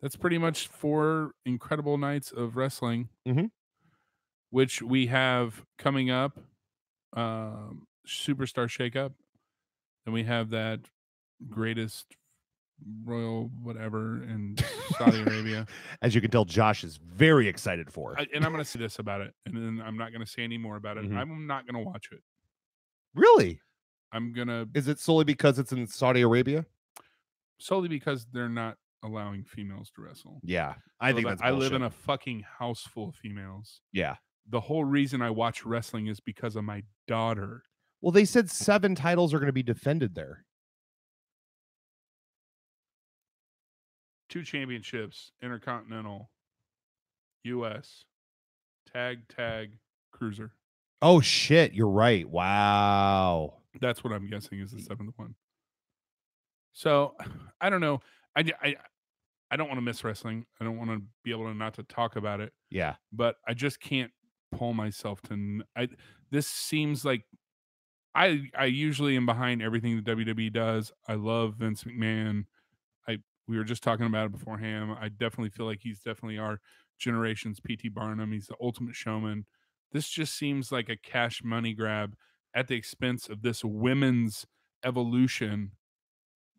that's pretty much 4 incredible nights of wrestling, which we have coming up. Superstar Shakeup, and we have that greatest royal whatever in Saudi Arabia. As you can tell, Josh is very excited for it. And I'm going to say this about it, and then I'm not going to say any more about it. I'm not going to watch it. Really? I'm going to... Is it solely because it's in Saudi Arabia? Solely because they're not allowing females to wrestle. Yeah, I think that's bullshit. I live bullshit. in a fucking house full of females. Yeah. The whole reason I watch wrestling is because of my daughter. Well, they said 7 titles are going to be defended there. 2 championships, Intercontinental, US, tag, cruiser. Oh, shit. You're right. Wow. That's what I'm guessing is the 7th one. So, I don't know. I don't want to miss wrestling. I don't want to be able to not to talk about it. Yeah. But I just can't pull myself to... This seems like... I usually am behind everything the WWE does. I love Vince McMahon. We were just talking about it beforehand. I definitely feel like he's definitely our generation's P.T. Barnum. He's the ultimate showman. This just seems like a cash money grab at the expense of this women's evolution.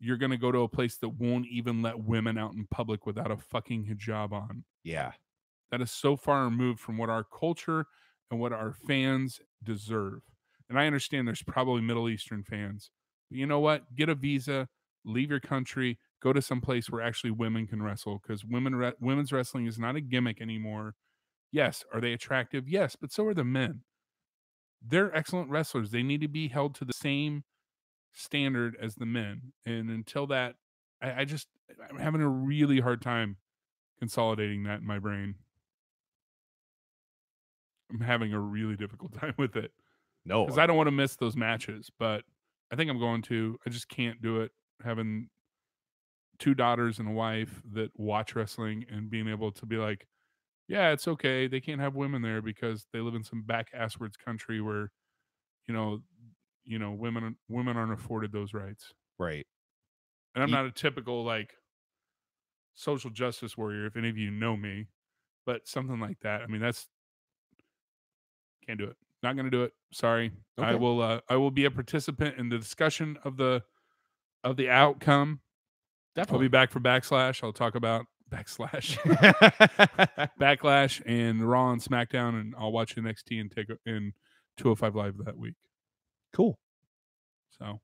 You're going to go to a place that won't even let women out in public without a fucking hijab on. Yeah. That is so far removed from what our culture and what our fans deserve. And I understand there's probably Middle Eastern fans. But you know what? Get a visa, leave your country, go to some place where actually women can wrestle, because women's wrestling is not a gimmick anymore. Yes. Are they attractive? Yes. But so are the men. They're excellent wrestlers. They need to be held to the same standard as the men. And until that I'm having a really hard time consolidating that in my brain. I'm having a really difficult time with it. No, Because I don't want to miss those matches, but I think I'm going to. I just can't do it. Having 2 daughters and a wife that watch wrestling and being able to be like, yeah, it's okay. They can't have women there because they live in some back asswards country where, you know, women aren't afforded those rights. right. And I'm not a typical like social justice warrior, if any of you know me, but something like that. I mean, that's can't do it. Not going to do it. Sorry. Okay. I will be a participant in the discussion of the outcome. Definitely. I'll be back for Backslash. I'll talk about Backlash and Raw and SmackDown, and I'll watch NXT and take in 205 Live that week. Cool. So,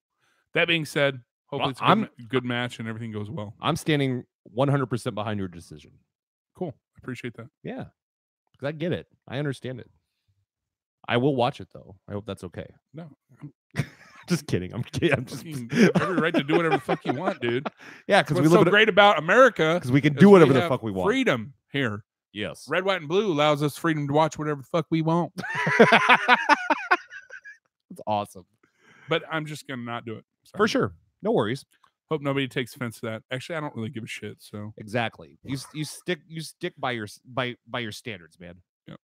that being said, hopefully it's a good match and everything goes well. I'm standing 100% behind your decision. Cool. I appreciate that. Yeah. Because I get it. I understand it. I will watch it, though. I hope that's okay. No. Just kidding. I'm kidding. I'm just... You have every right to do whatever the fuck you want, dude. Yeah, because what's so great about America. Because we can do whatever the fuck we want. Freedom here. Yes. Red, white, and blue allows us freedom to watch whatever the fuck we want. That's awesome. But I'm just going to not do it. Sorry. For sure. No worries. Hope nobody takes offense to that. Actually, I don't really give a shit. So exactly. You stick by your standards, man. Yep.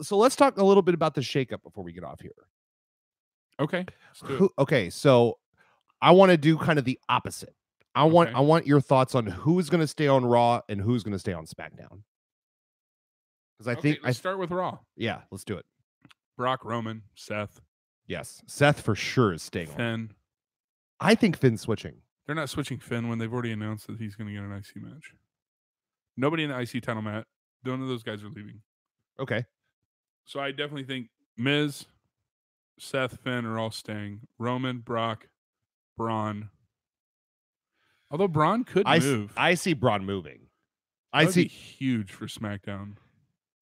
So let's talk a little bit about the shakeup before we get off here. Okay. Let's do it. Okay, so I want to do kind of the opposite. I want your thoughts on who's going to stay on Raw and who's going to stay on SmackDown. Because I think let's start with Raw. Yeah, let's do it. Brock, Roman, Seth. Yes, Seth for sure is staying Finn. on. I think Finn's switching. They're not switching Finn when they've already announced that he's going to get an IC match. Nobody in the IC title match. None of those guys are leaving. Okay. So I definitely think Miz, Seth, Finn are all staying. Roman, Brock, Braun. Although Braun could move. I see Braun moving. That would be huge for SmackDown.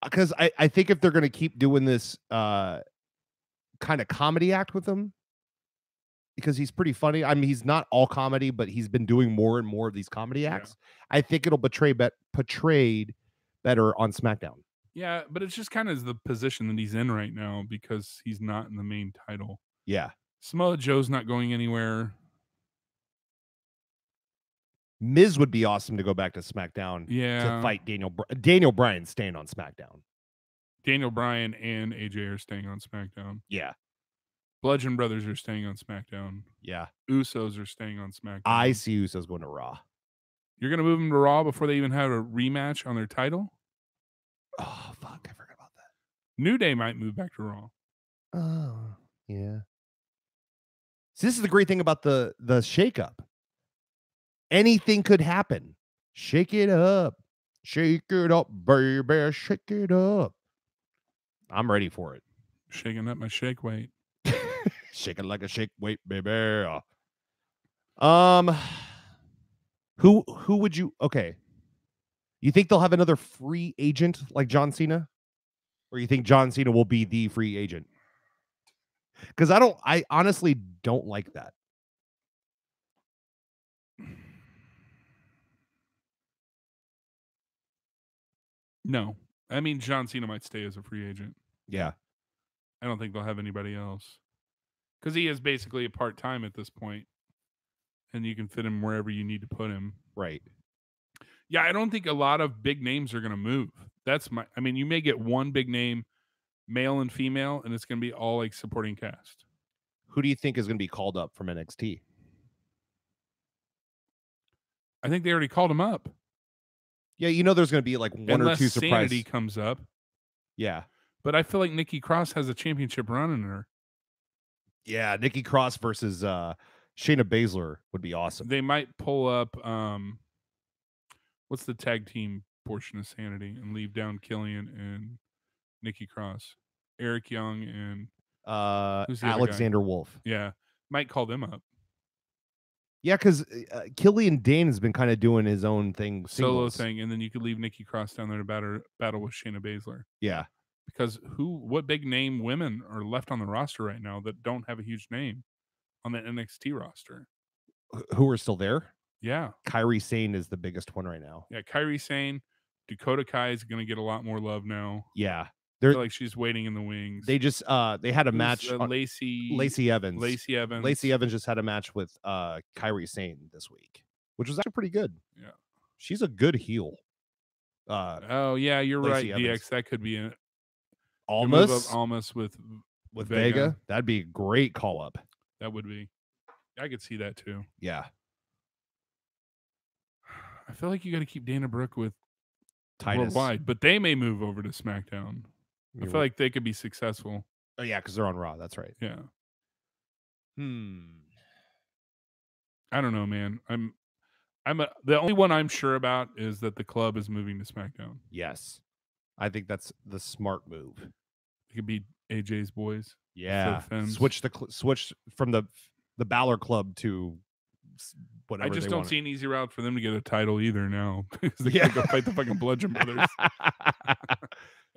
Because I think if they're going to keep doing this kind of comedy act with him, because he's pretty funny. I mean, he's not all comedy, but he's been doing more and more of these comedy acts. Yeah. I think it'll portrayed better on SmackDown. Yeah, but it's just kind of the position that he's in right now because he's not in the main title. Yeah. Samoa Joe's not going anywhere. Miz would be awesome to go back to SmackDown to fight Daniel Bryan staying on SmackDown. Daniel Bryan and AJ are staying on SmackDown. Yeah. Bludgeon Brothers are staying on SmackDown. Yeah. Usos are staying on SmackDown. I see Usos going to Raw. You're going to move them to Raw before they even have a rematch on their title? Oh, fuck. I forgot about that. New Day might move back to Raw. Oh, yeah. See, this is the great thing about the shakeup. Anything could happen. Shake it up. Shake it up, baby. Shake it up. I'm ready for it. Shaking up my shake weight. Shaking like a shake weight, baby. Who would you... Okay. You think they'll have another free agent like John Cena? Or you think John Cena will be the free agent? Because I honestly don't like that. No. I mean, John Cena might stay as a free agent. Yeah. I don't think they'll have anybody else. Because he is basically a part-time at this point. And you can fit him wherever you need to put him. Right. Yeah, I don't think a lot of big names are going to move. I mean, you may get one big name, male and female, and it's going to be all like supporting cast. Who do you think is going to be called up from NXT? I think they already called him up. Yeah, there's going to be like one or two surprises. Sanity comes up. Yeah. But I feel like Nikki Cross has a championship run in her. Yeah, Nikki Cross versus Shayna Baszler would be awesome. They might pull up what's the tag team portion of Sanity and leave down Killian and Nikki Cross. Eric Young and Alexander Wolf. Yeah. Might call them up. Yeah, because Killian Dane has been kind of doing his own thing. Solo thing, and then you could leave Nikki Cross down there to battle with Shayna Baszler. Yeah. Because what big name women are left on the roster right now that don't have a huge name on the NXT roster? Who are still there? Yeah. Kairi Sane is the biggest one right now. Yeah. Kairi Sane. Dakota Kai is going to get a lot more love now. Yeah. I feel like she's waiting in the wings. They just they had a match. Lacey Evans. Lacey Evans just had a match with Kairi Sane this week, which was actually pretty good. Yeah. She's a good heel. Oh yeah, you're Lacey right. Evans. DX, that could be it. Almost with Vega. That'd be a great call up. That would be. I could see that too. Yeah. I feel like you got to keep Dana Brooke with Titus. Worldwide, but they may move over to SmackDown. I feel like they could be successful. Oh yeah, because they're on Raw. That's right. Yeah. I don't know, man. The only one I'm sure about is that the club is moving to SmackDown. Yes, I think that's the smart move. It could be AJ's boys. Yeah, switch from the Balor Club to whatever. I just they don't want. See an easy route for them to get a title either now because they gotta go fight the fucking Bludgeon Brothers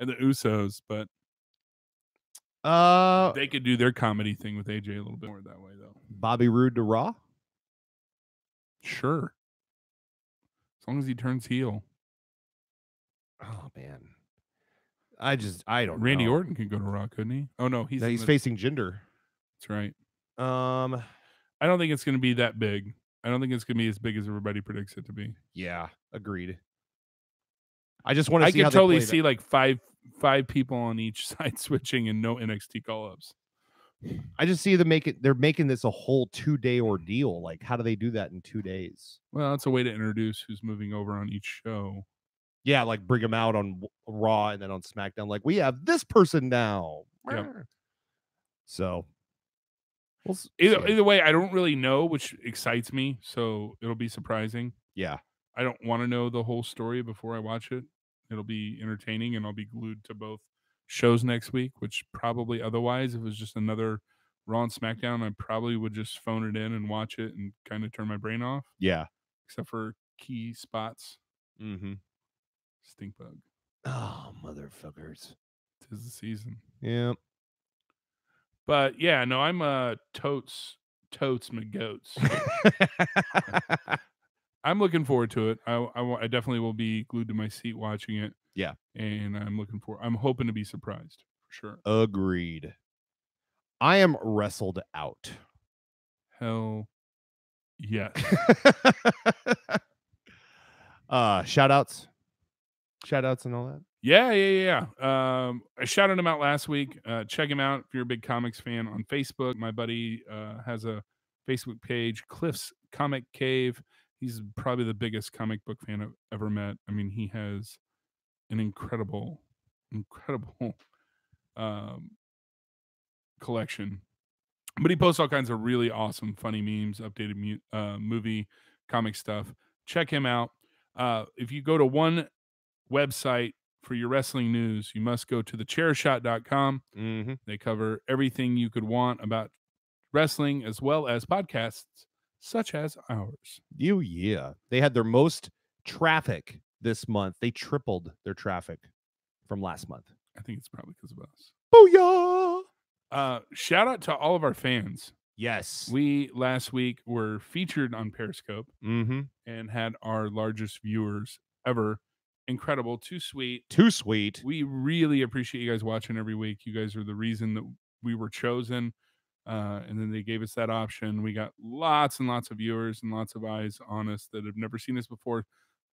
and the Usos, but they could do their comedy thing with AJ a little bit more that way though. Bobby Roode to Raw? Sure. As long as he turns heel. Oh man. I don't Randy know. Orton could go to Raw, couldn't he? Oh no, he's facing Jinder. That's right. I don't think it's going to be that big. I don't think it's going to be as big as everybody predicts it to be. Yeah, agreed. I just want to see. I can totally see like five people on each side switching and no NXT call-ups. I just see them they're making this a whole 2-day ordeal. Like, how do they do that in 2 days? Well, it's a way to introduce who's moving over on each show. Yeah, like bring them out on Raw and then on SmackDown. Like, we have this person now. Yep. So, either way, I don't really know, which excites me. So it'll be surprising. Yeah, I don't want to know the whole story before I watch it. It'll be entertaining, and I'll be glued to both shows next week. Which probably otherwise, if it was just another Raw and SmackDown, I probably would just phone it in and watch it and kind of turn my brain off. Yeah, except for key spots. Mm-hmm. Stink bug. Oh, motherfuckers! 'Tis the season. Yeah. But yeah, no, I'm totes my goats. I'm looking forward to it. I definitely will be glued to my seat watching it. Yeah, and I'm hoping to be surprised for sure. Agreed. I am wrestled out. Hell yes. Shout outs and all that. Yeah. I shouted him out last week. Check him out if you're a big comics fan on Facebook. My buddy has a Facebook page, Cliff's Comic Cave. He's probably the biggest comic book fan I've ever met. I mean, he has an incredible collection. But he posts all kinds of really awesome, funny memes, updated movie, comic stuff. Check him out. If you go to one website for your wrestling news, you must go to thechairshot.com. Mm-hmm. They cover everything you could want about wrestling as well as podcasts such as ours. Yeah. They had their most traffic this month. They tripled their traffic from last month. I think it's probably because of us. Booyah! Shout out to all of our fans. Yes. We last week were featured on Periscope and had our largest viewers ever. Incredible. Too sweet. We really appreciate you guys watching every week. You guys are the reason that we were chosen. And then they gave us that option. We got lots and lots of viewers and lots of eyes on us that have never seen us before.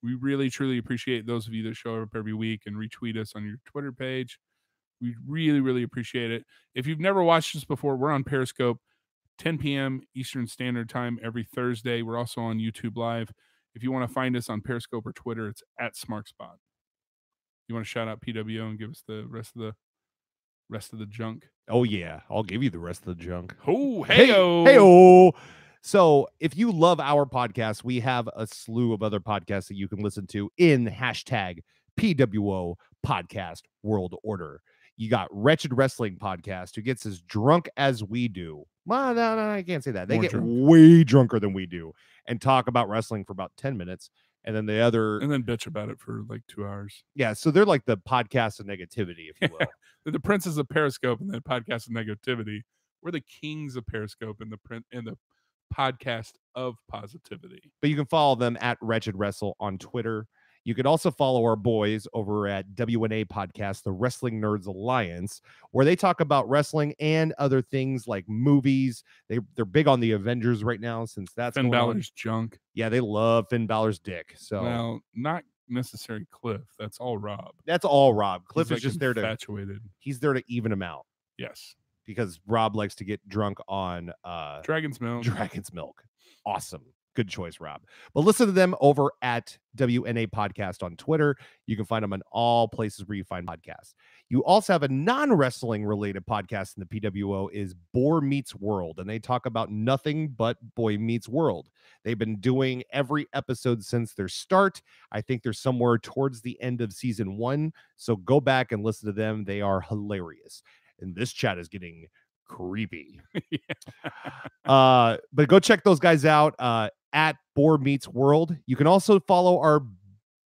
We really, truly appreciate those of you that show up every week and retweet us on your Twitter page. We really, really appreciate it. If you've never watched us before, we're on Periscope, 10 p.m. Eastern Standard Time every Thursday. We're also on YouTube Live. If you want to find us on Periscope or Twitter, it's at SmarkSpot. You want to shout out PWO and give us the rest of the junk? Oh yeah, I'll give you the rest of the junk. Oh, hey-o. Hey-o. So if you love our podcast, we have a slew of other podcasts that you can listen to in hashtag PWO Podcast World Order. You got Wretched Wrestling Podcast, who gets as drunk as we do. Well, no, I can't say that. They get way drunker than we do and talk about wrestling for about 10 minutes. And then and then bitch about it for like 2 hours. Yeah, so they're like the podcast of negativity, if you will. They're the princes of Periscope and the podcast of negativity. We're the kings of Periscope and the podcast of positivity. But you can follow them at Wretched Wrestle on Twitter. You can also follow our boys over at WNA Podcast, the Wrestling Nerds Alliance, where they talk about wrestling and other things like movies. They're big on the Avengers right now since that's Finn going on. Balor's junk. Yeah, they love Finn Balor's dick. So Well, not necessarily Cliff. That's all Rob. that's all Rob. Cliff He's is just there to infatuated. he's there to even him out Yes. because Rob likes to get drunk on Dragon's Milk. Dragon's Milk. Awesome. Good choice, Rob. But listen to them over at WNA Podcast on Twitter. You can find them in all places where you find podcasts. You also have a non-wrestling related podcast in the PWO is Boy Meets World, and they talk about nothing but Boy Meets World. They've been doing every episode since their start. I think they're somewhere towards the end of season 1, so go back and listen to them. They are hilarious. And this chat is getting creepy. But go check those guys out at Boar Meets World. You can also follow our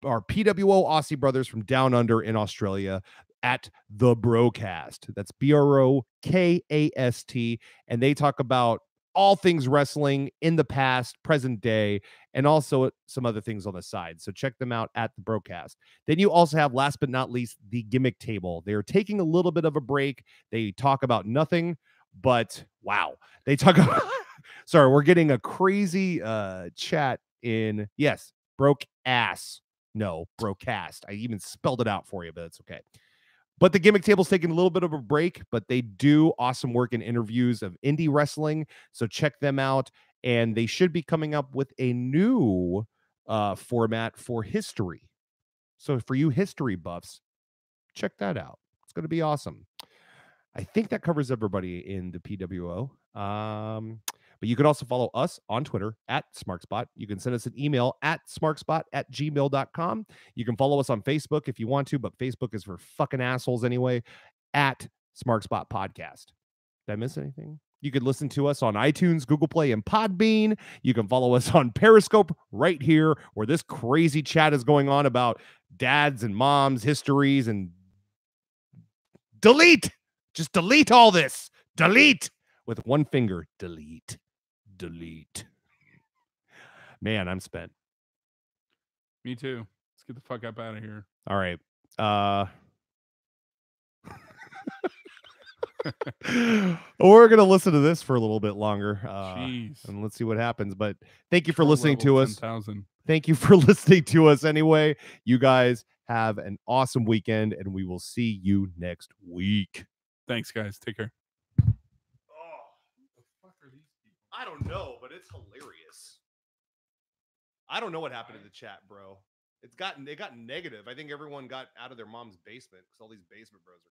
PWO Aussie brothers from down under in Australia at The Brocast. That's BROKAST. And they talk about all things wrestling in the past, present day, and also some other things on the side. So check them out at The Brocast. Then you also have, last but not least, The Gimmick Table. They're taking a little bit of a break. They talk about nothing, but wow, they talk about sorry, we're getting a crazy chat in. Yes, broke ass. No, brocast. I even spelled it out for you, but it's okay. But the Gimmick Table's taking a little bit of a break, but they do awesome work in interviews of indie wrestling. So check them out. And they should be coming up with a new format for history. So for you history buffs, check that out. It's going to be awesome. I think that covers everybody in the PWO. But you can also follow us on Twitter at SmarkSpot. You can send us an email at smarkspot@gmail.com. You can follow us on Facebook if you want to, but Facebook is for fucking assholes anyway, at SmarkSpot Podcast. Did I miss anything? You could listen to us on iTunes, Google Play, and Podbean. You can follow us on Periscope right here, where this crazy chat is going on about dads and moms, histories, and delete. Just delete all this. Delete. With one finger. Delete. Delete. Man, I'm spent. Me too. Let's get the fuck up out of here. All right. We're going to listen to this for a little bit longer. Jeez. And let's see what happens. But thank you for listening to us. 10,000. Thank you for listening to us anyway. You guys have an awesome weekend, and we will see you next week. Thanks, guys. Take care. I don't know, but it's hilarious. I don't know what happened in the chat, bro. It got negative. I think everyone got out of their mom's basement because all these basement bros are